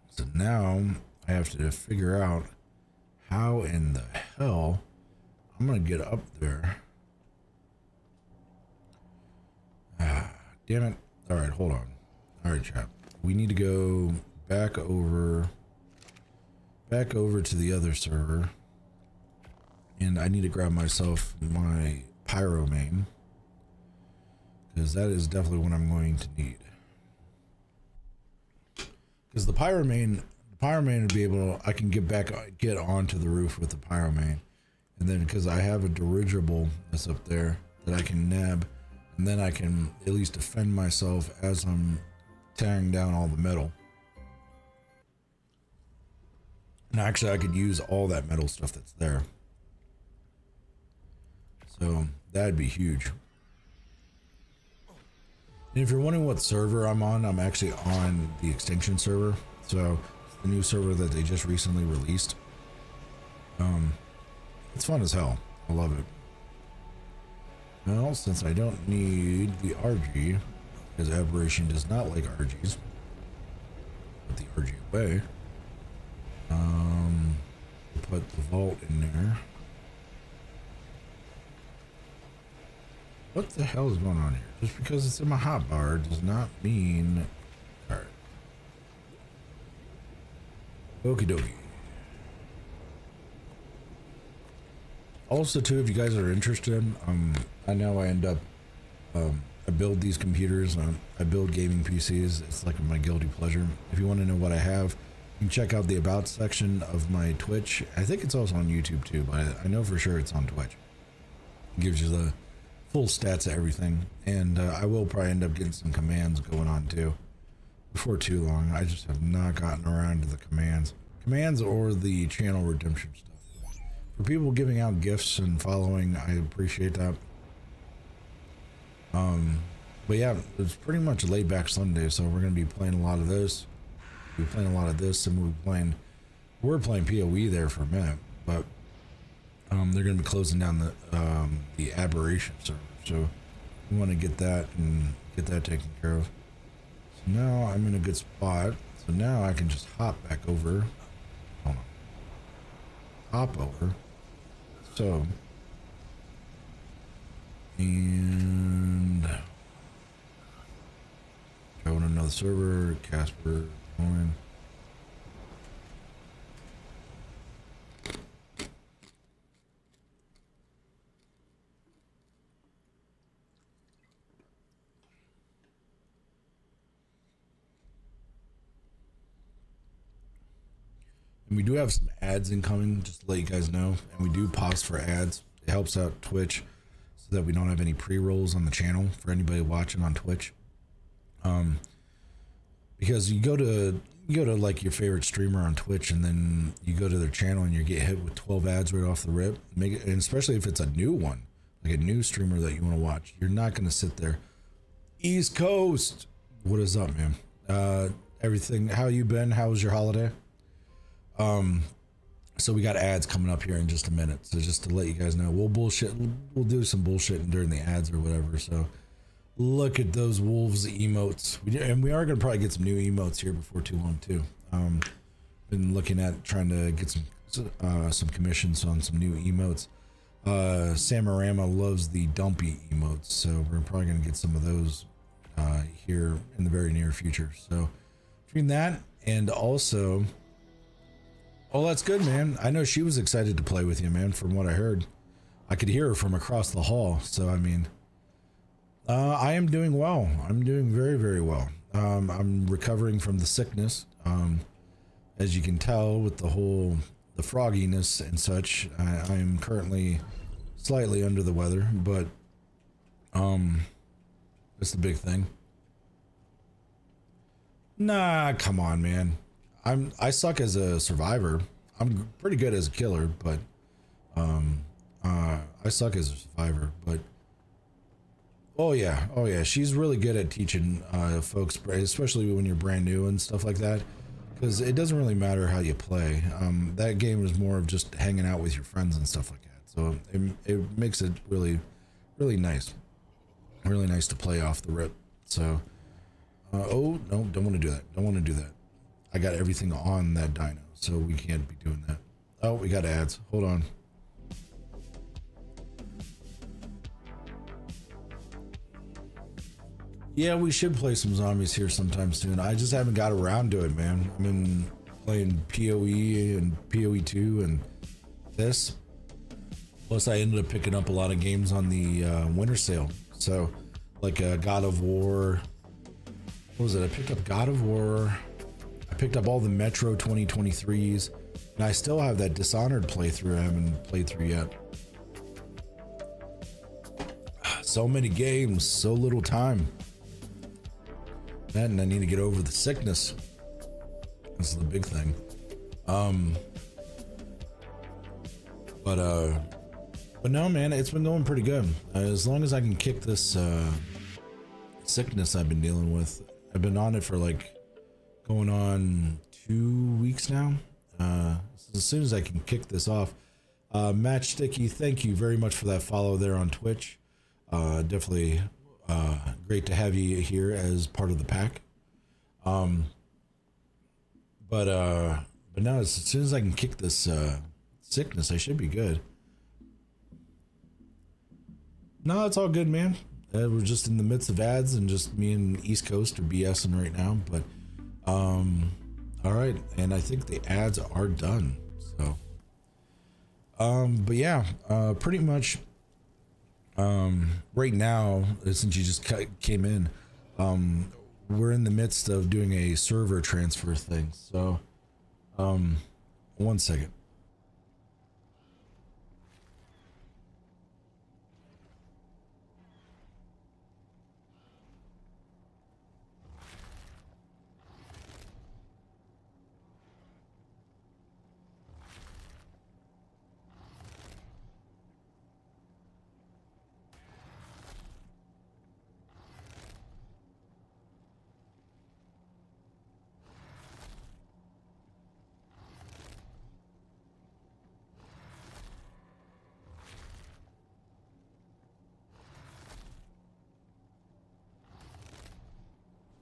So now I have to figure out how in the hell I'm gonna get up there. Ah, damn it. All right, hold on. All right, chat. We need to go back over to the other server, and I need to grab myself my pyro main, because that is definitely what I'm going to need. Because the pyro main would be able, I can get onto the roof with the pyro main, and then because I have a dirigible that's up there that I can nab, and then I can at least defend myself as I'm tearing down all the metal. And actually I could use all that metal stuff that's there. So that'd be huge. And if you're wondering what server I'm on, I'm actually on the Extinction server. So it's the new server that they just recently released. It's fun as hell. I love it. Well, since I don't need the RG, because Aberration does not like RGs, put the RG away. We'll put the vault in there. What the hell is going on here? Just because it's in my hotbar does not mean... Alright. Okie dokie. Also, too, if you guys are interested, I know I end up... I build these computers. I build gaming PCs. It's like my guilty pleasure. If you want to know what I have, you can check out the About section of my Twitch. I think it's also on YouTube, too, but I know for sure it's on Twitch. It gives you the full stats of everything, and I will probably end up getting some commands going on too before too long. I just have not gotten around to the commands or the channel redemption stuff. For people giving out gifts and following, I appreciate that. But yeah, it's pretty much a laid back Sunday, so we're gonna be playing a lot of this. We're playing a lot of this, and we're playing PoE there for a minute, but they're gonna be closing down the aberration server, so we want to get that taken care of. So now I'm in a good spot. So now I can just hop back over. Hold on. Hop over. So. And. Go on another server. Casper. Join. And we do have some ads incoming, just to let you guys know. And we do pause for ads. It helps out Twitch so that we don't have any pre-rolls on the channel for anybody watching on Twitch. Because you go to like your favorite streamer on Twitch, and then you go to their channel and you get hit with 12 ads right off the rip. And especially if it's a new one, like a new streamer that you want to watch, you're not going to sit there. East Coast, what is up, man? Everything. How you been? How was your holiday? So we got ads coming up here in just a minute. So just to let you guys know, we'll do some bullshitting during the ads or whatever. So look at those wolves emotes. We are going to probably get some new emotes here before too long too. Been looking at trying to get some commissions on some new emotes. Samarama loves the dumpy emotes. So we're probably going to get some of those, here in the very near future. So between that and also, oh, that's good, man. I know she was excited to play with you, man, from what I heard. I could hear her from across the hall. So, I mean, I am doing well. I'm doing very, very well. I'm recovering from the sickness. As you can tell with the frogginess and such, I am currently slightly under the weather, but that's the big thing. Nah, come on, man. I suck as a survivor. I'm pretty good as a killer, but I suck as a survivor. But oh yeah, she's really good at teaching folks, especially when you're brand new and stuff like that. Because it doesn't really matter how you play. That game is more of just hanging out with your friends and stuff like that. So it makes it really, really nice. Really nice to play off the rip. So, oh no, don't want to do that. Don't want to do that. I got everything on that dyno, so we can't be doing that. Oh, we got ads. Hold on. Yeah, we should play some zombies here sometime soon. I just haven't got around to it, man. I've been playing PoE and PoE 2 and this. Plus, I ended up picking up a lot of games on the winter sale. So, like God of War. What was it? I picked up God of War. I picked up all the Metro 2023s, and I still have that Dishonored playthrough I haven't played through yet. So many games, so little time. And I need to get over the sickness. This is the big thing. But no, man, it's been going pretty good. As long as I can kick this sickness I've been dealing with. I've been on it for like going on 2 weeks now. As soon as I can kick this off. Matchsticky, thank you very much for that follow there on Twitch. Definitely great to have you here as part of the pack. But now as soon as I can kick this sickness, I should be good. No, it's all good, man. We're just in the midst of ads, and just me and East Coast are BSing right now. But all right, and I think the ads are done. So, but yeah, pretty much. Right now, since you just came in, we're in the midst of doing a server transfer thing. So, 1 second.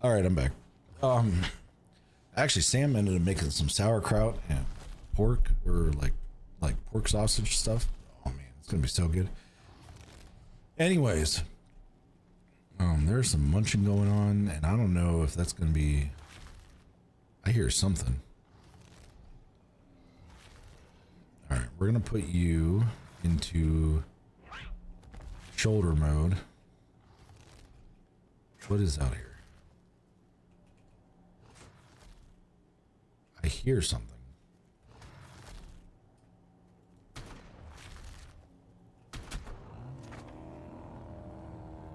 All right, I'm back. Actually, Sam ended up making some sauerkraut and pork, or like pork sausage stuff. Oh man, it's gonna be so good. Anyways, there's some munching going on, and I don't know if that's gonna be. I hear something. All right, we're gonna put you into shoulder mode. What is out here? I hear something.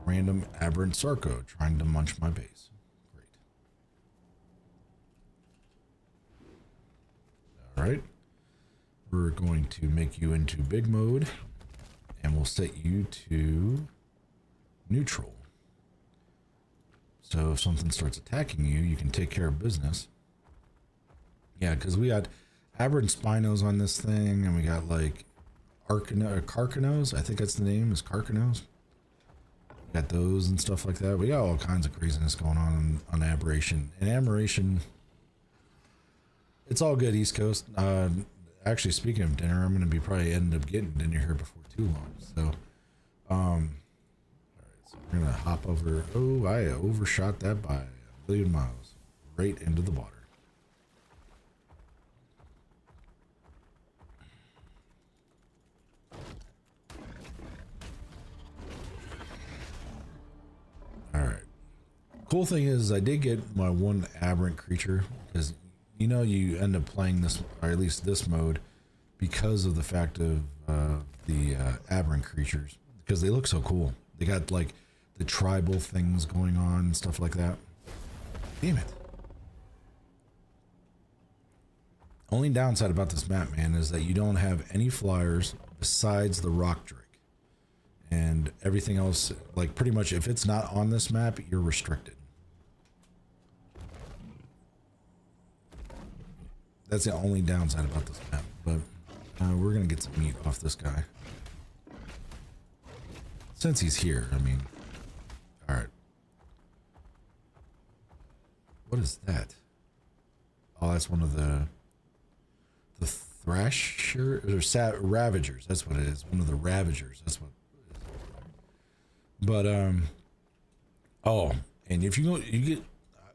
Random aberrant Sarco trying to munch my base. Great. All right. We're going to make you into big mode, and we'll set you to neutral. So if something starts attacking you, you can take care of business. Yeah, because we got aberrant Spinos on this thing, and we got like Carcanos. I think that's the name, is Carcanos. Got those and stuff like that. We got all kinds of craziness going on Aberration. And Aberration, it's all good, East Coast. Actually, speaking of dinner, I'm going to be probably end up getting dinner here before too long. So, all right, so we're going to hop over. Oh, I overshot that by a million miles, right into the water. All right. Cool thing is, I did get my one aberrant creature, because you know you end up playing this, or at least this mode, because of the fact of the aberrant creatures, because they look so cool. They got like the tribal things going on and stuff like that. Damn it. Only downside about this map, man, is that you don't have any flyers besides the rock drake. And everything else, like pretty much if it's not on this map, you're restricted. That's the only downside about this map, but we're gonna get some meat off this guy. Since he's here, I mean, all right. What is that? Oh, that's one of the Thrasher, or Ravagers. That's what it is. One of the Ravagers. That's what. But oh, and if you go, you get,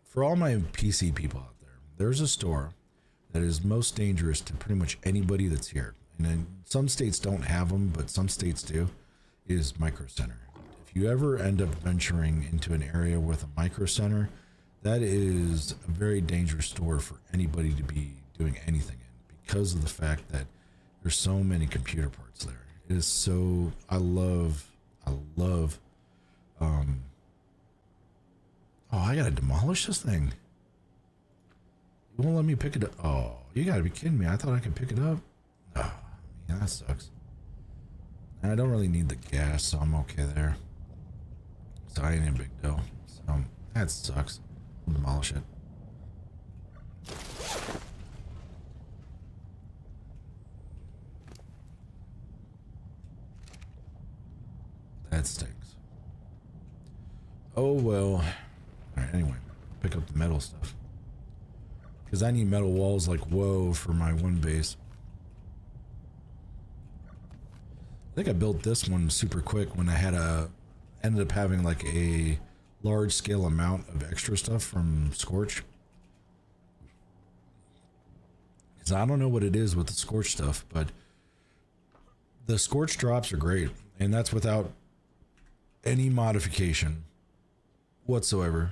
for all my PC people out there, there's a store that is most dangerous to pretty much anybody that's here. And then some states don't have them, but some states do. Is Micro Center. If you ever end up venturing into an area with a Micro Center, that is a very dangerous store for anybody to be doing anything in, because of the fact that there's so many computer parts there. It is so, I love oh, I gotta demolish this thing. You won't let me pick it up. Oh, you gotta be kidding me. I thought I could pick it up. Oh, yeah, that sucks. And I don't really need the gas, so I'm okay there. So I ain't a big deal. So that sucks. I'll demolish it. That stinks. Oh well. Alright, anyway, pick up the metal stuff, because I need metal walls like whoa for my one base. I think I built this one super quick when I had ended up having like a large scale amount of extra stuff from Scorch. Because I don't know what it is with the Scorch stuff, but the Scorch drops are great, and that's without any modification whatsoever.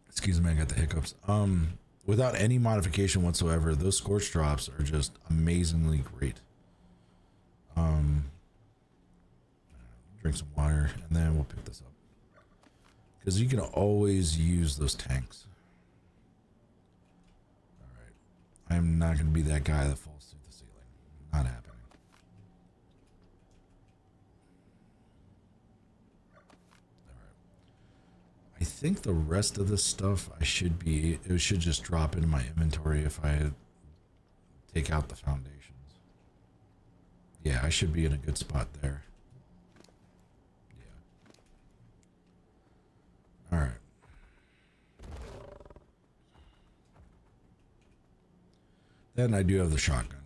Excuse me, I got the hiccups. Without any modification whatsoever, those Scorch drops are just amazingly great. Drink some water, and then we'll pick this up, because you can always use those tanks. All right, I'm not going to be that guy that falls through the ceiling. Not happening. I think the rest of this stuff it should just drop into my inventory if I take out the foundations. Yeah, I should be in a good spot there. Yeah. All right. Then I do have the shotgun.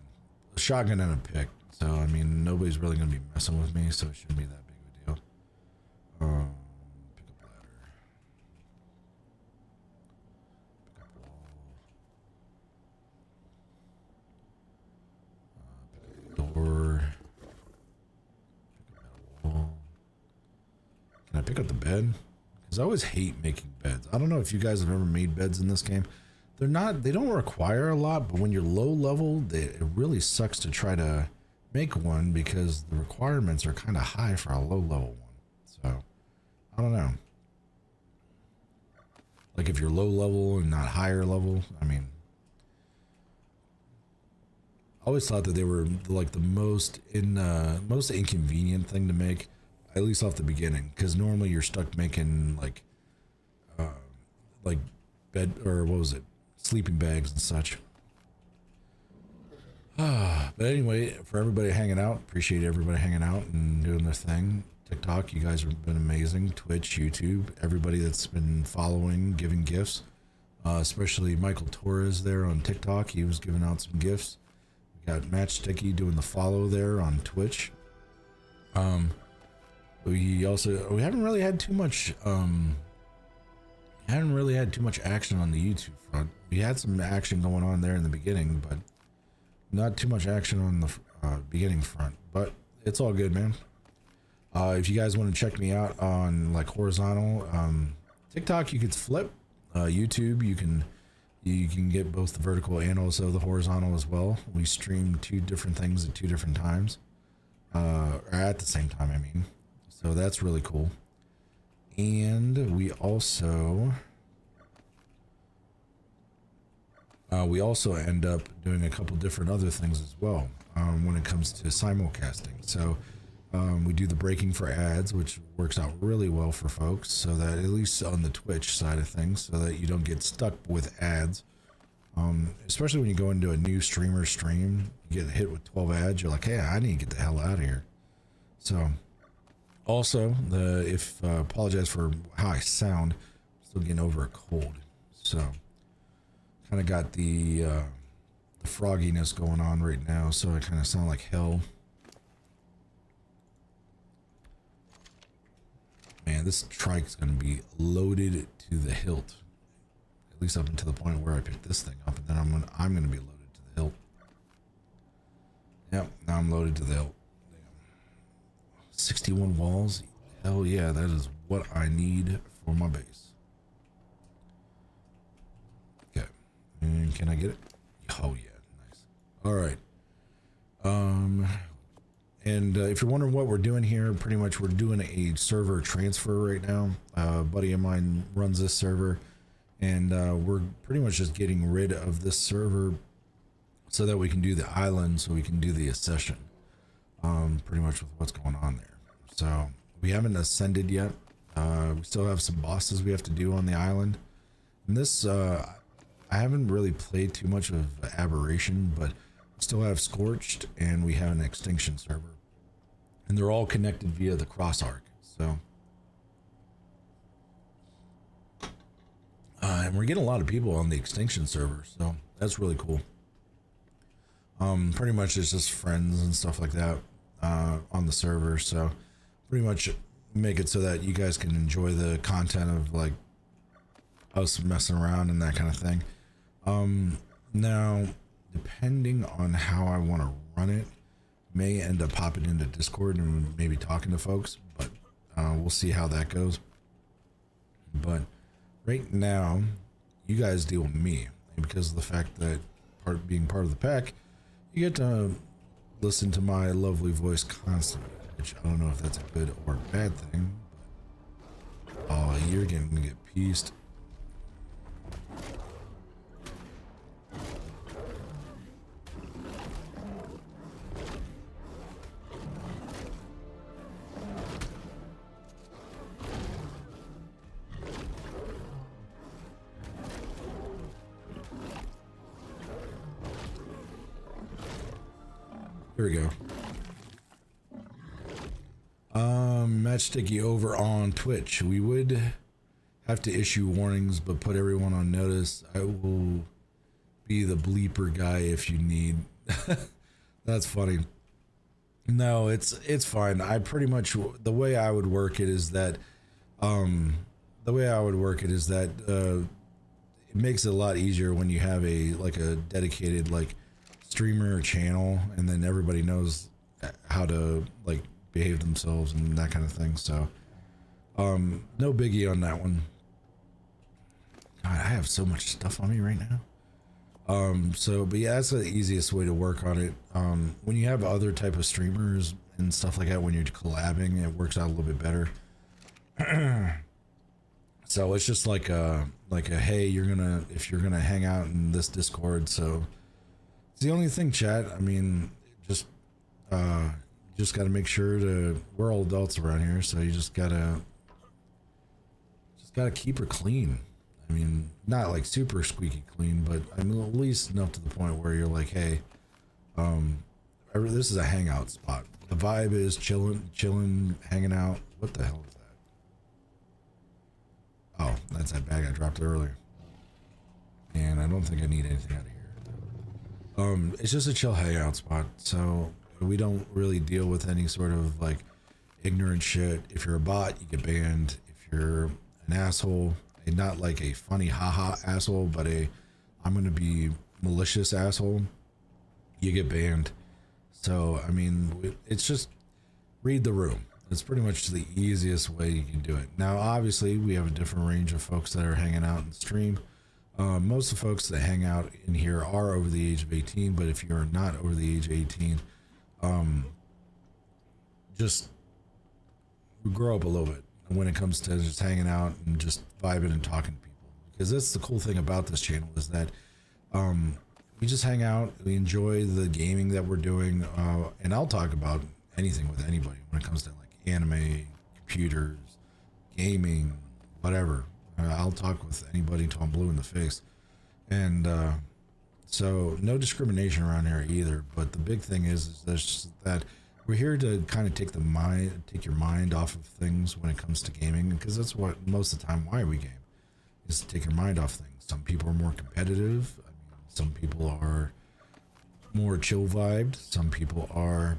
A shotgun and a pick. So, I mean, nobody's really going to be messing with me, so it shouldn't be that big of a deal. Pick up ladder. Pick up wall. Pick up door. Pick up that wall. Can I pick up the bed? Because I always hate making beds. I don't know if you guys have ever made beds in this game. They don't require a lot, but when you're low level, it really sucks to try to make one because the requirements are kind of high for a low level one. So, I don't know. Like if you're low level and not higher level, I mean, I always thought that they were like the most inconvenient thing to make, at least off the beginning, because normally you're stuck making like bed, or what was it? Sleeping bags and such. But anyway, for everybody hanging out, appreciate everybody hanging out and doing their thing. TikTok, you guys have been amazing. Twitch, YouTube, everybody that's been following, giving gifts. Especially Michael Torres there on TikTok. He was giving out some gifts. We got Matchsticky doing the follow there on Twitch. We haven't really had too much action on the YouTube front. We had some action going on there in the beginning, but not too much action on the beginning front. But it's all good, man. If you guys want to check me out on like horizontal, TikTok, you could flip. YouTube, you can get both the vertical and also the horizontal as well. We stream 2 different things at 2 different times, or at the same time, I mean. So that's really cool. And we also end up doing a couple different other things as well when it comes to simulcasting. So we do the breaking for ads, which works out really well for folks, so that at least on the Twitch side of things, so that you don't get stuck with ads. Especially when you go into a new streamer stream, you get hit with 12 ads, you're like, hey, I need to get the hell out of here. So also, apologize for how I sound. I'm still getting over a cold, so kind of got the frogginess going on right now, so I kind of sound like hell. Man, this trike's gonna be loaded to the hilt, at least up until the point where I pick this thing up, and then I'm gonna be loaded to the hilt. Yep, now I'm loaded to the hilt. 61 walls, hell yeah, that is what I need for my base. Okay, and can I get it? Oh yeah, nice. All right. And if you're wondering what we're doing here, pretty much we're doing a server transfer right now. A buddy of mine runs this server, and we're pretty much just getting rid of this server so that we can do the island, so we can do the accession. Pretty much with what's going on there. So we haven't ascended yet. We still have some bosses we have to do on the island. And this, I haven't really played too much of Aberration, but we still have Scorched and we have an Extinction server. And they're all connected via the cross arc. So, and we're getting a lot of people on the Extinction server, so that's really cool. Pretty much it's just friends and stuff like that on the server, so pretty much make it so that you guys can enjoy the content of like us messing around and that kind of thing. Now, depending on how I want to run it, may end up popping into Discord and maybe talking to folks, but we'll see how that goes. But right now, you guys deal with me, and because of the fact that being part of the pack, you get to listen to my lovely voice constantly, which I don't know if that's a good or a bad thing, but oh, you're gonna get pieced. Here we go. Matchsticky over on Twitch. We would have to issue warnings, but put everyone on notice. I will be the bleeper guy if you need. That's funny. No, it's fine. I pretty much, the way I would work it is that it makes it a lot easier when you have a dedicated like streamer or channel, and then everybody knows how to like behave themselves and that kind of thing. So no biggie on that one. God, I have so much stuff on me right now. But yeah, that's the easiest way to work on it. When you have other type of streamers and stuff like that, when you're collabing, it works out a little bit better. So it's just like a hey, if you're gonna hang out in this Discord. So it's the only thing, chat. I mean, just got to make sure we're all adults around here, so you just gotta keep her clean. I mean, not like super squeaky clean, but I mean at least enough to the point where you're like, hey, this is a hangout spot. The vibe is chilling, hanging out. What the hell is that? Oh, that's that bag I dropped earlier. And I don't think I need anything out of here. It's just a chill hangout spot, so we don't really deal with any sort of like ignorant shit. If you're a bot, you get banned. If you're an asshole, and not like a funny haha asshole, but I'm gonna be malicious asshole, you get banned. So I mean, it's just read the room. It's pretty much the easiest way you can do it. Now obviously we have a different range of folks that are hanging out in stream. Most of the folks that hang out in here are over the age of 18, but if you're not over the age of 18, just grow up a little bit when it comes to just hanging out and just vibing and talking to people. Because that's the cool thing about this channel, is that we just hang out, we enjoy the gaming that we're doing, and I'll talk about anything with anybody when it comes to like anime, computers, gaming, whatever. I'll talk with anybody until I'm blue in the face. And so no discrimination around here either. But the big thing is that we're here to kind of take your mind off of things when it comes to gaming, because that's what most of the time why we game, is to take your mind off things. Some people are more competitive. I mean, some people are more chill vibed. Some people are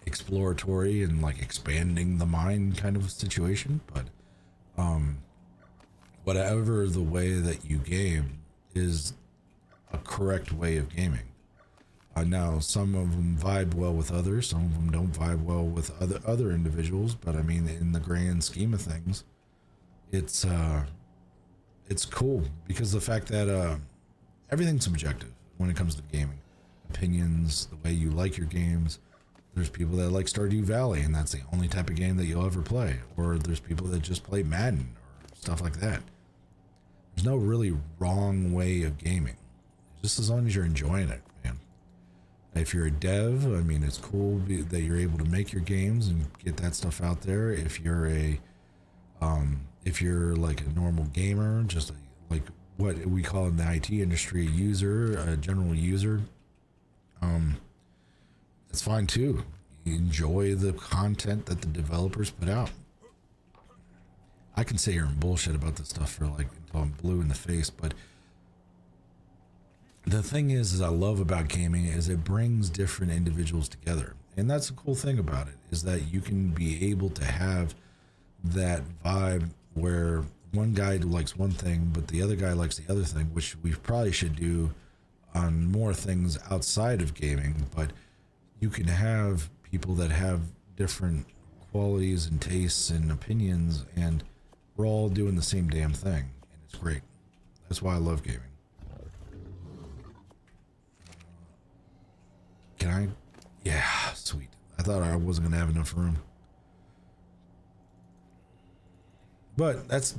exploratory and like expanding the mind kind of situation. But whatever the way that you game is a correct way of gaming. Now, some of them vibe well with others, some of them don't vibe well with other individuals, but I mean, in the grand scheme of things, it's cool, because the fact that everything's subjective when it comes to gaming. Opinions, the way you like your games. There's people that like Stardew Valley, and that's the only type of game that you'll ever play. Or there's people that just play Madden or stuff like that. There's no really wrong way of gaming, just as long as you're enjoying it, man. If you're a dev, I mean, it's cool that you're able to make your games and get that stuff out there. If you're like a normal gamer, just like what we call in the IT industry a user, a general user, it's fine too. You enjoy the content that the developers put out. I can sit here and bullshit about this stuff for like until I'm blue in the face, but the thing is I love about gaming is it brings different individuals together. And that's the cool thing about it, is that you can be able to have that vibe where one guy likes one thing, but the other guy likes the other thing, which we probably should do on more things outside of gaming. But you can have people that have different qualities and tastes and opinions, and we're all doing the same damn thing, and it's great. That's why I love gaming. Can I? Yeah, sweet. I thought I wasn't gonna have enough room, but that's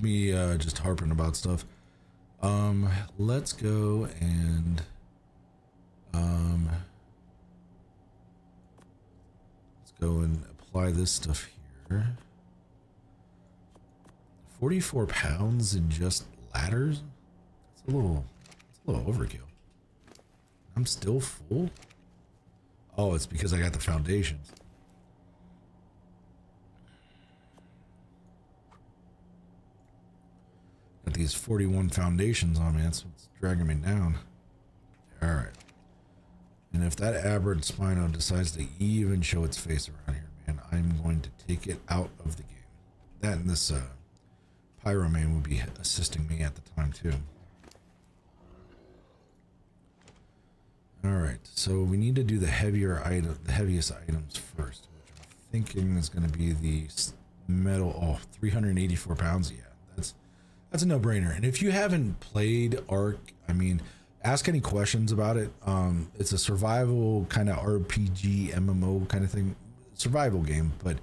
me just harping about stuff. Let's go and apply this stuff here. 44 pounds in just ladders? It's a little overkill. I'm still full? Oh, it's because I got the foundations. Got these 41 foundations on me. That's what's dragging me down. All right. And if that aberrant Spino decides to even show its face around here, man, I'm going to take it out of the game. That and this Pyromane would be assisting me at the time too. All right, so we need to do the heaviest items first, which I'm thinking is going to be the metal. Oh, 384 pounds. Yeah, that's a no-brainer. And if you haven't played Ark, I mean, ask any questions about it. It's a survival kind of RPG MMO kind of thing, survival game, but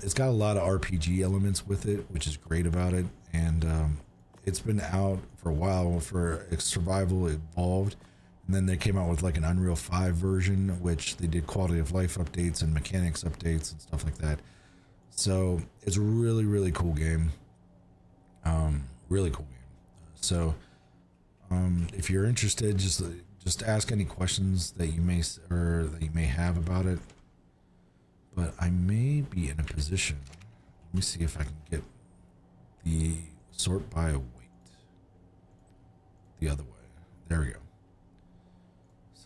it's got a lot of RPG elements with it, which is great about it. And it's been out for a while for Survival Evolved. And then they came out with like an Unreal 5 version, which they did quality of life updates and mechanics updates and stuff like that. So it's a really, really cool game. Really cool game. So if you're interested, just ask any questions that you may have about it. But I may be in a position. Let me see if I can get the sort by weight the other way. There we go.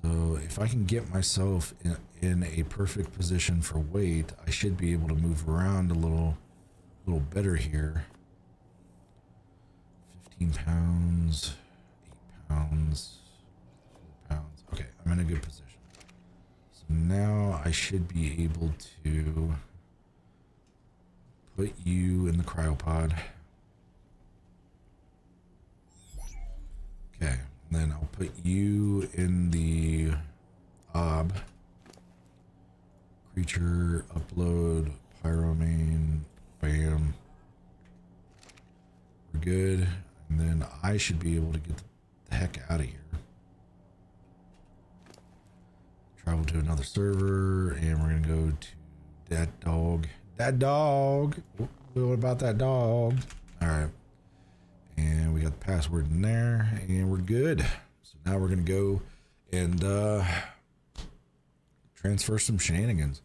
So if I can get myself in a perfect position for weight, I should be able to move around a little better here. 15 pounds, 8 pounds, 4 pounds. Okay, I'm in a good position. So now I should be able to put you in the cryopod. Okay. And then I'll put you in the ob. Creature, upload, Pyromane, bam. We're good. And then I should be able to get the heck out of here. Travel to another server, and we're gonna go to that dog. That dog! What about that dog? Alright. And we got the password in there, and we're good. So now we're gonna go and transfer some shenanigans.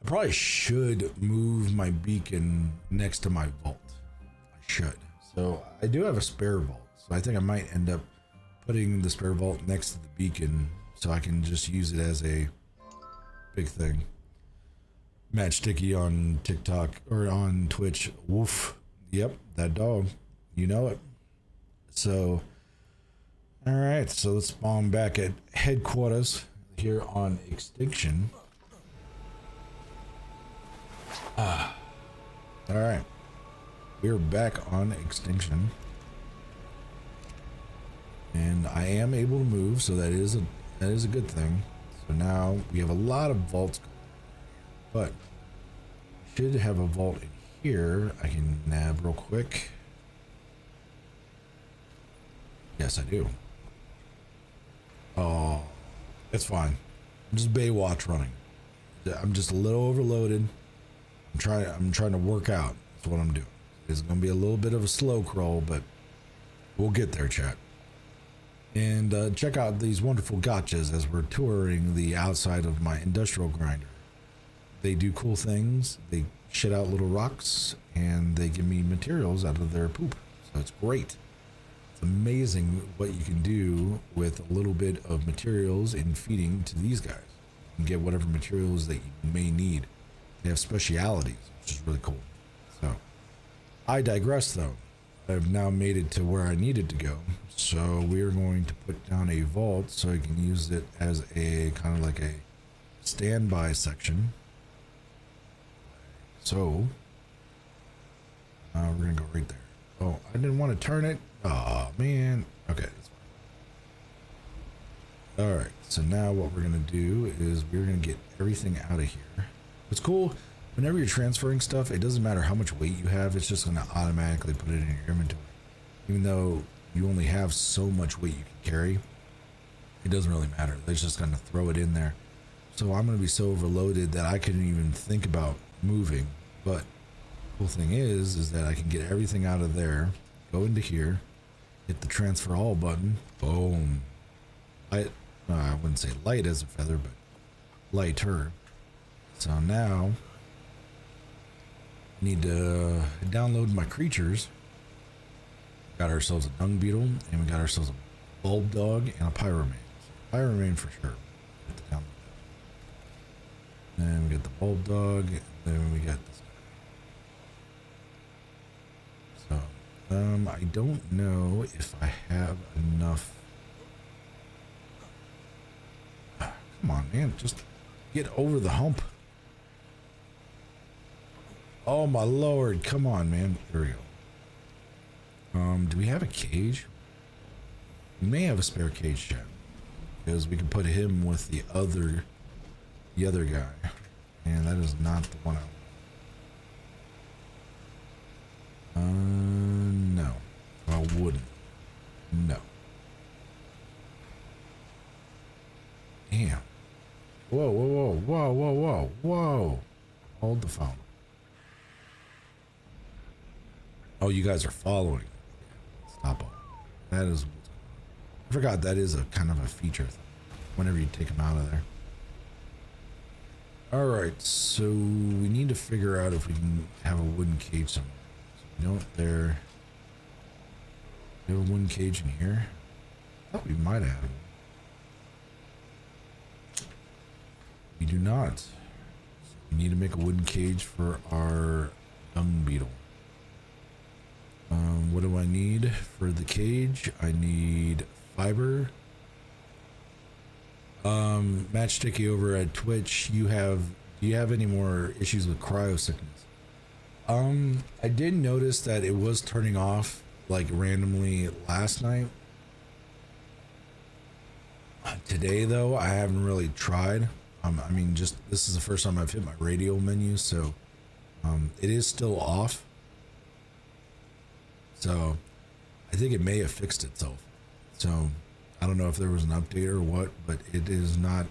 I probably should move my beacon next to my vault. I should. So I do have a spare vault, so I think I might end up putting the spare vault next to the beacon so I can just use it as a big thing. Matchsticky on TikTok or on Twitch. Woof. Yep, that dog. You know it. So, all right. So let's spawn back at headquarters here on Extinction. All right. We're back on Extinction, and I am able to move, so that is a good thing. So now we have a lot of vaults, but should have a vault in here. I can nab real quick. Yes, I do. Oh, it's fine. I'm just Baywatch running. I'm just a little overloaded. I'm trying to work out. That's what I'm doing. It's going to be a little bit of a slow crawl, but we'll get there, chat. And check out these wonderful gotchas as we're touring the outside of my industrial grinder. They do cool things. They shit out little rocks, and they give me materials out of their poop. So it's great. It's amazing what you can do with a little bit of materials in feeding to these guys. You can get whatever materials that you may need. They have specialities, which is really cool. So I digress, though. I've now made it to where I needed to go. So we are going to put down a vault so I can use it as a kind of like a standby section. So we're gonna go right there. Oh, I didn't want to turn it. Oh man. Okay, that's fine. All right. So now what we're gonna do is we're gonna get everything out of here. What's cool, whenever you're transferring stuff, it doesn't matter how much weight you have. It's just gonna automatically put it in your inventory, even though you only have so much weight you can carry. It doesn't really matter. They're just gonna throw it in there. So I'm gonna be so overloaded that I couldn't even think about moving. But the cool thing is that I can get everything out of there, go into here, hit the transfer all button, boom. I wouldn't say light as a feather, but lighter. So now I need to download my creatures. Got ourselves a dung beetle, and we got ourselves a bulb dog and a pyromane. So pyromane for sure. Then we get the bulb dog, and then we got this guy. So, I don't know if I have enough. Come on, man, just get over the hump. Oh my lord, come on, man. There we go. Do we have a cage? We may have a spare cage, chat, because we can put him with the other guy, and that is not the one I want. No, I wouldn't. No. Damn. Whoa, whoa, whoa, whoa, whoa, whoa, whoa. Hold the phone. Oh, you guys are following. Stop all. That is. I forgot that is a kind of a feature thing whenever you take them out of there. Alright, so we need to figure out if we can have a wooden cage somewhere. So we don't there. Do we have a wooden cage in here? I thought we might have one. We do not. So we need to make a wooden cage for our dung beetle. What do I need for the cage? I need fiber. Matchsticky over at Twitch, do you have any more issues with cryo sickness? I did notice that it was turning off like randomly last night. Today though, I haven't really tried. I mean, just this is the first time I've hit my radio menu, so it is still off. So I think it may have fixed itself. So I don't know if there was an update or what, but it is not,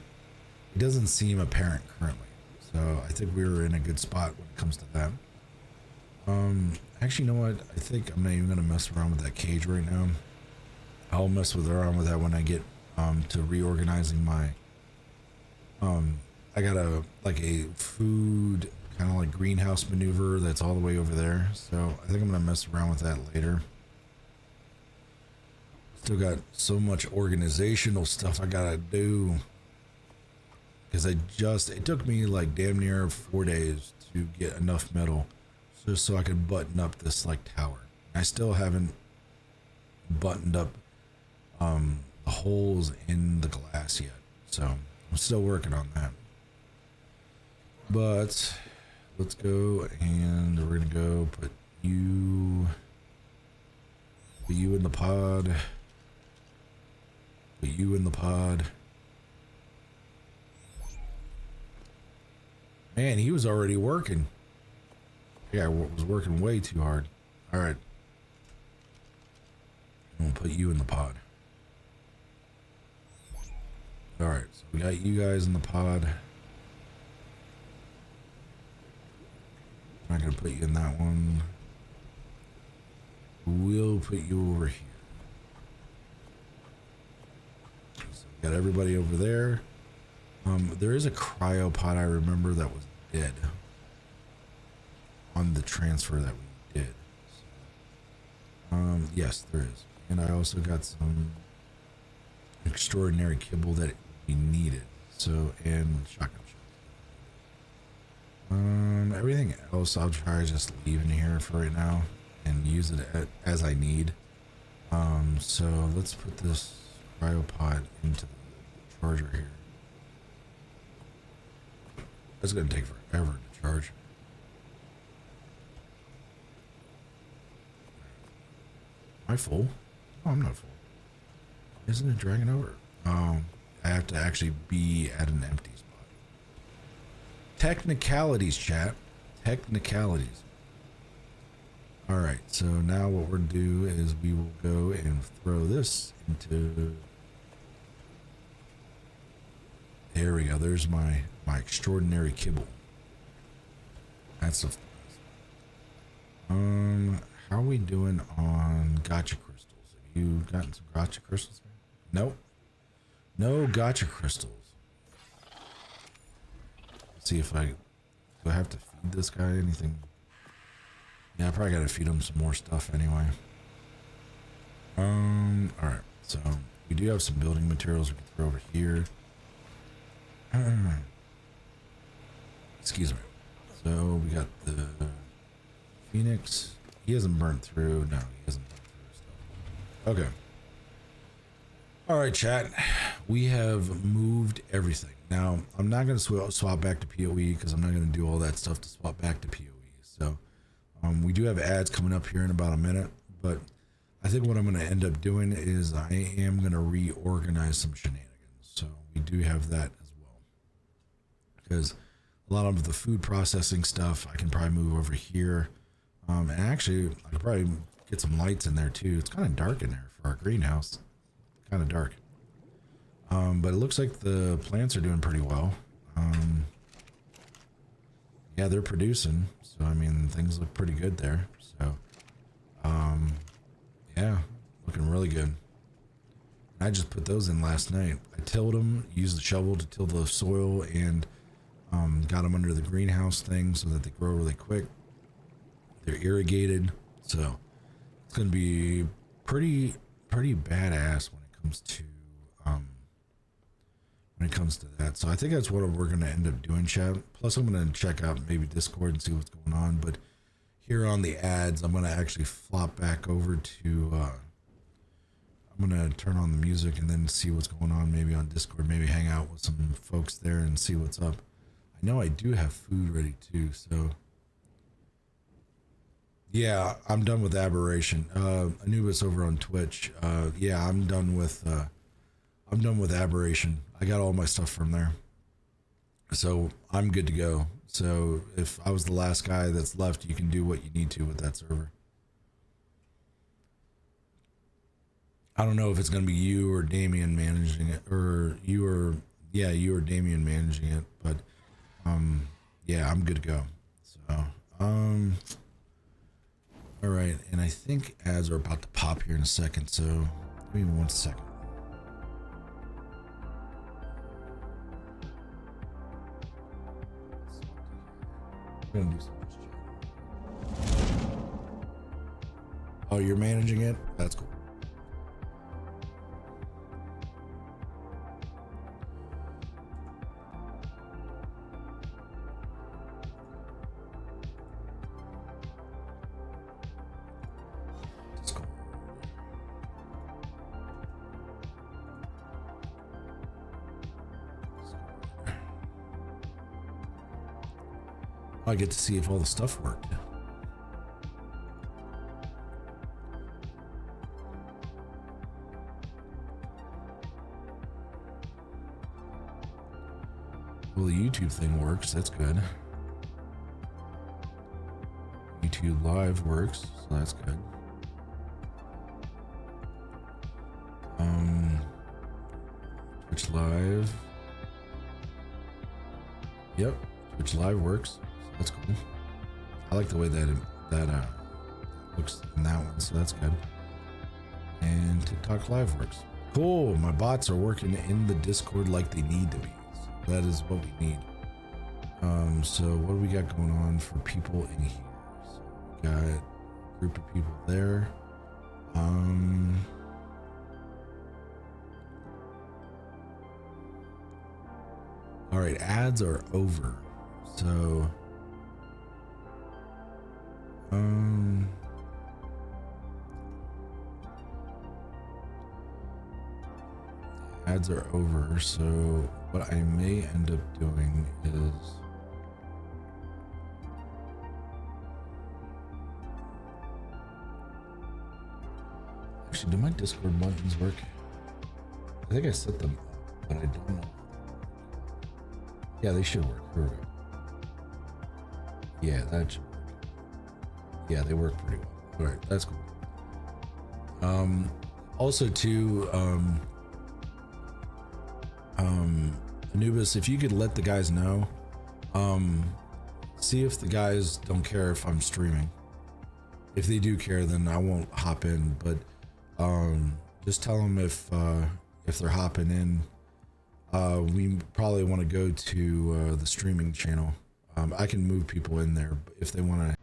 it doesn't seem apparent currently. So I think we were in a good spot when it comes to that. Actually, you know what? I think I'm not even going to mess around with that cage right now. I'll mess around with that when I get to reorganizing my, I got a food kind of like greenhouse maneuver that's all the way over there. So I think I'm going to mess around with that later. Still got so much organizational stuff I gotta do, because it took me like damn near 4 days to get enough metal just so I could button up this like tower. I still haven't buttoned up the holes in the glass yet, so I'm still working on that. But let's go, and we're gonna go put you in the pod. Put you in the pod. Man, he was already working. Yeah, I was working way too hard. All right. I'm gonna put you in the pod. All right, so we got you guys in the pod. I'm not gonna put you in that one. We'll put you over here. Got everybody over there. There is a cryopod I remember that was dead on the transfer that we did. Yes, there is. And I also got some extraordinary kibble that we needed. So, and shotgun shells. Everything else I'll try to just leave in here for right now and use it as I need. So let's put this cryopod into the charger here. That's gonna take forever to charge. Am I full? Oh, I'm not full. Isn't it dragging over? I have to actually be at an empty spot. Technicalities, chat. Technicalities. Alright, so now what we're gonna do is we will go and throw this into... There we go. There's my extraordinary kibble. That's the... How are we doing on gotcha crystals? Have you gotten some gotcha crystals? Nope. No gotcha crystals. Let's see if do I have to feed this guy anything? Yeah, I probably gotta feed him some more stuff anyway. All right. So we do have some building materials we can throw over here. Excuse me. So we got the Phoenix. He hasn't burnt through. No, he hasn't burnt through stuff. Okay. All right, chat. We have moved everything. Now, I'm not going to swap back to PoE because I'm not going to do all that stuff to swap back to PoE. So, we do have ads coming up here in about a minute, but I think what I'm going to end up doing is I am going to reorganize some shenanigans. So we do have that as well. Because a lot of the food processing stuff, I can probably move over here. And actually, I could probably get some lights in there too. It's kind of dark in there for our greenhouse. Kind of dark. But it looks like the plants are doing pretty well. Yeah, they're producing. So, I mean, things look pretty good there. So, yeah, looking really good. I just put those in last night. I tilled them, used the shovel to till the soil, and got them under the greenhouse thing so that they grow really quick. They're irrigated, so it's going to be pretty badass when it comes to that. So I think that's what we're going to end up doing, chat. Plus, I'm going to check out maybe Discord and see what's going on. But here on the ads, I'm going to actually flop back over to, I'm going to turn on the music and then see what's going on maybe on Discord, maybe hang out with some folks there and see what's up. I know I do have food ready too, so yeah, I'm done with Aberration. Anubis over on Twitch. Yeah, I'm done with Aberration. I got all my stuff from there, so I'm good to go. So if I was the last guy that's left, you can do what you need to with that server. I don't know if it's going to be you or Damien managing it, or you or Damien managing it, but yeah, I'm good to go. So all right, and I think ads are about to pop here in a second, so give me 1 second. I'm gonna do some. Oh, you're managing it? That's cool. I get to see if all the stuff worked. Well, the YouTube thing works. That's good. YouTube Live works, so that's good. Twitch Live. Yep, Twitch Live works. That's cool. I like the way that looks in that one, so that's good. And TikTok Live works. Cool. My bots are working in the Discord like they need to be. So that is what we need. So what do we got going on for people in here? So we got a group of people there. All right, ads are over. So ads are over, so what I may end up doing is actually, do my Discord buttons work? I think I set them up, but I don't know. Yeah, they should work. Here we go. Yeah, that should work. Yeah, they work pretty well. All right, that's cool. Also too, Anubis, if you could let the guys know, see if the guys don't care if I'm streaming. If they do care, then I won't hop in, but just tell them if they're hopping in, we probably want to go to the streaming channel. I can move people in there if they want to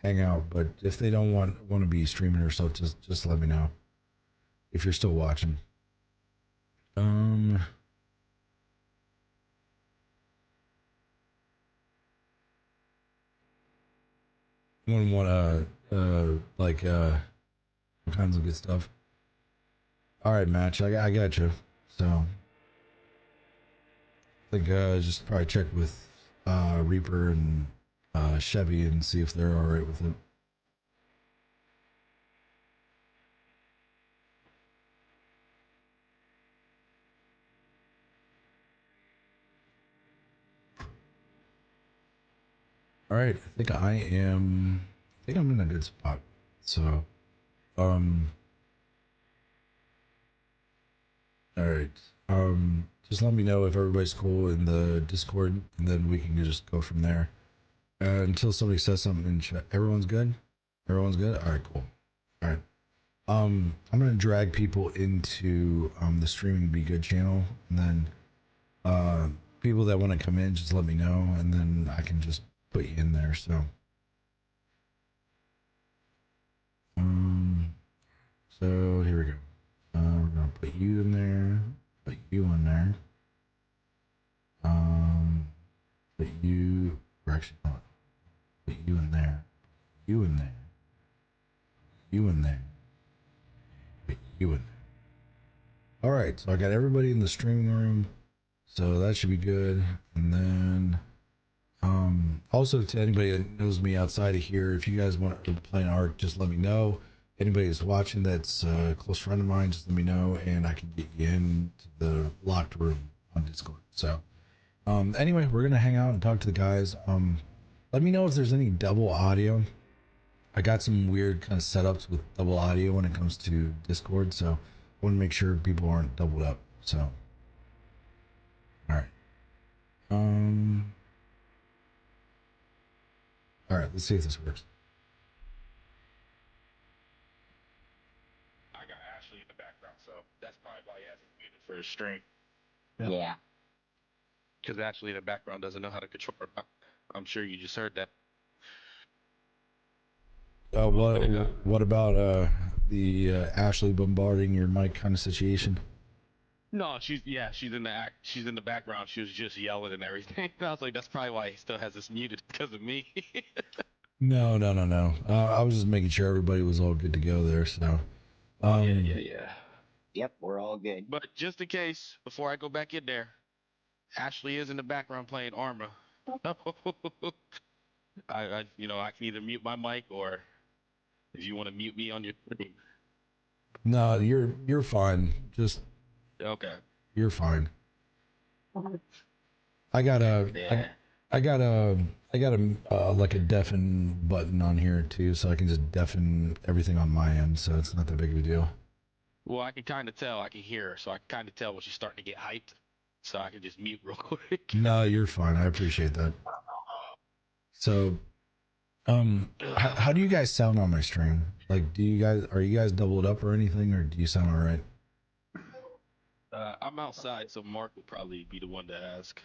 hang out, but if they don't want to be streaming or so, just let me know. if you're still watching. What like all kinds of good stuff. All right, match. I got you. So I think just probably check with Reaper and Chevy and see if they're all right with it. All right, I think I'm in a good spot. So, all right. Just let me know if everybody's cool in the Discord, and then we can just go from there. Until somebody says something in chat. Everyone's good? Everyone's good? All right, cool. All right. I'm gonna drag people into the Streaming Be Good channel, and then people that want to come in, just let me know, and then I can just put you in there. So, so here we go. We're gonna put you in there, put you in there, put you. We're actually not. Put you in there, you in there, you in there, put you in there. All right, so I got everybody in the streaming room, so that should be good. And then, also to anybody that knows me outside of here, if you guys want to play an Ark, just let me know. Anybody that's watching that's a close friend of mine, just let me know, and I can get you into the locked room on Discord. So, anyway, we're gonna hang out and talk to the guys. Let me know if there's any double audio. I got some weird kind of setups with double audio when it comes to Discord, so I want to make sure people aren't doubled up. So, all right. All right, let's see if this works. I got Ashley in the background, so that's probably why he hasn't muted for his stream. Yeah. Because Ashley in the background doesn't know how to control her. I'm sure you just heard that. What about the Ashley bombarding your mic kind of situation? No, she's in the background. She was just yelling and everything. I was like, that's probably why he still has this muted because of me. No. I was just making sure everybody was all good to go there. So, yeah. Yep, we're all good. But just in case, before I go back in there, Ashley is in the background playing Arma. I can either mute my mic or if you want to mute me on your stream. no, you're fine. Just Okay. you're fine. I got Yeah. I got like a deafen button on here too, so I can just deafen everything on my end, so it's not that big of a deal. Well, I can kind of tell. I can hear her, so I can kind of tell when she's starting to get hyped. So I can just mute real quick. No, you're fine. I appreciate that. So, how do you guys sound on my stream? Like, are you guys doubled up or anything, or do you sound all right? I'm outside, so Mark will probably be the one to ask.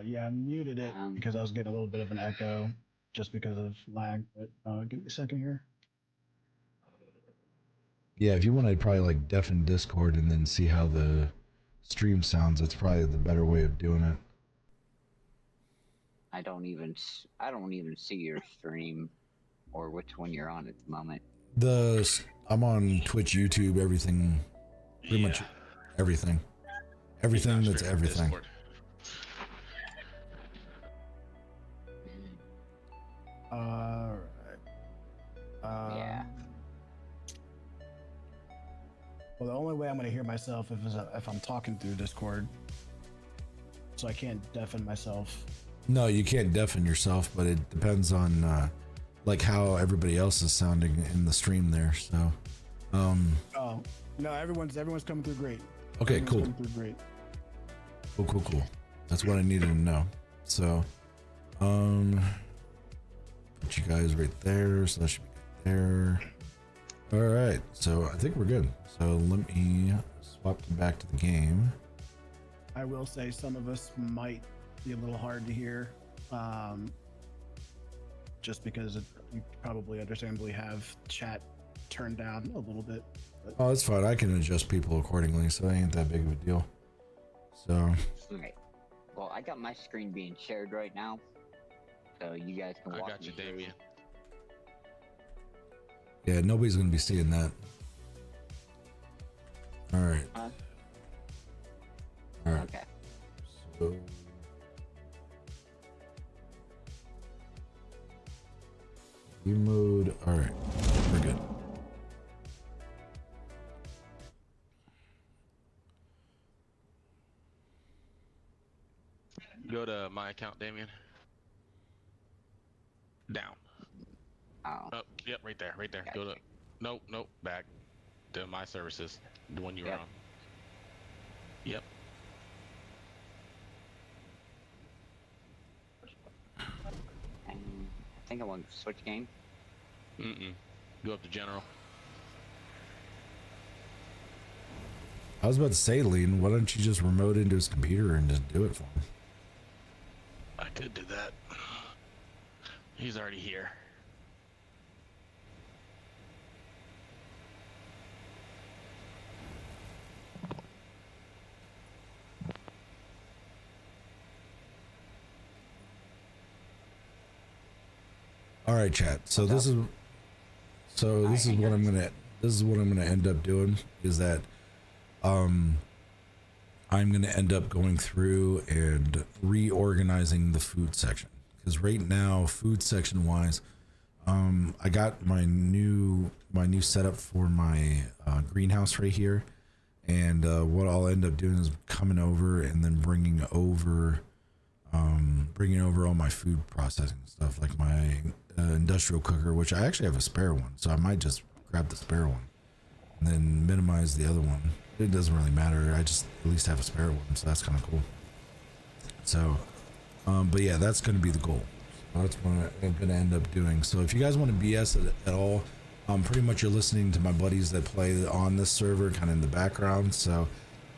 Yeah, I muted it because I was getting a little bit of an echo just because of lag. But give me a second here. Yeah, if you want to probably like deafen Discord and then see how the stream sounds, that's probably the better way of doing it. I don't even see your stream or which one you're on at the moment. I'm on Twitch, YouTube, everything, pretty much everything that's everything. Discord. All right. Yeah. Well, the only way I'm going to hear myself if I'm talking through Discord, so I can't deafen myself. No, you can't deafen yourself, but it depends on like how everybody else is sounding in the stream there. So, Oh no, everyone's coming through great. Okay, Everyone's cool. coming through great. Cool. That's what I needed to know. So, put you guys right there. So that should be good there. All right. So I think we're good. So let me swap them back to the game. I will say some of us might be a little hard to hear, just because you probably understandably have chat turned down a little bit. But Oh, that's fine. I can adjust people accordingly, so it ain't that big of a deal. So, Alright. Well, I got my screen being shared right now, so you guys can I walk got me you, through. Damien. yeah, nobody's gonna be seeing that. All right. Huh? All right. Okay. So, view mode. All right, we're good. Go to my account, Damien. Down. Oh. Oh, yep, right there, right there. Go to. Nope, back to my services, the one you were Yep. on. Yep. And I think I want to switch game. Go up to general. I was about to say, Lean, why don't you just remote into his computer and just do it for him? I could do that. He's already here. All right, chat. So this is what I'm gonna end up doing is that I'm gonna end up going through and reorganizing the food section, because right now, food section wise, I got my new setup for my greenhouse right here, and what I'll end up doing is coming over and then bringing over all my food processing stuff, like my industrial cooker, which I actually have a spare one, so I might just grab the spare one and then minimize the other one. It doesn't really matter. I just at least have a spare one, so that's kind of cool. So, but yeah, that's going to be the goal. So that's what I'm going to end up doing. So if you guys want to BS at all, pretty much you're listening to my buddies that play on this server kind of in the background. So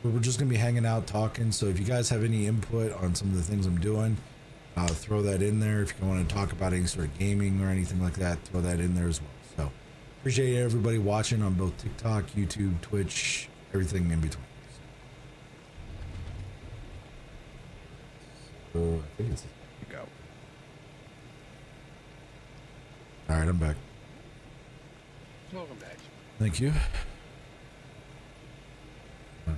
we're just going to be hanging out talking. So if you guys have any input on some of the things I'm doing, throw that in there. If you want to talk about any sort of gaming or anything like that, throw that in there as well. So appreciate everybody watching on both TikTok, YouTube, Twitch, everything in between. So I think it's go. All right, I'm back. Welcome back. Thank you. All right.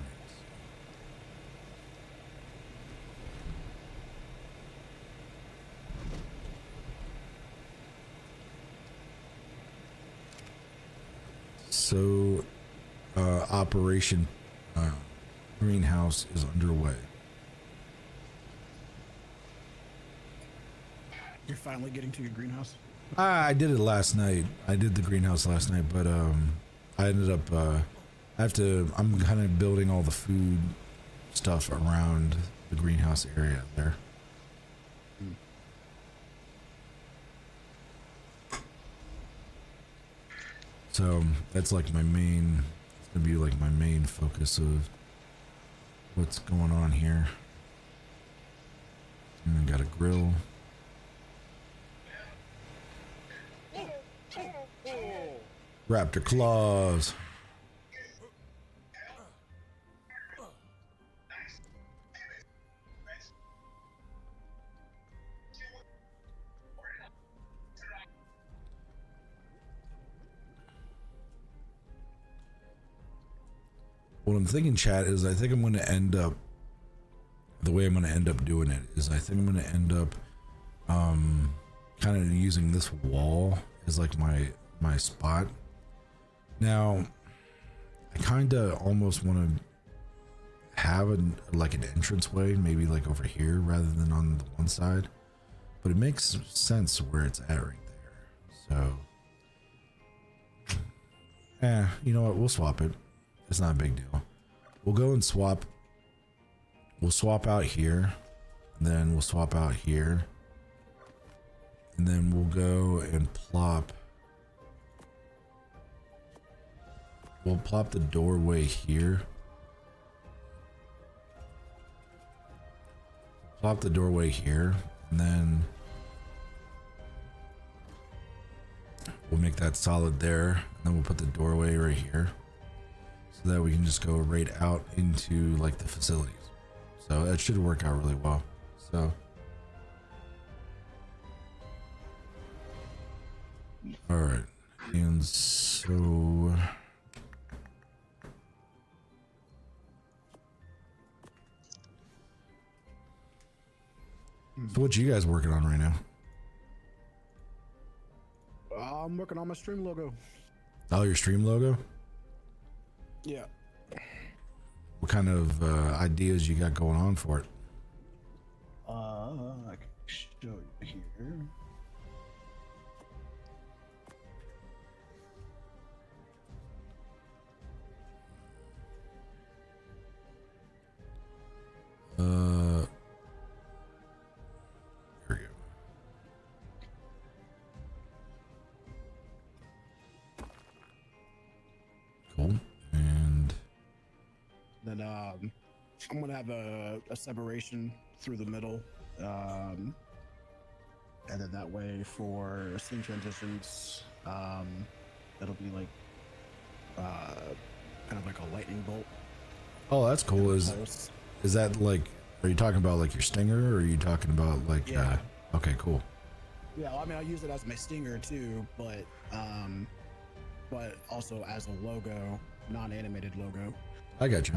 So, Operation Greenhouse is underway. you're finally getting to your greenhouse. I did it last night. I did the greenhouse last night, but I ended up I'm kind of building all the food stuff around the greenhouse area there. So that's like my main, it's gonna be like my main focus of what's going on here. And I got a grill. Raptor claws. What I'm thinking, chat, is I think I'm going to end up, the way I'm going to end up doing it is I think I'm going to end up kind of using this wall as like my spot. Now, I kind of almost want to have like an entranceway, maybe like over here rather than on the one side, but it makes sense where it's at right there. So, you know what? We'll swap it. It's not a big deal. We'll go and swap. We'll swap out here. Then we'll swap out here. And then we'll go and plop. We'll plop the doorway here. Plop the doorway here. And then we'll make that solid there, and then we'll put the doorway right here, so that we can just go right out into like the facilities. So that should work out really well. So all right, and so what you guys working on right now? I'm working on my stream logo. Oh, your stream logo? Yeah. What kind of ideas you got going on for it? I can show you here. Here we go. Cool. And Then I'm gonna have a separation through the middle, and then that way for scene transitions, it'll be like kind of like a lightning bolt. oh, that's cool. Pulse. Is that like? Are you talking about like your stinger, or are you talking about like? Yeah. Okay, cool. Yeah, well, I mean, I'll use it as my stinger too, but also as a logo, non-animated logo. I got you.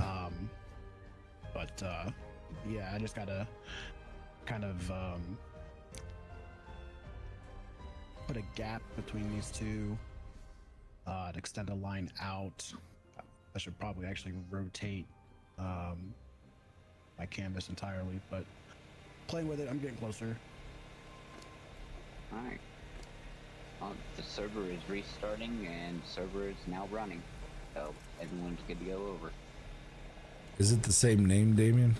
But yeah, I just gotta kind of put a gap between these two, and extend a line out. I should probably actually rotate my canvas entirely, but playing with it, I'm getting closer. Alright. Well, the server is restarting and server is now running. So everyone's good to go over. Is it the same name, Damien?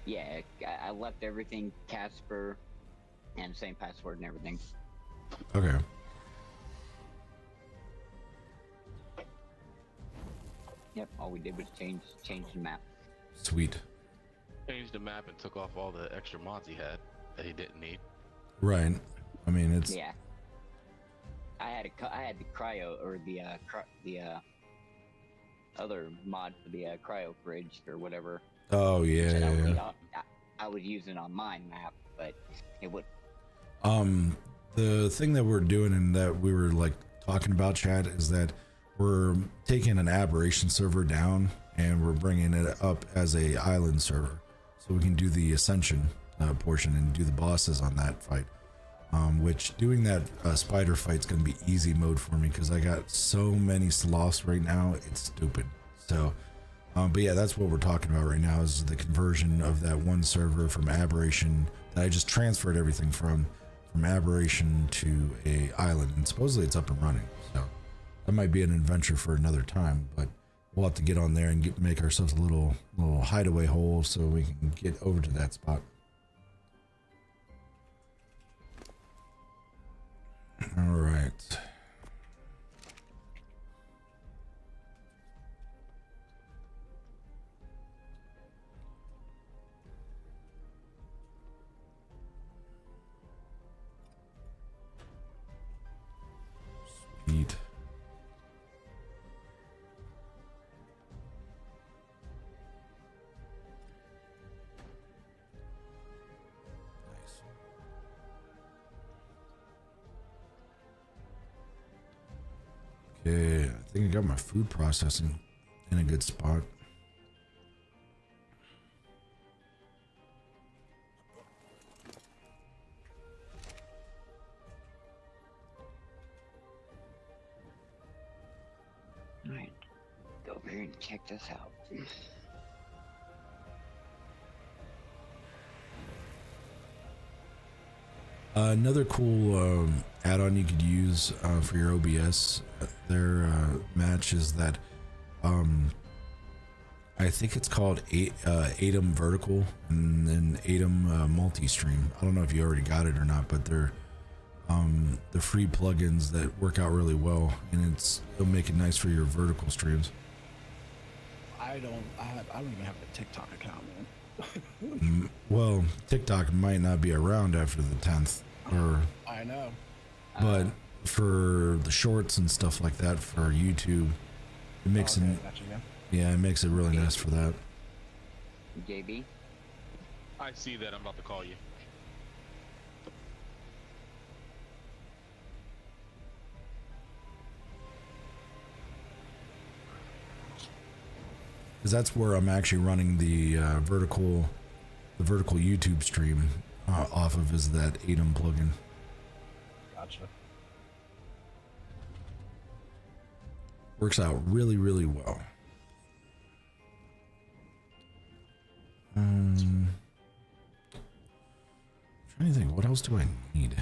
Yeah, I left everything Casper and same password and everything. Okay. Yep, all we did was change the map. Sweet. Changed the map and took off all the extra mods he had that he didn't need. Right. I mean, it's Yeah. I had the cryo or the other mod for the cryo fridge or whatever. oh yeah. Said yeah. I would use it on my map, but it would. The thing that we're doing and that we were like talking about, Chad, is that we're taking an aberration server down and we're bringing it up as a island server, so we can do the ascension portion and do the bosses on that fight. Which doing that spider fight's gonna be easy mode for me because I got so many sloths right now, it's stupid. So but yeah, that's what we're talking about right now, is the conversion of that one server from aberration that I just transferred everything from aberration to a island, and supposedly it's up and running. So that might be an adventure for another time, but we'll have to get on there and make ourselves a little hideaway hole so we can get over to that spot. All right. Sweet. Nice. Okay, I think I got my food processing in a good spot. Alright, go over here and check this out. Another cool add-on you could use for your OBS their match is that I think it's called Atom Vertical and then Atom Multi-Stream. I don't know if you already got it or not, but they're the free plugins that work out really well, and it'll make it nice for your vertical streams. I don't even have a TikTok account, man. Well, TikTok might not be around after the 10th, or I know. but for the shorts and stuff like that for YouTube. It makes Okay, it, gotcha, yeah, it makes it really nice for that. JB? I see that. I'm about to call you. Because that's where I'm actually running the vertical YouTube stream off of, is that Atom plugin. Gotcha. Works out really, really well. Trying to think, what else do I need?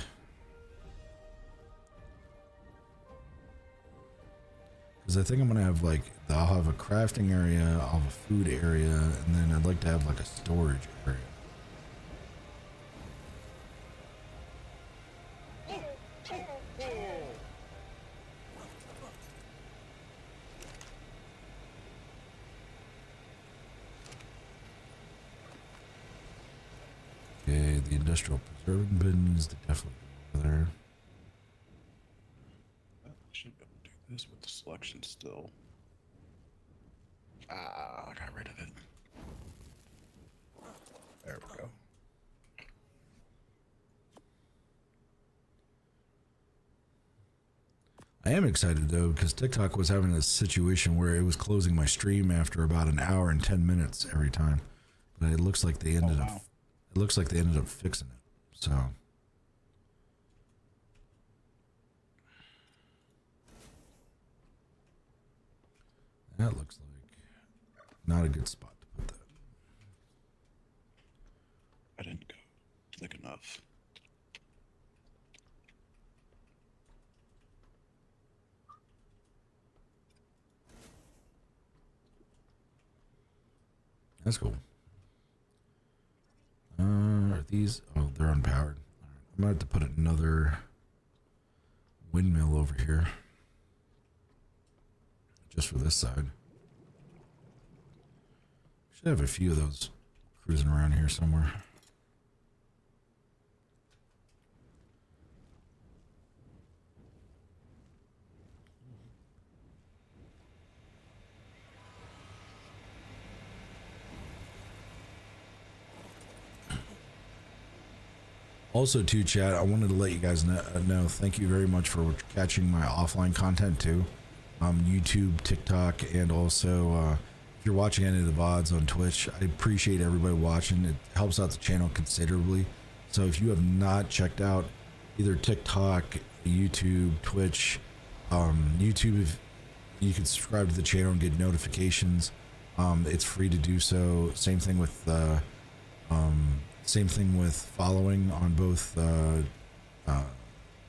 Because I think I'm gonna have like, I'll have a crafting area, I'll have a food area, and then I'd like to have like a storage area. Okay, the industrial preserving bins, they definitely go over there. I should be able to do this with the selection still. Ah, I got rid of it. There we go. I am excited though, because TikTok was having a situation where it was closing my stream after about an hour and 10 minutes every time. But it looks like they ended up, it looks like they ended up fixing it. So. That looks like not a good spot to put that. I didn't go thick enough. That's cool. Are these? Oh, they're unpowered. All right. I'm gonna have to put another windmill over here, just for this side. Should have a few of those cruising around here somewhere. Also, too, chat, I wanted to let you guys know, thank you very much for catching my offline content too. YouTube, TikTok, and also if you're watching any of the VODs on Twitch, I appreciate everybody watching. It helps out the channel considerably. So if you have not checked out either TikTok, YouTube, Twitch, YouTube, if you can subscribe to the channel and get notifications. It's free to do so. Same thing with following on both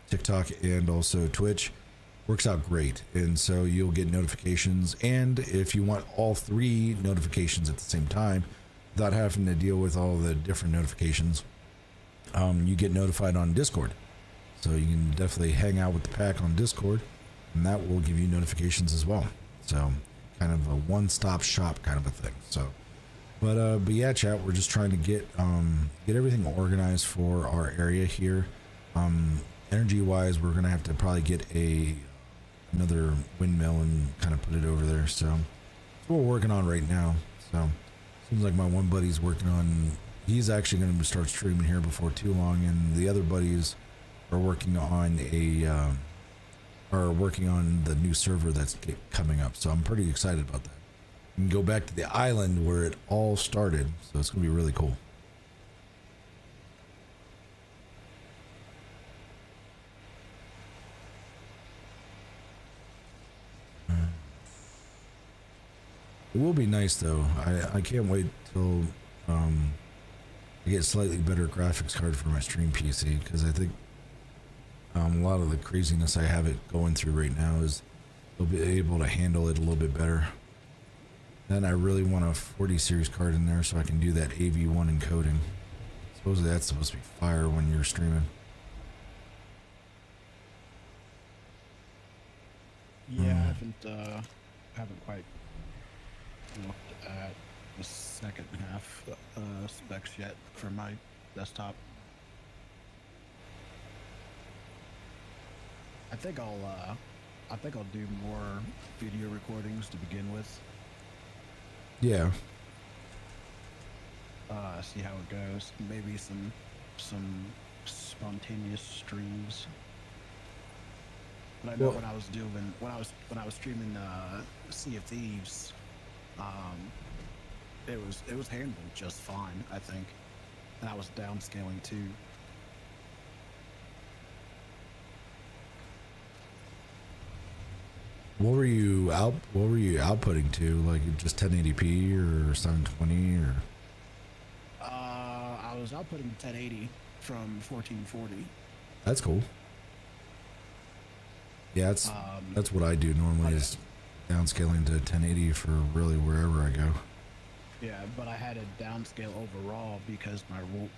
TikTok and also Twitch. Works out great, and so you'll get notifications. And if you want all three notifications at the same time without having to deal with all the different notifications, you get notified on Discord. So you can definitely hang out with the pack on Discord, and that will give you notifications as well. So kind of a one-stop shop kind of a thing. So but yeah, chat, we're just trying to get everything organized for our area here. Energy wise, we're gonna have to probably get another windmill and kind of put it over there. So that's what we're working on right now. So seems like my one buddy's working on, he's actually going to start streaming here before too long, and the other buddies are working on the new server that's coming up. So I'm pretty excited about that. You can go back to the island where it all started, so it's gonna be really cool. It will be nice though. I can't wait till I get slightly better graphics card for my stream PC, because I think a lot of the craziness I have it going through right now is they'll be able to handle it a little bit better. Then I really want a 40 series card in there so I can do that AV1 encoding. Supposedly that's supposed to be fire when you're streaming. Yeah, I haven't quite looked at the second half specs yet for my desktop. I think I'll do more video recordings to begin with. Yeah. See how it goes. Maybe some spontaneous streams. But I know Well- when I was streaming Sea of Thieves, it was handled just fine, I think. And I was downscaling too. What were you outputting to? Like just 1080p or 720 or? I was outputting 1080 from 1440. That's cool. Yeah, that's what I do normally is downscaling to 1080 for really wherever I go. Yeah, but I had it downscale overall because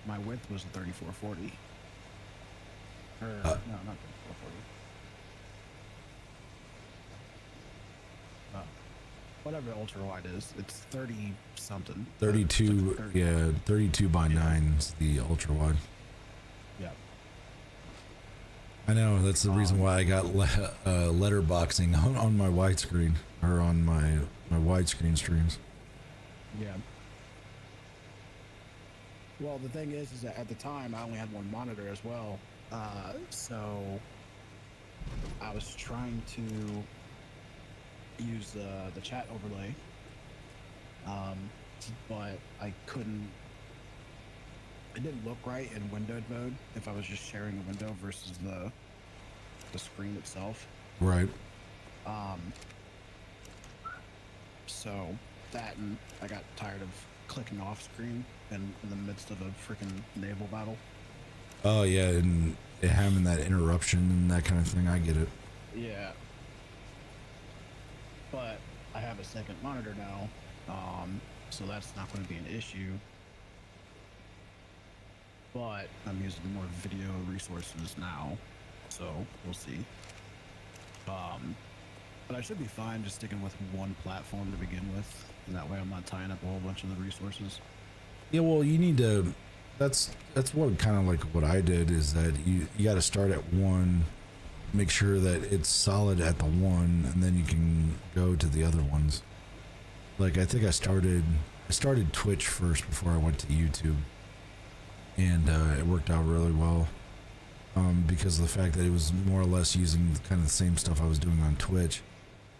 my width was 3440. Or no, not 3440. Whatever ultra wide is, it's 30 something. 32, 30. yeah, 32 by 9 is the ultra wide. Yeah. I know, that's the reason why I got letterboxing on my widescreen, or on my widescreen streams. Yeah. Well, the thing is that at the time I only had one monitor as well, so I was trying to use the chat overlay, but I couldn't. It didn't look right in windowed mode if I was just sharing a window versus the screen itself. Right. So that, and I got tired of clicking off screen in the midst of a freaking naval battle. Oh yeah, and having that interruption and that kind of thing, I get it. Yeah. But I have a second monitor now, so that's not going to be an issue. But I'm using more video resources now, so we'll see. But I should be fine just sticking with one platform to begin with, and that way I'm not tying up a whole bunch of the resources. Yeah, well, you need to. That's what kind of like what I did is that you got to start at one, make sure that it's solid at the one, and then you can go to the other ones. Like I think I started Twitch first before I went to YouTube, and it worked out really well because of the fact that it was more or less using kind of the same stuff I was doing on Twitch.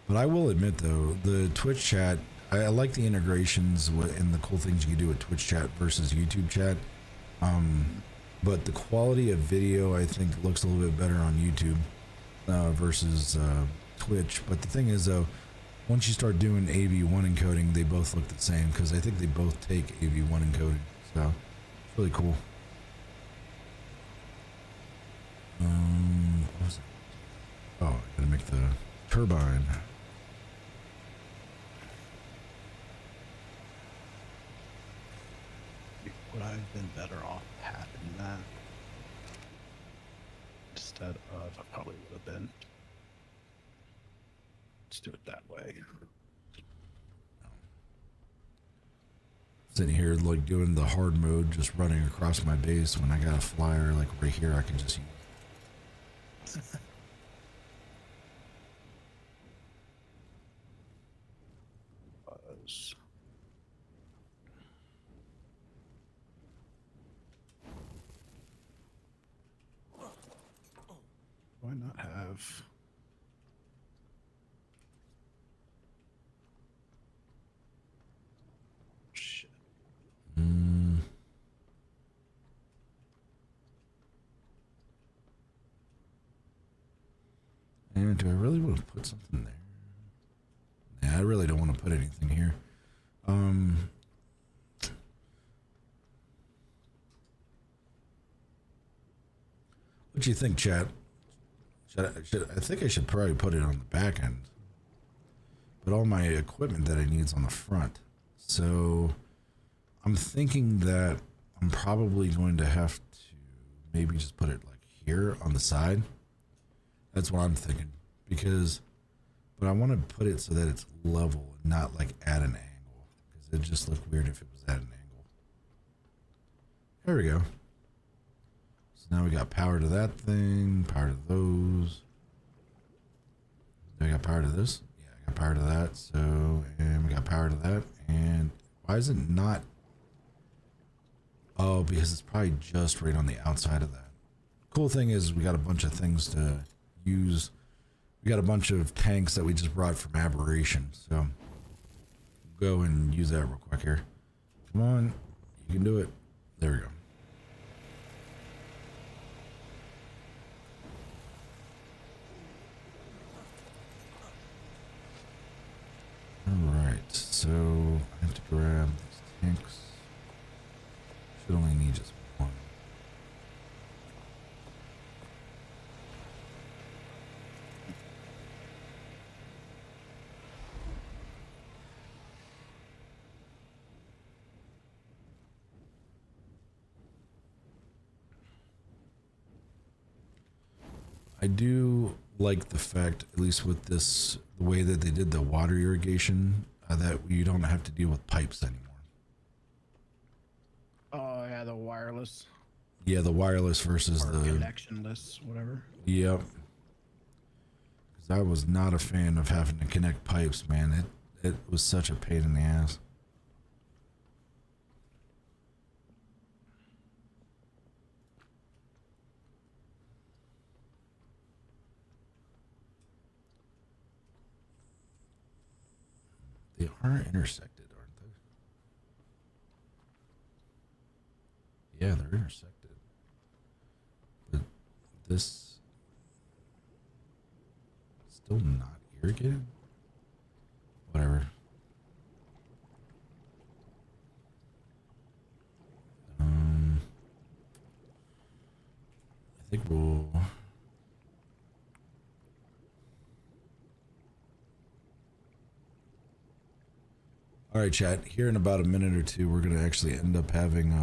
But I will admit though, the Twitch chat, I like the integrations and the cool things you can do with Twitch chat versus YouTube chat. But the quality of video I think looks a little bit better on YouTube versus Twitch. But the thing is though, once you start doing AV1 encoding, they both look the same because I think they both take AV1 encoding. So it's really cool. What was it? Oh, I gotta make the turbine. Would I have been better off having that instead of? I probably would have been. Let's do it that way. Sitting here like doing the hard mode, just running across my base when I got a flyer like right here, I can just use. Why not have? Shit. And do I really want to put something there? Yeah, I really don't want to put anything here. What do you think, chat? I think I should probably put it on the back end. But all my equipment that I need is on the front. So I'm thinking that I'm probably going to have to maybe just put it like here on the side. That's what I'm thinking. But I want to put it so that it's level, not like at an angle. Because it'd just look weird if it was at an angle. There we go. So now we got power to that thing, power to those. Do I got power to this? Yeah, I got power to that. So, and we got power to that. And why is it not? Oh, because it's probably just right on the outside of that. Cool thing is we got a bunch of things to use. We got a bunch of tanks that we just brought from Aberration. So, go and use that real quick here. Come on. You can do it. There we go. Alright, so I have to grab these tanks. Should only need just one. I do like the fact, at least with this, the way that they did the water irrigation, that you don't have to deal with pipes anymore. Oh yeah, the wireless. Yeah, the wireless versus Or the connectionless, whatever. Yep. Because I was not a fan of having to connect pipes, man. It was such a pain in the ass. They are intersected, aren't they? Yeah, they're intersected. But this still not irrigated? Whatever. I think we'll... All right, chat. Here in about a minute or two, we're gonna actually end up having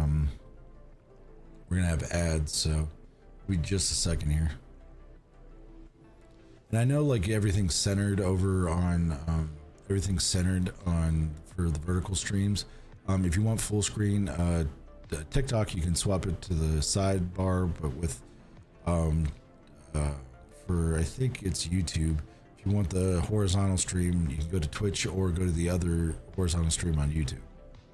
we're gonna have ads. So, be just a second here. And I know like everything's centered over on for the vertical streams. If you want full screen, TikTok, you can swap it to the sidebar, but with for I think it's YouTube. If you want the horizontal stream, you can go to Twitch or go to the other horizontal stream on YouTube.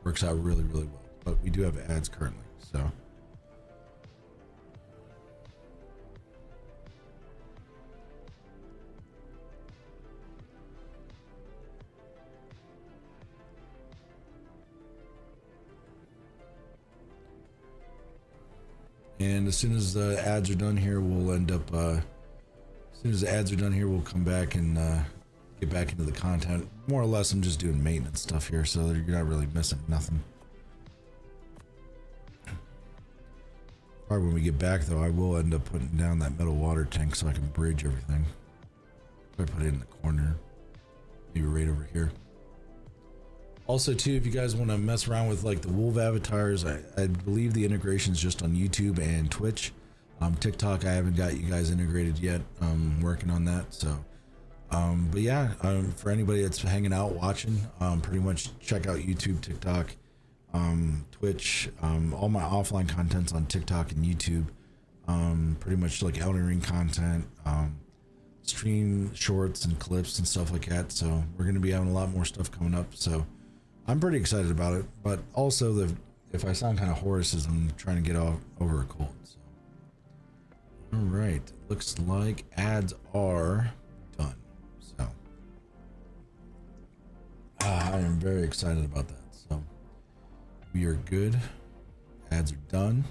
Works out really, really well. But we do have ads currently, so. And as soon as the ads are done here, we'll end up as soon as the ads are done here, we'll come back and get back into the content. More or less, I'm just doing maintenance stuff here, so you're not really missing nothing. Probably when we get back, though, I will end up putting down that metal water tank so I can bridge everything. Probably put it in the corner, maybe right over here. Also, too, if you guys want to mess around with like the wolf avatars, I believe the integration is just on YouTube and Twitch. TikTok, I haven't got you guys integrated yet. I'm working on that. So, but yeah, for anybody that's hanging out watching, pretty much check out YouTube, TikTok, Twitch. All my offline content's on TikTok and YouTube. Pretty much like Elden Ring content, stream shorts and clips and stuff like that. So we're gonna be having a lot more stuff coming up. So I'm pretty excited about it. But also, if I sound kind of hoarse, is I'm trying to get over a cold. So. All right, looks like ads are done. So I am very excited about that. So we are good. Ads are done.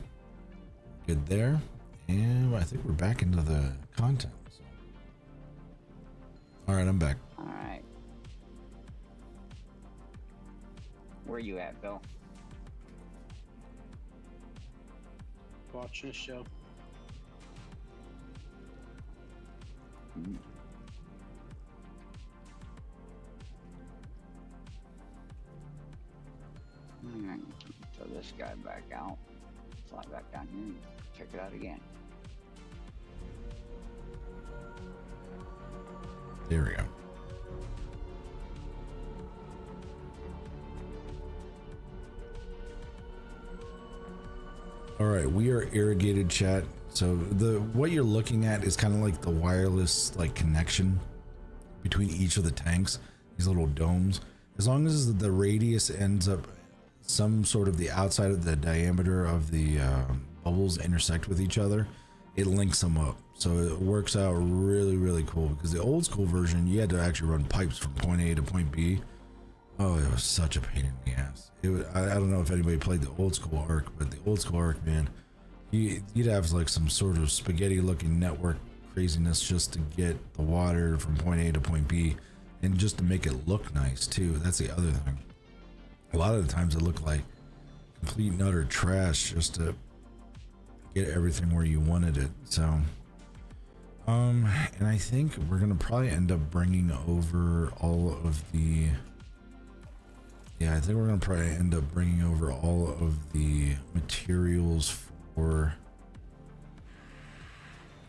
Good there. And I think we're back into the content. So. All right, I'm back. All right. Where you at, Bill? Watching a show. Alright, throw this guy back out. Fly back down here and check it out again. There we go. All right, we are irrigated, chat. So what you're looking at is kind of like the wireless like connection between each of the tanks, these little domes. As long as the radius ends up some sort of the outside of the diameter of the bubbles intersect with each other, it links them up. So it works out really, really cool, because the old school version, you had to actually run pipes from point A to point B. Oh, it was such a pain in the ass. It was, I don't know if anybody played the old school Ark, but the old school Ark, man, you'd have like some sort of spaghetti looking network craziness just to get the water from point A to point B, and just to make it look nice too. That's the other thing. A lot of the times it looked like complete and utter trash just to get everything where you wanted it. So and I think we're gonna probably end up bringing over all of the I think we're gonna probably end up bringing over all of the materials for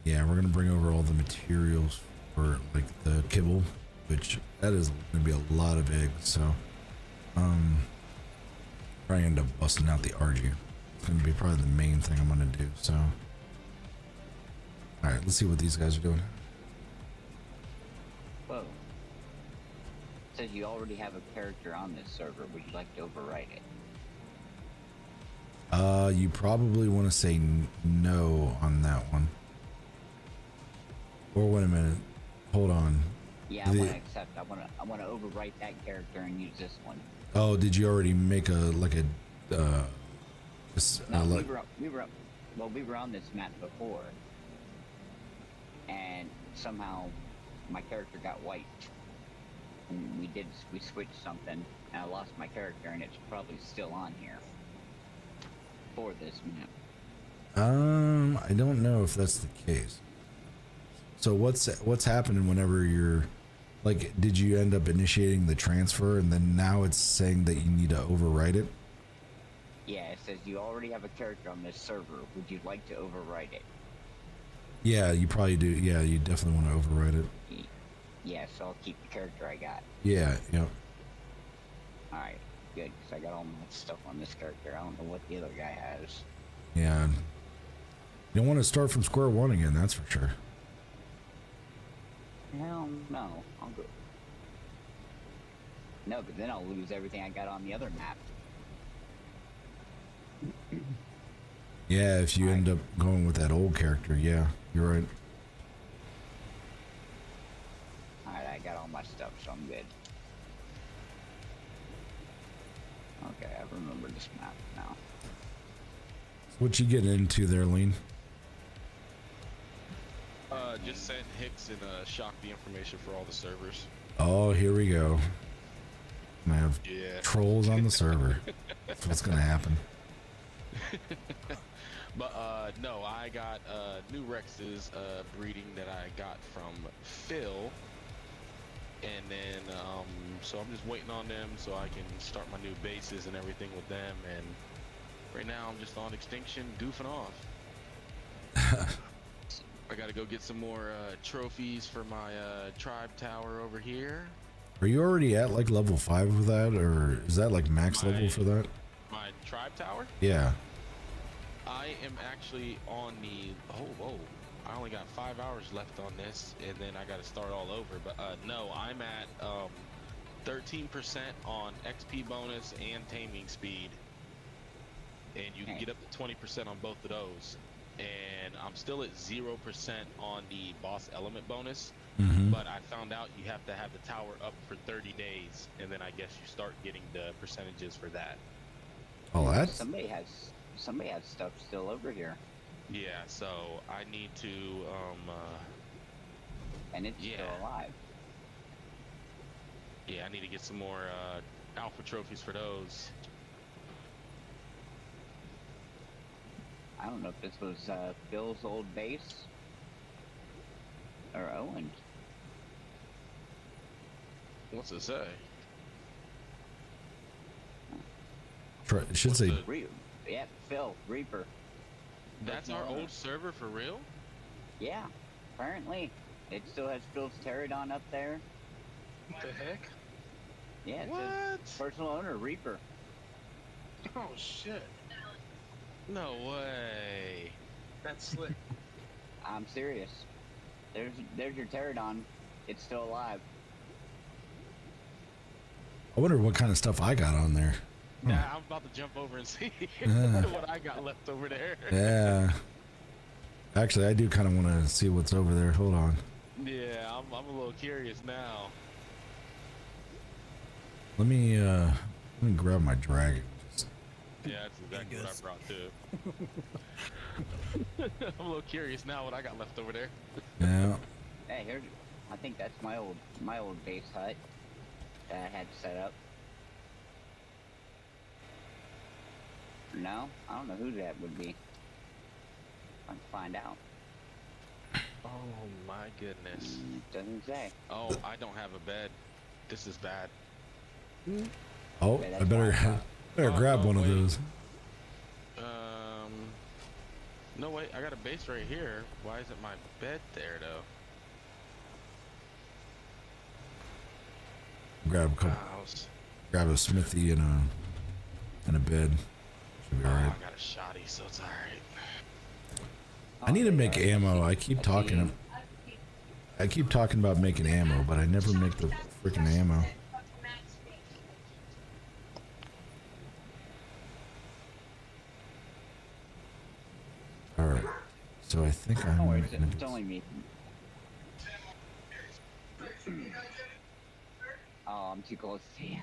we're gonna bring over all the materials for like the kibble, which that is gonna be a lot of eggs. So probably end up busting out the RG. It's gonna be probably the main thing I'm gonna do. So all right, let's see what these guys are doing. Whoa. It says you already have a character on this server. Would you like to overwrite it? You probably want to say no on that one. Or wait a minute. Hold on. Yeah, I want to accept. I want to overwrite that character and use this one. Oh, did you already make a No, we were on this map before, and somehow my character got wiped. And we switched something, and I lost my character, and it's probably still on here for this map. I don't know if that's the case. So what's happening whenever you're like, did you end up initiating the transfer and then now it's saying that you need to overwrite it? Yeah, it says you already have a character on this server. Would you like to overwrite it? Yeah, you probably do. Yeah, you definitely want to overwrite it. Yeah, so I'll keep the character I got. Yeah, yep. Alright, good, because I got all my stuff on this character. I don't know what the other guy has. Yeah. You don't want to start from square one again, that's for sure. Hell no, I'll go. No, but then I'll lose everything I got on the other map. Yeah, if you end up going with that old character, yeah, you're right. Alright, I got all my stuff, so I'm good. Okay, I remember this map now. What you getting into there, Lean? Just sent Hicks and Shock the information for all the servers. Oh, here we go. I have trolls on the server. That's what's gonna happen. But no, I got new Rex's breeding that I got from Phil, and then so I'm just waiting on them so I can start my new bases and everything with them. And right now I'm just on Extinction, goofing off. I gotta go get some more trophies for my tribe tower over here. Are you already at like level 5 with that, or is that like max level for that? My tribe tower? Yeah. I am actually on the I only got 5 hours left on this, and then I gotta start all over. But no, I'm at 13% on XP bonus and taming speed, and you can get up to 20% on both of those. And I'm still at 0% on the boss element bonus, but I found out you have to have the tower up for 30 days, and then I guess you start getting the percentages for that. Oh, that's... Somebody has stuff still over here. Yeah, so I need to and it's still alive. Yeah, I need to get some more alpha trophies for those. I don't know if this was Phil's old base or Owen's. What's it say? It should say... Yeah, Phil, Reaper. That's our old server for real? Yeah, apparently. It still has Phil's pterodon up there. What the heck? Yeah, it What? says personal owner, Reaper. Oh shit. No way. That's slick. I'm serious. There's your pterodon. It's still alive. I wonder what kind of stuff I got on there. Yeah, I'm about to jump over and see Yeah. what I got left over there. Yeah. Actually, I do kind of want to see what's over there. Hold on. Yeah, I'm a little curious now. Let me grab my dragon. Just, Yeah, that's exactly what I brought too. I'm a little curious now what I got left over there. yeah. Hey, here's. I think that's my old base hut that I had set up. No, I don't know who that would be. I can find out. Oh my goodness. Doesn't say. Oh, I don't have a bed. This is bad. Oh, Yeah, I that's better what I thought. better grab one of wait. those. No wait, I got a base right here. Why isn't my bed there though? Grab a couple, House. grab a smithy and a bed. Should be Oh, alright. I got a shoddy, so it's alright. I need to there make you are. ammo. I keep talking. I keep talking about making ammo, but I never make the freaking ammo. All right. So I think I'm Don't worry, making it's only me. Oh, I'm too close to you.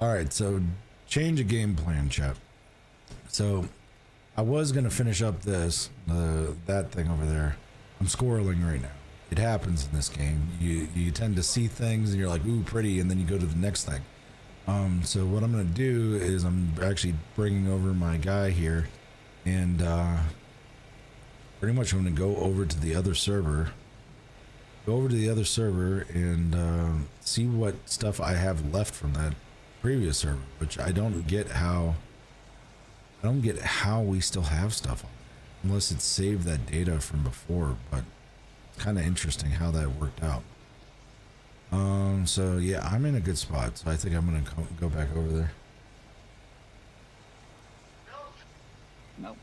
All right, so change of game plan, chap. So I was gonna finish up that thing over there. I'm squirreling right now. It happens in this game. You tend to see things and you're like, ooh, pretty, and then you go to the next thing. So what I'm gonna do is I'm actually bringing over my guy here, and pretty much I'm gonna go over to the other server. Go over to the other server and see what stuff I have left from that previous server, which I don't get how we still have stuff on there, unless it saved that data from before, but it's kind of interesting how that worked out. So yeah, I'm in a good spot, so I think I'm gonna go back over there. Nope.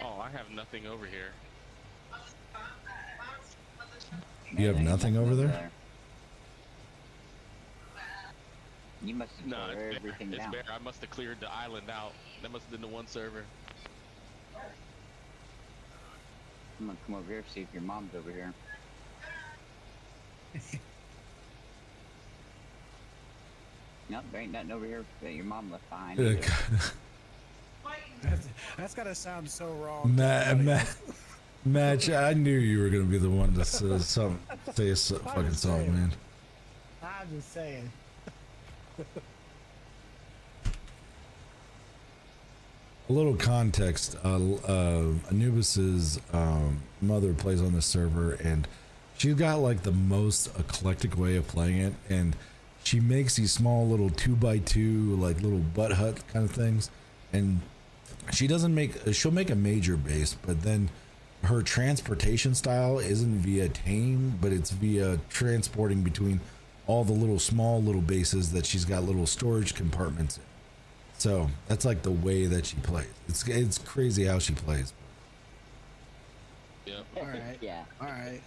Oh, I have nothing over here. You have Ain't nothing over there? You must have No, tore it's bare. everything It's down. bare. I must have cleared the island out. That must have been the one server. I'm gonna come over here see if your mom's over here. Nope, there ain't nothing over here that your mom left behind. either. That's gotta sound so wrong. Match, I knew you were gonna be the one to say fucking something, man. I'm just saying. A little context. Anubis's mother plays on this server, and she's got like the most eclectic way of playing it, and she makes these small little 2x2 like little butt hut kind of things, and she doesn't make. She'll make a major base, but then her transportation style isn't via tame, but it's via transporting between all the little small little bases that she's got little storage compartments in. So that's like the way that she plays. It's crazy how she plays. Yep. All right. Yeah. All right.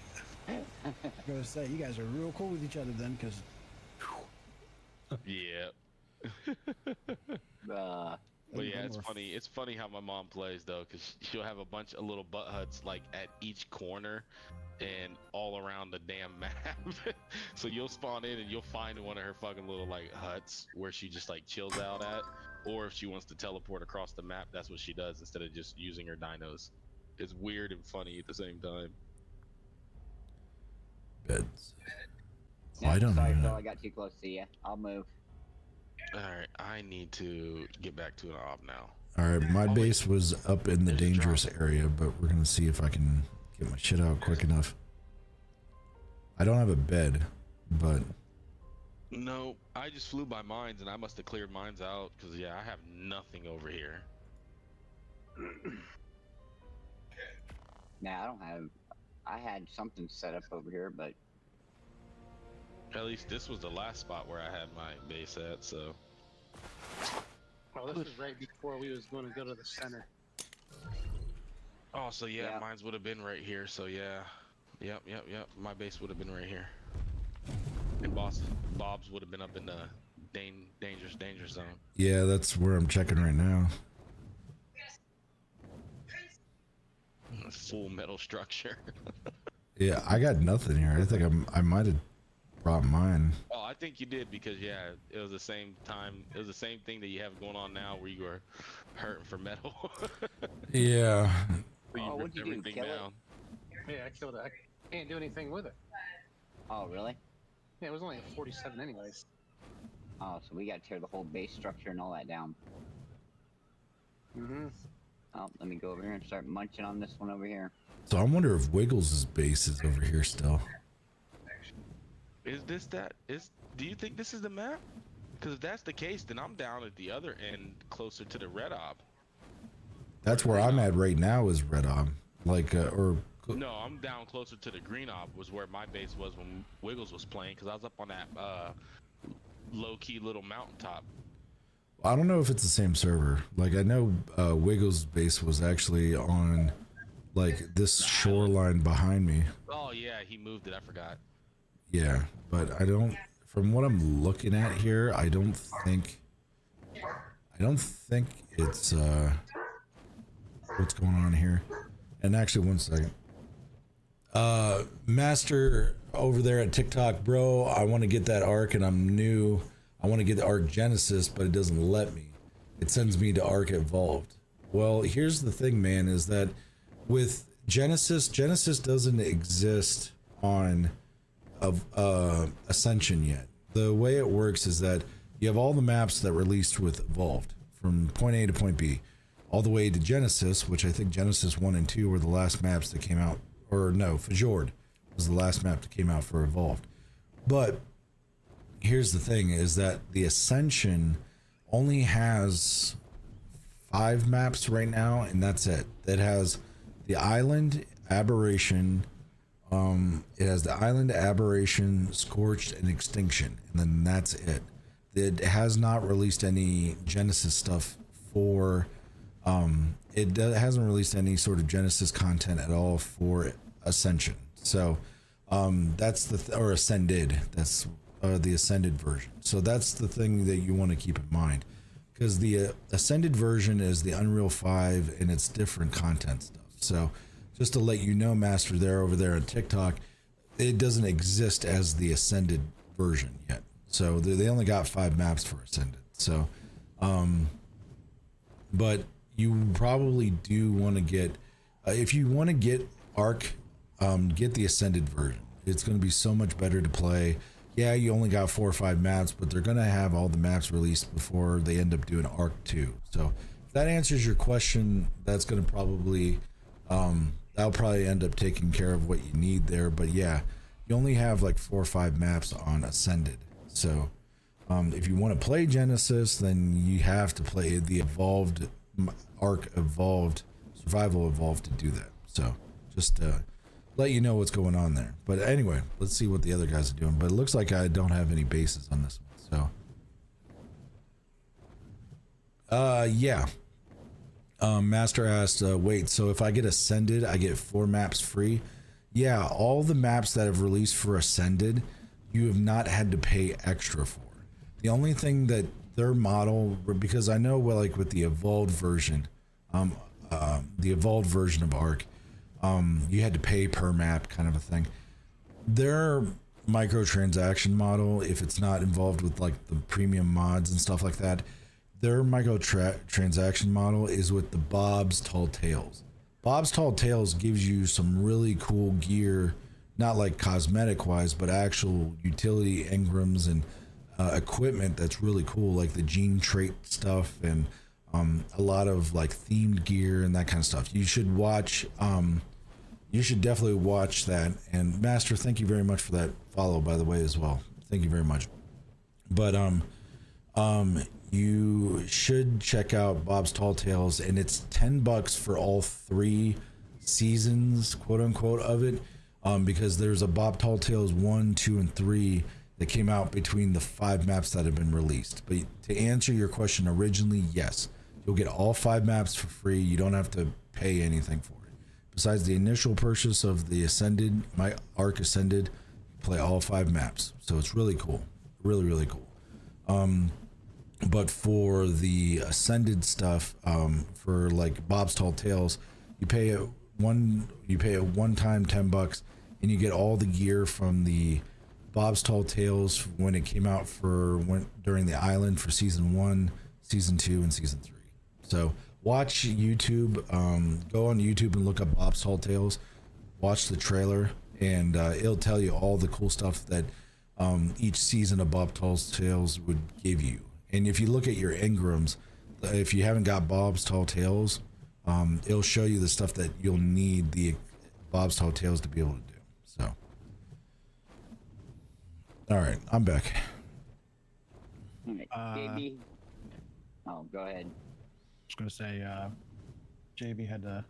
I was gonna say you guys are real cool with each other then, because Yeah. But yeah, it's funny. It's funny how my mom plays though, because she'll have a bunch of little butt huts like at each corner and all around the damn map. So you'll spawn in and you'll find one of her fucking little like huts where she just like chills out at, or if she wants to teleport across the map, that's what she does instead of just using her dinos. It's weird and funny at the same time. Beds. Yeah, I don't sorry, know. Phil, I got too close to you. I'll move. All right, I need to get back to an ob now. All right, my Oh, wait. base was up in the There's a dangerous drop. area, but we're gonna see if I can get my shit out quick enough. I don't have a bed, but No, I just flew by mines and I must have cleared mines out because yeah, I have nothing over here. Nah, I don't have. I had something set up over here, but At least this was the last spot where I had my base at, so. Well, this is right before we was going to go to the center. Oh, so yeah, Yeah. mine's would have been right here. So yeah, yep. My base would have been right here, and Bob's would have been up in the danger zone. Yeah, that's where I'm checking right now. Full metal structure. Yeah, I got nothing here. I think I might have brought mine. Oh, I think you did because yeah, it was the same time. It was the same thing that you have going on now, where you were hurting for metal. Yeah. So you Oh, ripped what'd you do, everything kill it? down. Yeah, I killed it. I can't do anything with it. Oh, really? Yeah, it was only a 47 anyways. Oh, so we gotta tear the whole base structure and all that down. Mm-hmm. Oh, let me go over here and start munching on this one over here. So I wonder if Wiggles' base is over here still. Is this that? Do you think this is the map? Because if that's the case, then I'm down at the other end, closer to the red ob. That's where I'm at right now is Red Ob. Like, No, I'm down closer to the green ob. Was where my base was when Wiggles was playing. Because I was up on that low-key little mountaintop. I don't know if it's the same server. Like, I know Wiggles' base was actually on, like, this shoreline behind me. Oh yeah, he moved it. I forgot. Yeah, but I don't. From what I'm looking at here, I don't think it's what's going on here. And actually, one second. Master over there at TikTok, bro, I want to get that Ark, and I'm new. I want to get the Ark Genesis, but it doesn't let me. It sends me to Ark Evolved. Well, here's the thing, man, is that with Genesis doesn't exist on Ascension yet. The way it works is that you have all the maps that released with Evolved from point A to point B, all the way to Genesis, which I think Genesis 1 and 2 were the last maps that came out, or no, Fjord was the last map that came out for Evolved. But here's the thing, is that the Ascension only has 5 maps right now, and that's it. It has the Island, Aberration, it has the Island, Aberration, Scorched, and Extinction, and then that's it. It has not released any Genesis stuff for, it hasn't released any sort of Genesis content at all for Ascension. So, that's or Ascended, that's the Ascended version. So that's the thing that you want to keep in mind, because the Ascended version is the Unreal 5 and it's different content stuff. So just to let you know, Master, there over there on TikTok, it doesn't exist as the Ascended version yet. So they only got 5 maps for Ascended. So, but you probably do want to get, if you want to get Ark, get the Ascended version. It's going to be so much better to play. Yeah, you only got 4 or 5 maps, but they're going to have all the maps released before they end up doing Ark 2. So if that answers your question, that's going to probably, that'll probably end up taking care of what you need there. But yeah, you only have like 4 or 5 maps on Ascended. So if you want to play Genesis, then you have to play the Evolved, Ark Evolved, Survival Evolved to do that. So just let you know what's going on there. But anyway, let's see what the other guys are doing. But it looks like I don't have any bases on this one. So yeah. Master asked, wait, so if I get Ascended, I get 4 maps free? Yeah, all the maps that have released for Ascended, you have not had to pay extra for. The only thing that their model, because I know, well, like with the Evolved version, the Evolved version of Ark, you had to pay per map kind of a thing. Their microtransaction model, if it's not involved with like the premium mods and stuff like that, their microtransaction model is with the Bob's Tall Tales. Bob's Tall Tales gives you some really cool gear, not like cosmetic wise, but actual utility engrams and equipment that's really cool, like the gene trait stuff and a lot of like themed gear and that kind of stuff. You should watch, you should definitely watch that. And Master, thank you very much for that follow, by the way, as well. Thank you very much. But you should check out Bob's Tall Tales, and it's $10 for all 3 seasons, quote unquote, of it, because there's a Bob Tall Tales 1, 2, and 3 that came out between the 5 maps that have been released. But to answer your question originally, yes, you'll get all 5 maps for free. You don't have to pay anything for it. besides the initial purchase of the Ascended, my Ark Ascended, play all 5 maps. So it's really cool. Really, really cool. But for the Ascended stuff, for like Bob's Tall Tales, you pay a one-time $10, and you get all the gear from the Bob's Tall Tales when it came out during the island for season 1, season 2, and season 3. So watch YouTube, go on YouTube and look up Bob's Tall Tales, watch the trailer, and it'll tell you all the cool stuff that each season of Bob's Tall Tales would give you. And if you look at your engrams, if you haven't got Bob's Tall Tales, it'll show you the stuff that you'll need the Bob's Tall Tales to be able to do. So, all right, I'm back. JB. Oh, go ahead. I was gonna say, JB had to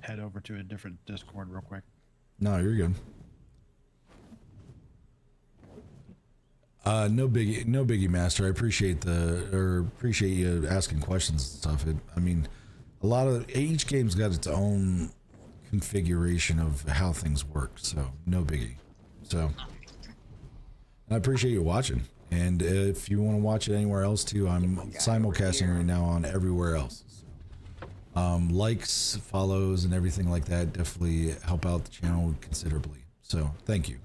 head over to a different Discord real quick. No, you're good. No biggie, Master. I appreciate you asking questions and stuff. I mean, each game's got its own configuration of how things work, so no biggie. So I appreciate you watching, and if you want to watch it anywhere else too, I'm simulcasting right now on everywhere else. Likes, follows, and everything like that definitely help out the channel considerably. So thank you,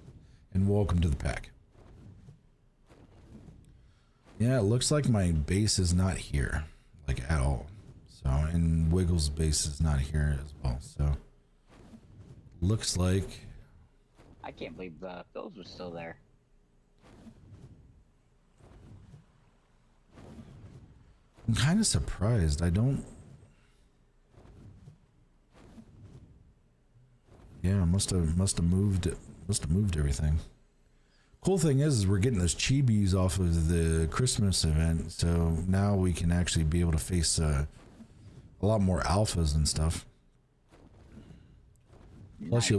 and welcome to the pack. Yeah, it looks like my base is not here, like at all. So, and Wiggle's base is not here as well. So, looks like. I can't believe Phil's was still there. I'm kind of surprised. I don't. Yeah, must have moved everything. Cool thing is we're getting those chibis off of the Christmas event, so now we can actually be able to face a lot more alphas and stuff. Plus,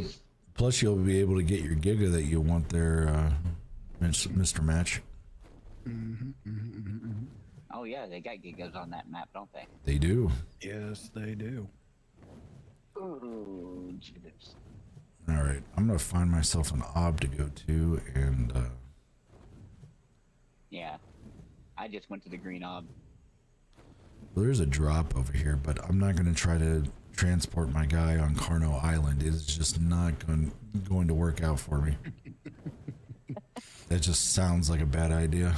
you'll be able to get your Giga that you want there, Mr. Match. Oh yeah, they got Gigas on that map, don't they? They do. Yes, they do. Oh, jitters. All right, I'm gonna find myself an ob to go to, and yeah, I just went to the green ob. there's a drop over here, but I'm not gonna try to transport my guy on Carno Island. It is just not going to work out for me. That just sounds like a bad idea.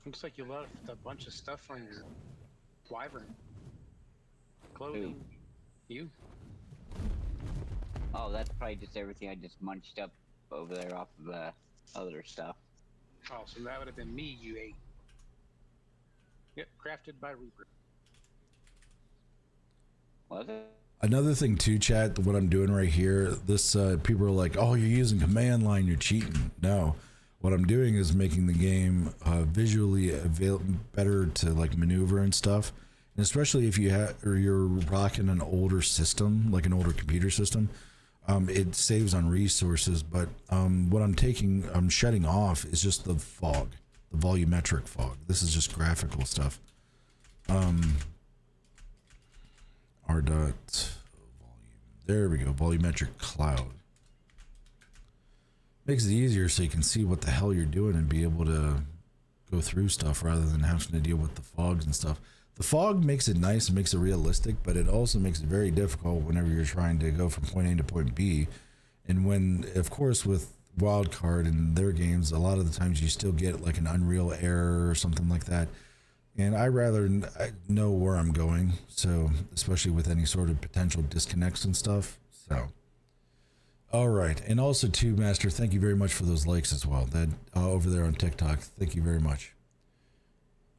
Looks like you left a bunch of stuff on your wyvern. Clothing. You. Oh, that's probably just everything I just munched up over there off of the other stuff. Oh, so that would have been me you ate. Yep, crafted by Reaper. Was it? Another thing too, chat, what I'm doing right here, this people are like, oh, you're using command line, you're cheating. No, what I'm doing is making the game visually better to like maneuver and stuff. And especially if you're rocking an older system, like an older computer system, it saves on resources. But what I'm shedding off is just the fog, the volumetric fog. This is just graphical stuff. R dot volume. There we go. Volumetric cloud. Makes it easier so you can see what the hell you're doing and be able to go through stuff rather than having to deal with the fogs and stuff. The fog makes it nice and makes it realistic, but it also makes it very difficult whenever you're trying to go from point A to point B. And when, of course, with Wildcard and their games, a lot of the times you still get like an Unreal error or something like that. And I rather know where I'm going, so especially with any sort of potential disconnects and stuff. So, all right, and also too, Master, thank you very much for those likes as well. That over there on TikTok, thank you very much.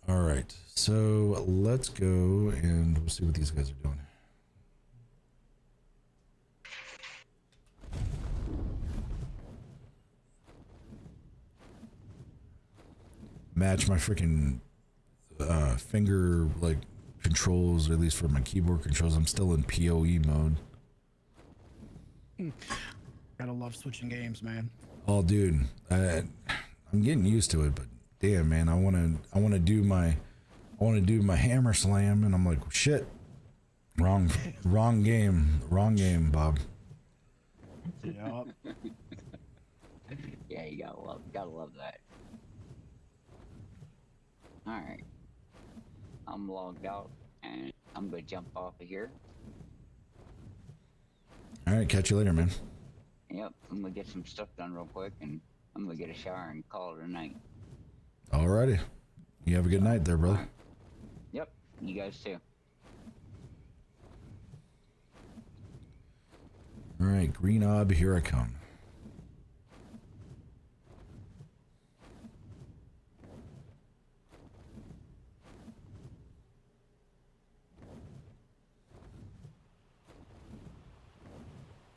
All right, so let's go and we'll see what these guys are doing. Match my freaking finger like controls, or at least for my keyboard controls. I'm still in PoE mode. Gotta love switching games, man. Oh, dude, I'm getting used to it, but damn, man, I want to do my hammer slam, and I'm like, shit, Wrong game, Bob. Yep. Yeah, you gotta love that. Alright. I'm logged out and I'm gonna jump off of here. Alright, catch you later, man. Yep, I'm gonna get some stuff done real quick and I'm gonna get a shower and call it a night. Alrighty. You have a good night there, brother. Right. Yep, you guys too. Alright, Green Ob, here I come.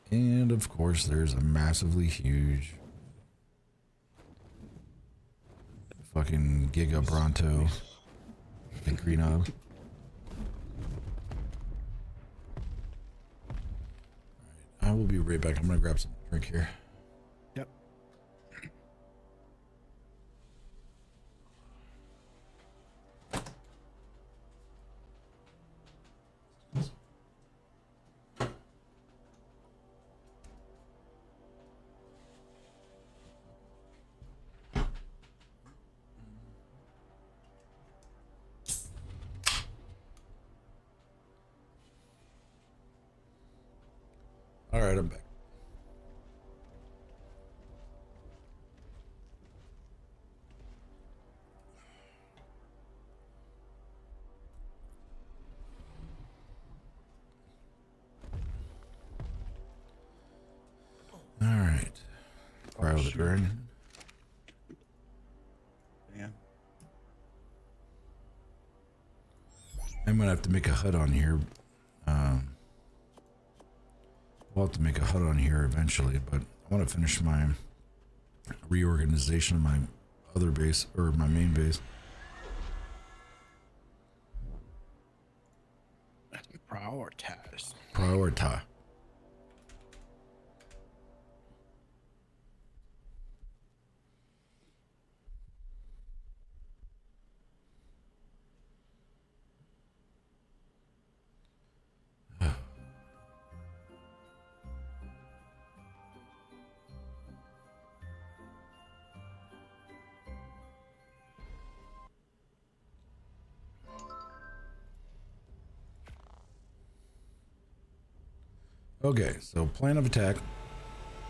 And of course, there's a massively huge fucking Giga Bronto at Green Ob. I will be right back. I'm gonna grab some drink here. Yep. All right, I'm back. All right. Fire with the burn. Yeah. I'm gonna have to make a HUD on here. We'll have to make a HUD on here eventually, but I want to finish my reorganization of my other base, or my main base. Prioritize. Prioritize. Okay, so plan of attack,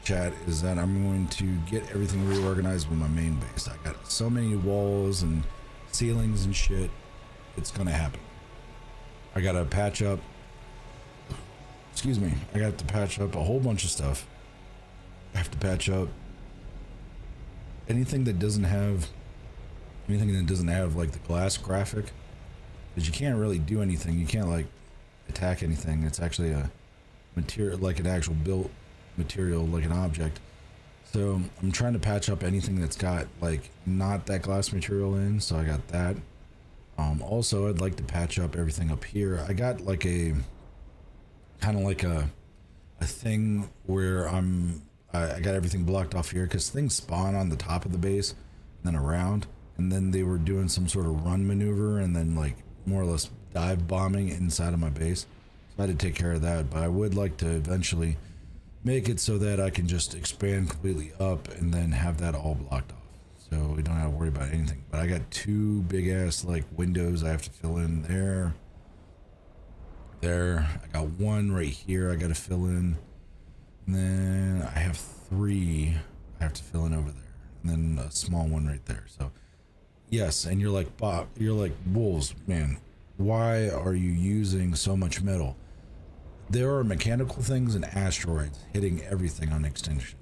chat, is that I'm going to get everything reorganized with my main base. I got so many walls and ceilings and shit. It's gonna happen. I gotta patch up. Excuse me. I got to patch up a whole bunch of stuff. I have to patch up anything that doesn't have like the glass graphic, because you can't really do anything. You can't like attack anything. It's actually a material, like an actual built material, like an object. So I'm trying to patch up anything that's got like not that glass material in. So I got that. Also, I'd like to patch up everything up here. I got like a kind of like a thing where I got everything blocked off here because things spawn on the top of the base and then around, and then they were doing some sort of run maneuver and then like more or less dive bombing inside of my base. I had to take care of that, but I would like to eventually make it so that I can just expand completely up and then have that all blocked off, so we don't have to worry about anything. But I got two big ass like windows I have to fill in there. I got one right here I got to fill in, and then I have three I have to fill in over there, and then a small one right there. So yes, and you're like, Bob, you're like, Wolves, man, why are you using so much metal? There are mechanical things and asteroids hitting everything on extinction.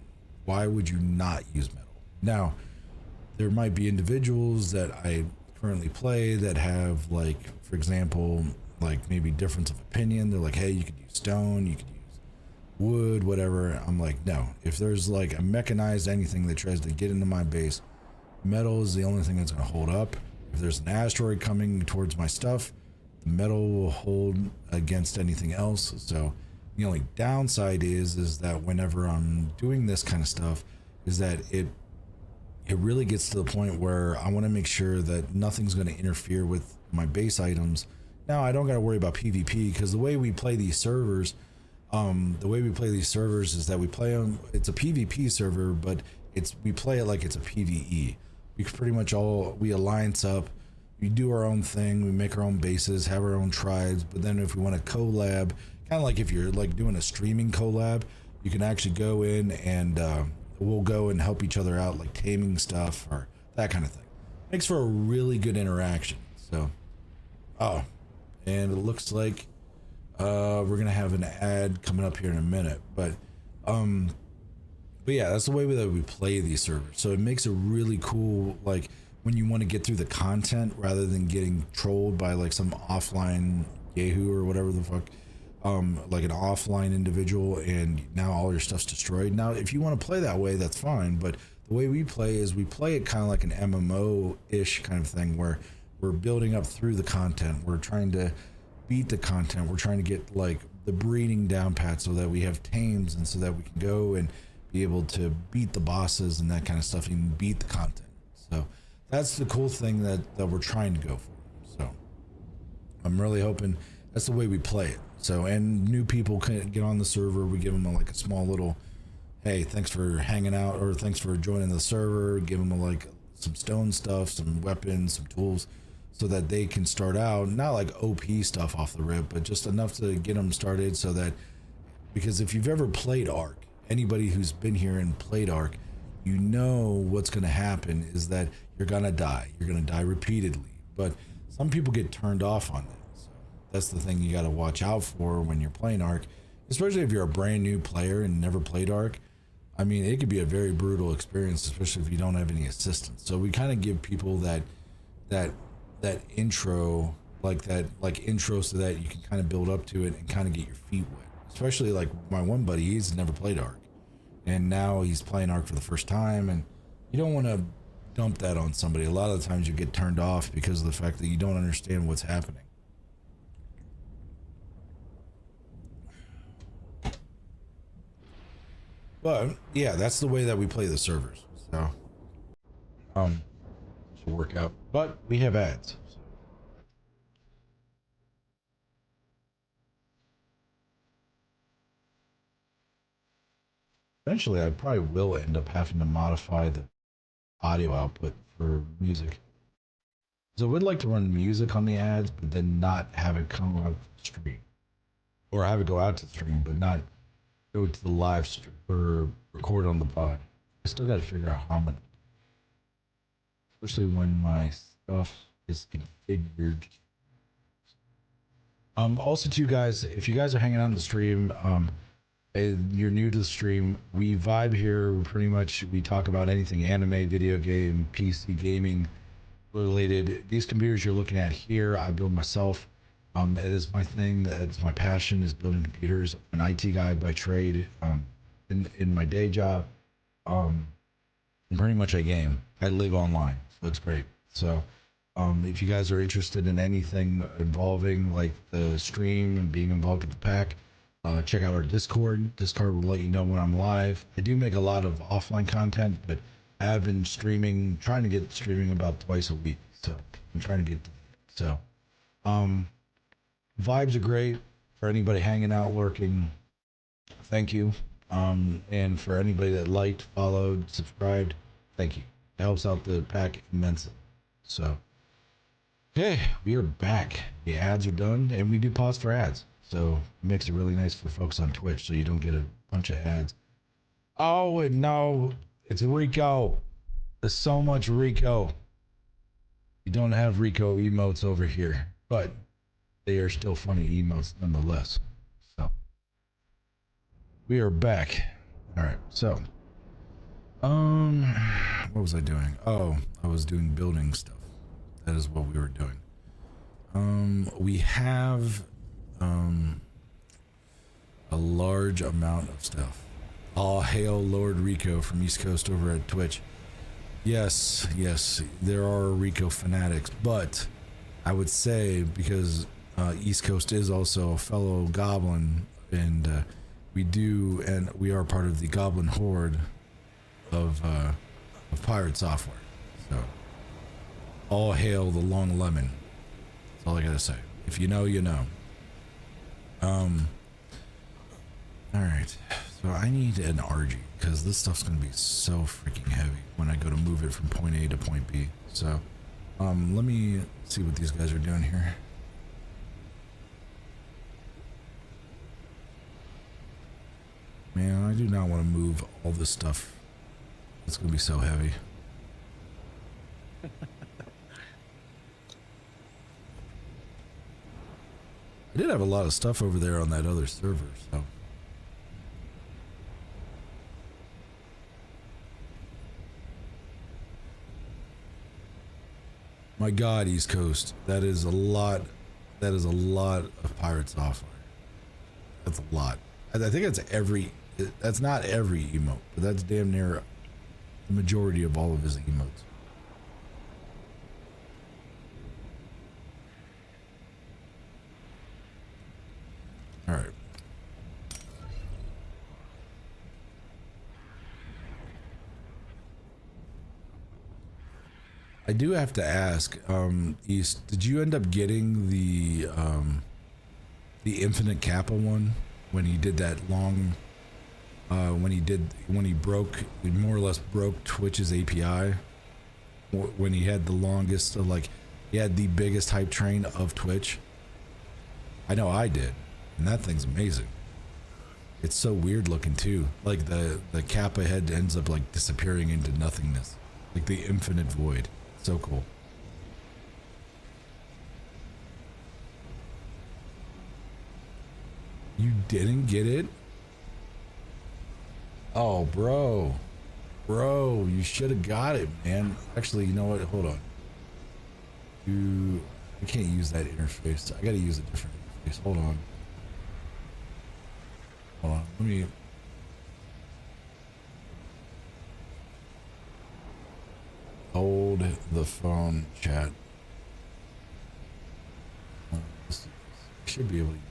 Why would you not use metal? Now, there might be individuals that I currently play that have, like, for example, like maybe difference of opinion. They're like, hey, you could use stone, you could use wood, whatever. I'm like, no. If there's like a mechanized anything that tries to get into my base, metal is the only thing that's going to hold up. If there's an asteroid coming towards my stuff, metal will hold against anything else. So the only downside is that whenever I'm doing this kind of stuff, is that it really gets to the point where I want to make sure that nothing's going to interfere with my base items now I don't got to worry about PvP because the way we play these servers, is that we play them. It's a PvP server, but we play it like it's a PvE. We pretty much we alliance up. We do our own thing. We make our own bases, have our own tribes. But then if we want to collab, kind of like if you're like doing a streaming collab, you can actually go in and we'll go and help each other out, like taming stuff or that kind of thing. Makes for a really good interaction. So, and it looks like we're gonna have an ad coming up here in a minute, but yeah, that's the way that we play these servers. So it makes it really cool, like when you want to get through the content rather than getting trolled by like some offline Yahoo or whatever the fuck, like an offline individual, and now all your stuff's destroyed. Now, if you want to play that way, that's fine, but the way we play is we play it kind of like an MMO-ish kind of thing where we're building up through the content. We're trying to beat the content. We're trying to get like the breeding down pat so that we have tames and so that we can go and be able to beat the bosses and that kind of stuff and beat the content. So that's the cool thing that we're trying to go for. So I'm really hoping that's the way we play it. So, and new people can get on the server. We give them like a small little, hey, thanks for hanging out, or thanks for joining the server. Give them like some stone stuff, some weapons, some tools, so that they can start out, not like OP stuff off the rip, but just enough to get them started so that, because if you've ever played Ark, anybody who's been here and played Ark, you know what's going to happen is that you're going to die. You're going to die repeatedly. But some people get turned off on that. So that's the thing you got to watch out for when you're playing Ark, especially if you're a brand new player and never played Ark. I mean, it could be a very brutal experience, especially if you don't have any assistance. So we kind of give people that intro, like intro, so that you can kind of build up to it and kind of get your feet wet. Especially like my one buddy, he's never played Ark, and now he's playing Ark for the first time, and you don't want to dump that on somebody. A lot of the times you get turned off because of the fact that you don't understand what's happening. But yeah, that's the way that we play the servers. So should work out. But we have ads. Eventually, I probably will end up having to modify the audio output for music. So I would like to run music on the ads, but then not have it come out the stream, or have it go out to the stream, but not go to the live stream or record on the pod. I still got to figure out how many, especially when my stuff is configured. Also, too, guys, if you guys are hanging out on the stream, and you're new to the stream, we vibe here. Pretty much, we talk about anything anime, video game, PC gaming related. These computers you're looking at here, I build myself. It is my thing. It's my passion, is building computers. I'm an IT guy by trade. In my day job, and pretty much I game. I live online, so it's great. So, if you guys are interested in anything involving like the stream and being involved with the pack, check out our Discord. Discord will let you know when I'm live. I do make a lot of offline content, but I have been trying to get streaming about twice a week. So I'm trying to get, vibes are great for anybody hanging out, lurking. Thank you. And for anybody that liked, followed, subscribed, thank you. It helps out the pack immensely. So, okay, we are back. The ads are done, and we do pause for ads. So it makes it really nice for folks on Twitch, so you don't get a bunch of ads. Oh, and no, it's Rico. There's so much Rico. You don't have Rico emotes over here, but they are still funny emotes nonetheless. So we are back. All right, so what was I doing? Oh, I was doing building stuff. That is what we were doing. We have a large amount of stuff. All hail Lord Rico from East Coast over at Twitch. Yes, there are Rico fanatics, but I would say, because East Coast is also a fellow goblin, and we are part of the Goblin Horde of pirate software. So all hail the long lemon. That's all I gotta say. If you know, you know. All right. So I need an RG because this stuff's gonna be so freaking heavy when I go to move it from point A to point B. So, let me see what these guys are doing here. Man, I do not want to move all this stuff. It's gonna be so heavy. I did have a lot of stuff over there on that other server, so. My God, East Coast. That is a lot. That is a lot of Pirates Offline. That's a lot. I think that's every. That's not every emote, but that's damn near the majority of all of his emotes. All right. I do have to ask, East, did you end up getting the Infinite Kappa one when he did that long, when he broke, he more or less broke Twitch's API, when he had the longest, like, he had the biggest hype train of Twitch? I know I did, and that thing's amazing. It's so weird looking too. Like the Kappa head ends up like disappearing into nothingness, like the infinite void. So cool. You didn't get it? Oh, bro. Bro, you should have got it, man. Actually, you know what? Hold on. I can't use that interface. I gotta use a different interface. Hold on. Hold on. Let me... Hold the phone, chat. I should be able to use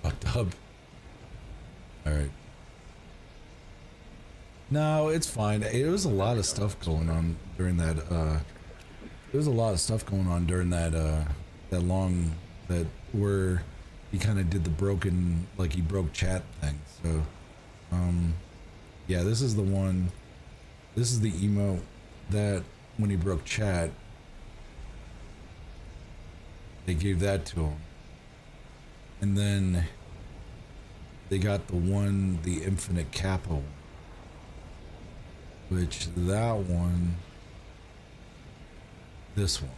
this. Fucked up. Alright. No, it's fine. It was a lot of stuff going on during that, there was a lot of stuff going on during that, where he kind of did the broken, like he broke chat thing. So, yeah, this is the one, this is the emote that when he broke chat, they gave that to him. And then they got the one, the Infinite Kappa one, which that one, this one.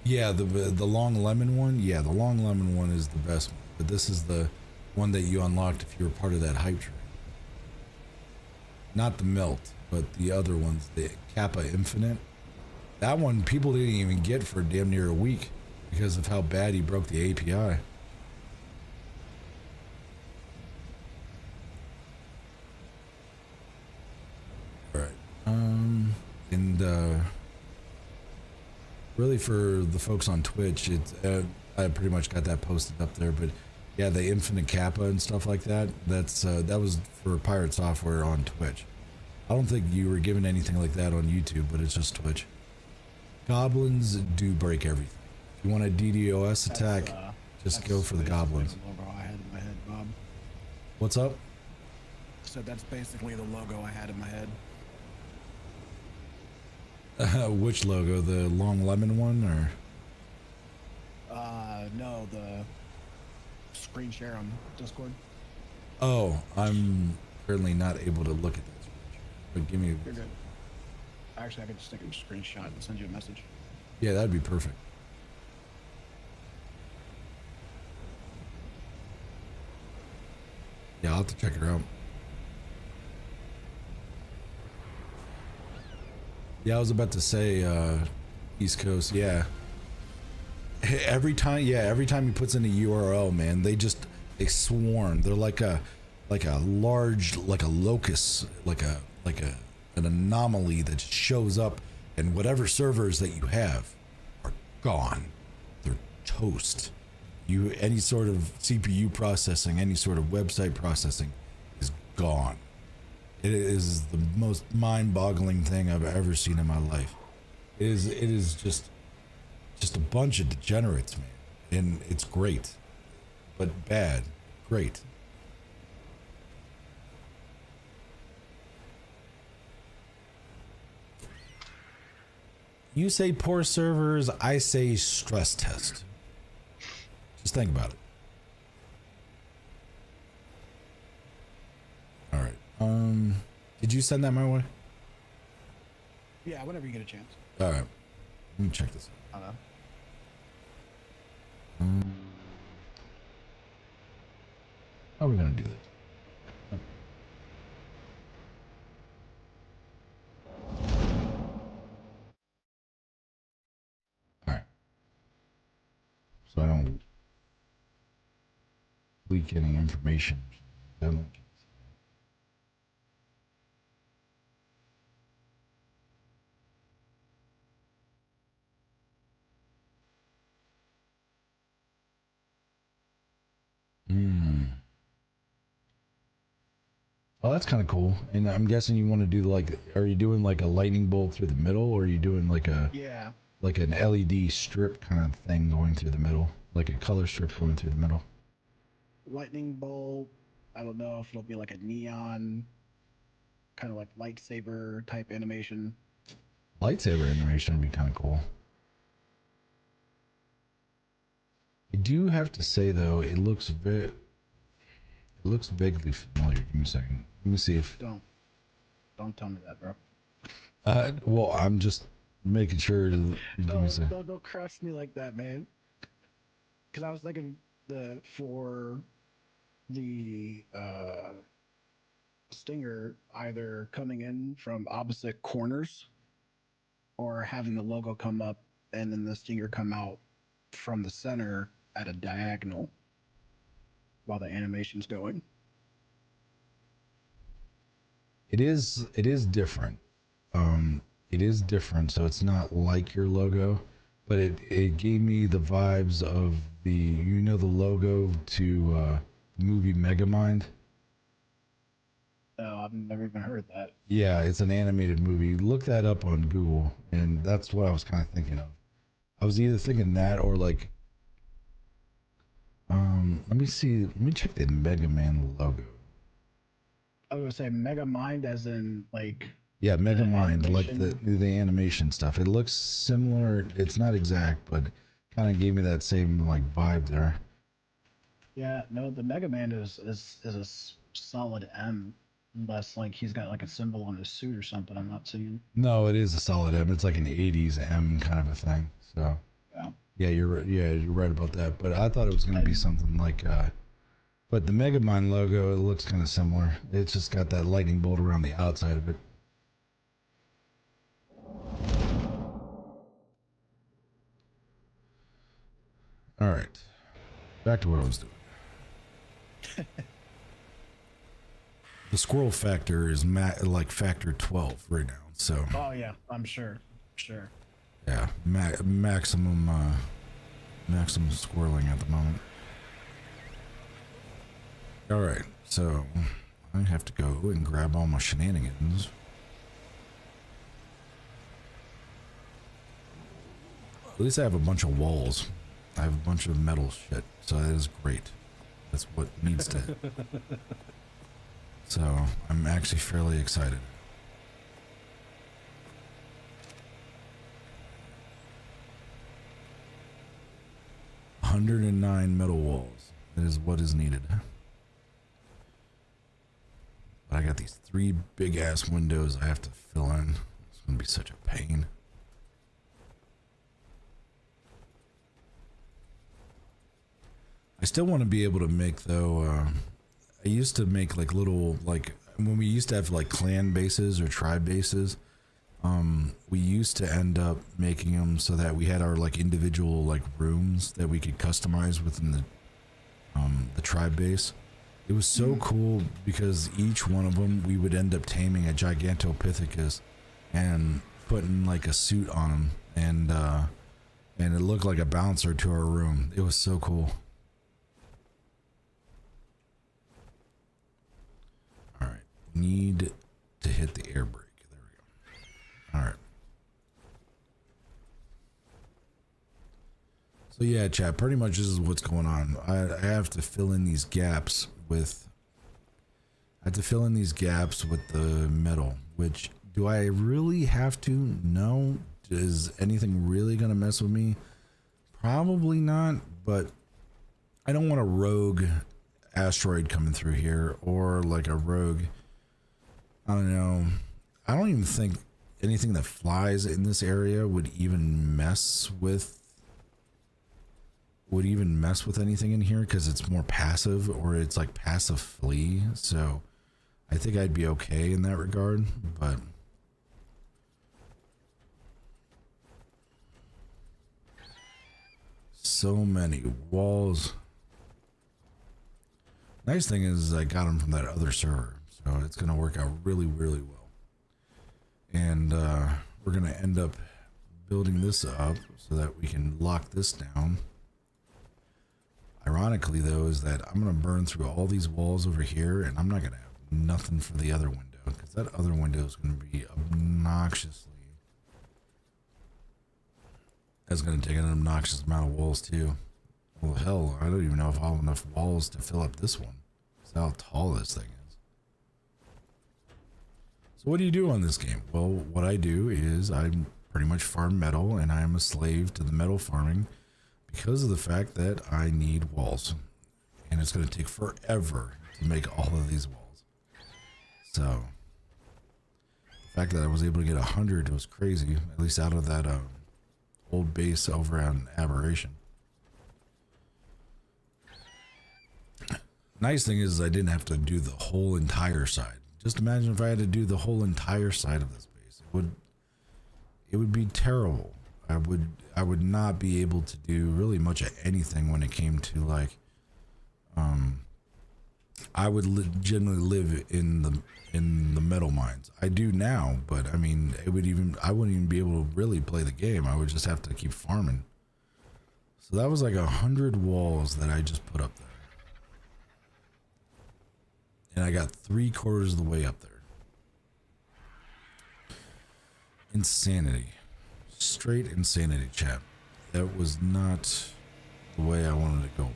Yeah, the long lemon one. Yeah, the long lemon one is the best one. But this is the one that you unlocked if you were part of that hype train. Not the melt, but the other ones, the Kappa Infinite. That one people didn't even get for damn near a week because of how bad he broke the API. Alright. Really for the folks on Twitch, it's I pretty much got that posted up there, but yeah, the Infinite Kappa and stuff like that, that's that was for Pirate Software on Twitch. I don't think you were given anything like that on YouTube, but it's just Twitch. Goblins do break everything. If you want a DDoS attack, just go for the goblins. The logo I had in my head, Bob. What's up? So that's basically the logo I had in my head. Which logo? The long lemon one, or? No, the screen share on Discord. Oh, I'm currently not able to look at that screen share, but give me. You're good. Actually, I could just take a screenshot and send you a message. Yeah, that'd be perfect. Yeah, I'll have to check her out. Yeah, I was about to say, East Coast, yeah. Every time he puts in a URL, man, they swarm. They're like a large, like a locust, like an anomaly that shows up, and whatever servers that you have are gone. They're toast. Any sort of CPU processing, any sort of website processing is gone. It is the most mind-boggling thing I've ever seen in my life. It is just a bunch of degenerates, man. And it's great. But bad. Great. You say poor servers, I say stress test. Just think about it. All right. Did you send that my way? Yeah, whenever you get a chance. All right. Let me check this out. How are we gonna do this? All right. So I don't leak any information. Oh, that's kind of cool. And I'm guessing you want to do like, are you doing like a lightning bolt through the middle, or are you doing like a like an LED strip kind of thing going through the middle, like a color strip going through the middle? Lightning bolt. I don't know if it'll be like a neon, kind of like lightsaber type animation. Lightsaber animation would be kind of cool. I do have to say though, it looks vaguely familiar. Give me a second. Let me see if. Don't tell me that, bro. Well, I'm just making sure. Don't crush me like that, man. Because I was thinking for the stinger either coming in from opposite corners or having the logo come up and then the stinger come out from the center at a diagonal while the animation's going. It is different. It is different, so it's not like your logo, but it gave me the vibes of the logo to movie Megamind. Oh, I've never even heard that. Yeah, it's an animated movie. Look that up on Google, and that's what I was kind of thinking of. I was either thinking that or like, let me see. Let me check the Mega Man logo. I was gonna say Mega Mind as in like. Yeah, Mega Mind, like the animation stuff. It looks similar. It's not exact, but kind of gave me that same like vibe there. Yeah, no, the Mega Man is a solid M, unless like he's got like a symbol on his suit or something. I'm not seeing. No, it is a solid M. It's like an '80s M kind of a thing. So yeah, you're right. Yeah, you're right about that. But I thought it was gonna be something like. But the Mega Mind logo, it looks kind of similar. It's just got that lightning bolt around the outside of it. All right, back to what I was doing. The squirrel factor is like factor 12 right now. So. Oh yeah, I'm sure. Yeah, maximum squirreling at the moment. All right, so I have to go and grab all my shenanigans. At least I have a bunch of walls. I have a bunch of metal shit, so that is great. That's what needs to. So I'm actually fairly excited. $109 metal walls. That is what is needed. But I got these 3 big ass windows I have to fill in. It's gonna be such a pain. I still want to be able to make though. I used to make like little when we used to have like clan bases or tribe bases. We used to end up making them so that we had our like individual like rooms that we could customize within the tribe base. It was so cool because each one of them we would end up taming a Gigantopithecus and putting like a suit on him, and it looked like a bouncer to our room. It was so cool. All right, need to hit the air brake. There we go. All right. So yeah, chat, pretty much this is what's going on. I have to fill in these gaps with the metal, which do I really have to? No. Is anything really going to mess with me? Probably not, but I don't want a rogue asteroid coming through here, or like a rogue, I don't know. I don't even think anything that flies in this area would even mess with anything in here, because it's more passive, or it's like passive flee. So I think I'd be okay in that regard, but so many walls. Nice thing is I got them from that other server, so it's going to work out really, really well. And we're going to end up building this up so that we can lock this down. Ironically, though, is that I'm going to burn through all these walls over here, and I'm not going to have nothing for the other window, because that other window is going to be obnoxiously... That's going to take an obnoxious amount of walls, too. Well, hell, I don't even know if I'll have enough walls to fill up this one. That's how tall this thing is. So what do you do on this game? Well, what I do is I pretty much farm metal, and I am a slave to the metal farming because of the fact that I need walls. And it's going to take forever to make all of these walls. So, the fact that I was able to get 100 was crazy, at least out of that old base over on Aberration. Nice thing is I didn't have to do the whole entire side. Just imagine if I had to do the whole entire side of this base. It would be terrible. I would not be able to do really much of anything when it came to like I would generally live in the metal mines. I do now, but I mean I wouldn't even be able to really play the game. I would just have to keep farming. So that was like 100 walls that I just put up there. And I got 3/4 of the way up there. Insanity. Straight insanity, chat. That was not the way I wanted to go about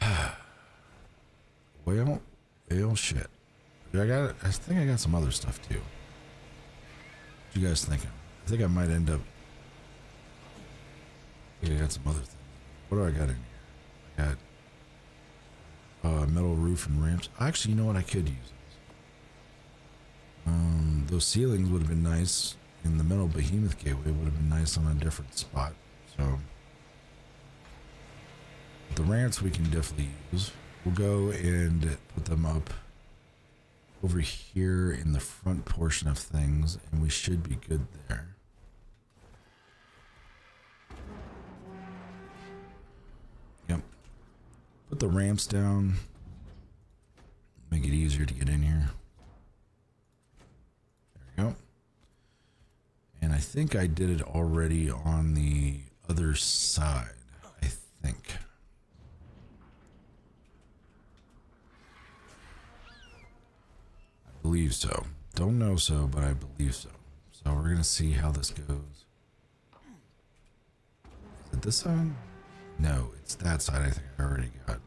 it. Well, shit. I think I got some other stuff too. What you guys thinking? I think I might end up... Yeah, I got some other things. What do I got in here? I got metal roof and ramps. Actually, you know what? I could use those. Those ceilings would have been nice in the metal behemoth gateway. Would have been nice on a different spot. So the ramps we can definitely use. We'll go and put them up over here in the front portion of things, and we should be good there. Yep. Put the ramps down. Make it easier to get in here. There we go. And I think I did it already on the other side. I think. I believe so. Don't know so, but I believe so. So we're going to see how this goes. Is it this side? No, it's that side I think I already got.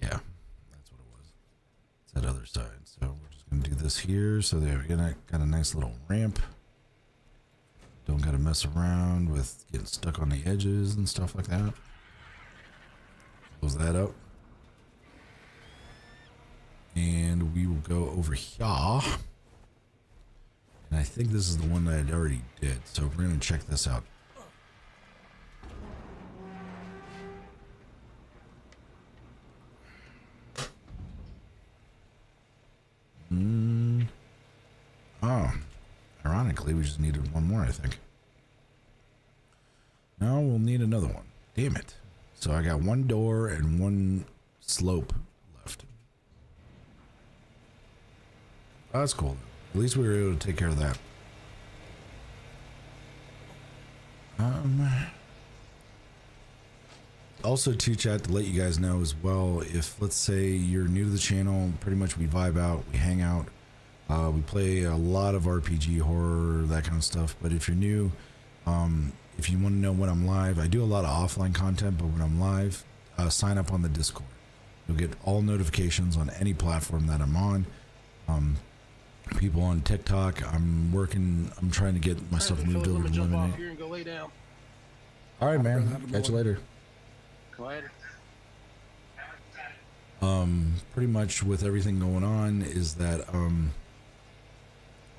Yeah, that's what it was. It's that other side. So we're just going to do this here. So there we got a nice little ramp. Don't got to mess around with getting stuck on the edges and stuff like that. Close that up. And we will go over here. And I think this is the one that I already did. So we're going to check this out. Oh, ironically, we just needed one more, I think. No, we'll need another one. Damn it. So I got one door and one slope left. Oh, that's cool. At least we were able to take care of that. Also to chat to let you guys know as well, if let's say you're new to the channel, pretty much we vibe out, we hang out, we play a lot of RPG, horror, that kind of stuff. But if you're new, if you want to know when I'm live, I do a lot of offline content, but when I'm live, sign up on the Discord. You'll get all notifications on any platform that I'm on. People on TikTok, I'm trying to get myself moved over to jump off Lemonade. here and go lay down. All right, man. Catch you later. Later. Pretty much with everything going on is that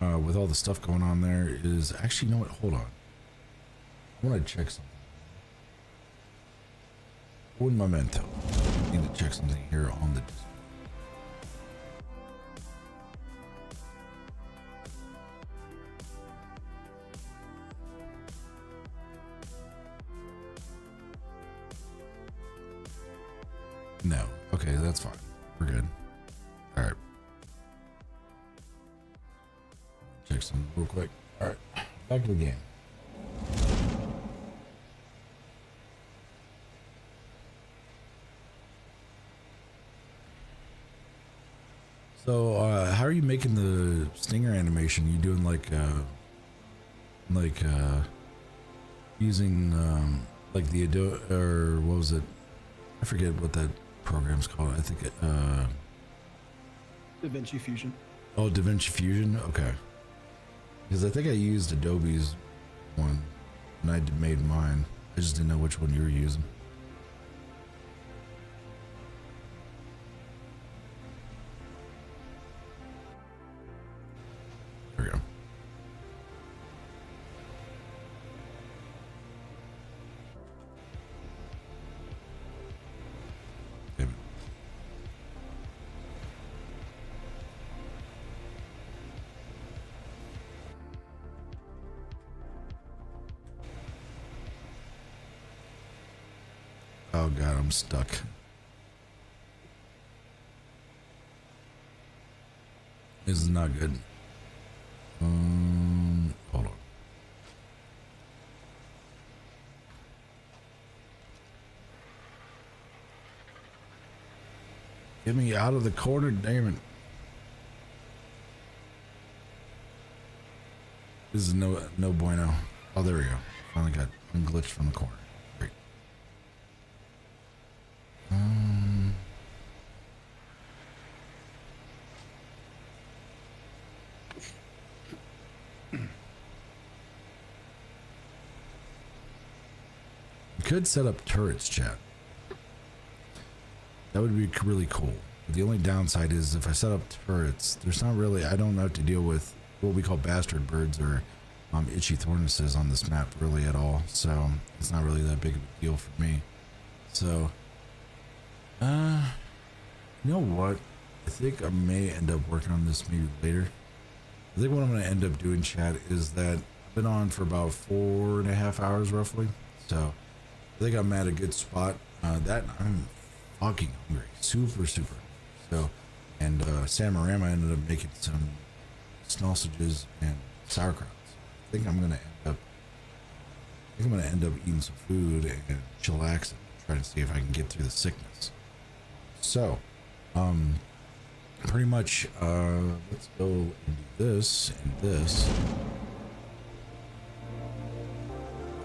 with all the stuff going on there is actually, you know what, hold on, I want to check something. Un momento. I need to check something here on the Discord. No. Okay, that's fine. We're good. All right. Check some real quick. All right. Back to the game. So, how are you making the stinger animation? You doing like using like the Adobe, or what was it? I forget what that program's called. I think DaVinci Fusion. Oh, DaVinci Fusion. Okay. Because I think I used Adobe's one when I made mine. I just didn't know which one you were using. There we go. Damn it. Oh god, I'm stuck. This is not good. Hold on. Get me out of the corner, damn it. This is no bueno. Oh, there we go. Finally got glitched from the corner. Great. Could set up turrets, chat. That would be really cool. But the only downside is if I set up turrets, there's not really, I don't have to deal with what we call bastard birds or itchy thornuses on this map really at all. So it's not really that big of a deal for me. So, you know what? I think I may end up working on this maybe later. I think what I'm going to end up doing, chat, is that I've been on for about 4.5 hours roughly. So I think I'm at a good spot. That I'm fucking hungry, super. So, and Samarama ended up making some sausages and sauerkraut. I think I'm gonna end up eating some food and chillaxing, try to see if I can get through the sickness. So, pretty much, let's go and do this and this.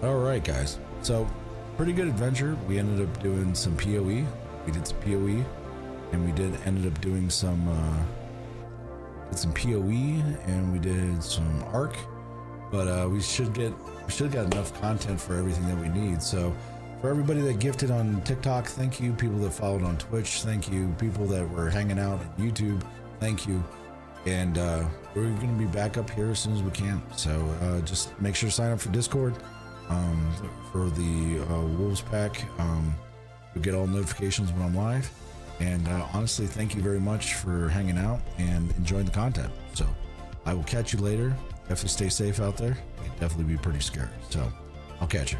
All right, guys. So. Pretty good adventure. We ended up doing some PoE. We did some PoE, and we ended up doing some PoE, and we did some Ark. But we should got enough content for everything that we need. So for everybody that gifted on TikTok, thank you. People that followed on Twitch, thank you. People that were hanging out on YouTube, thank you. And we're gonna be back up here as soon as we can. So just make sure to sign up for Discord. For the Wolves pack, you'll get all notifications when I'm live. And honestly, thank you very much for hanging out and enjoying the content. So I will catch you later. Definitely stay safe out there. It can definitely be pretty scary. So I'll catch you.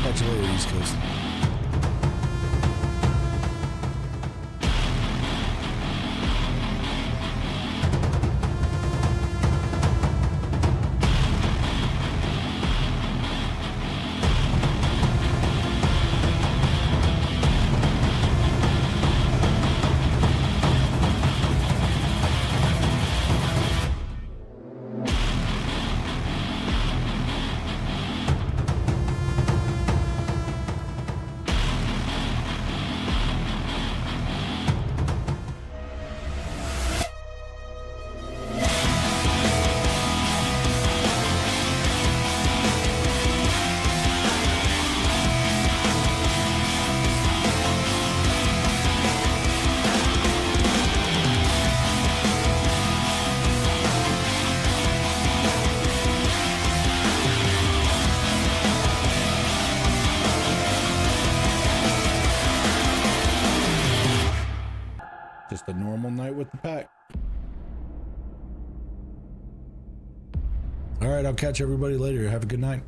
Catch you later, East Coast. Just a normal night with the pack. All right, I'll catch everybody later. Have a good night.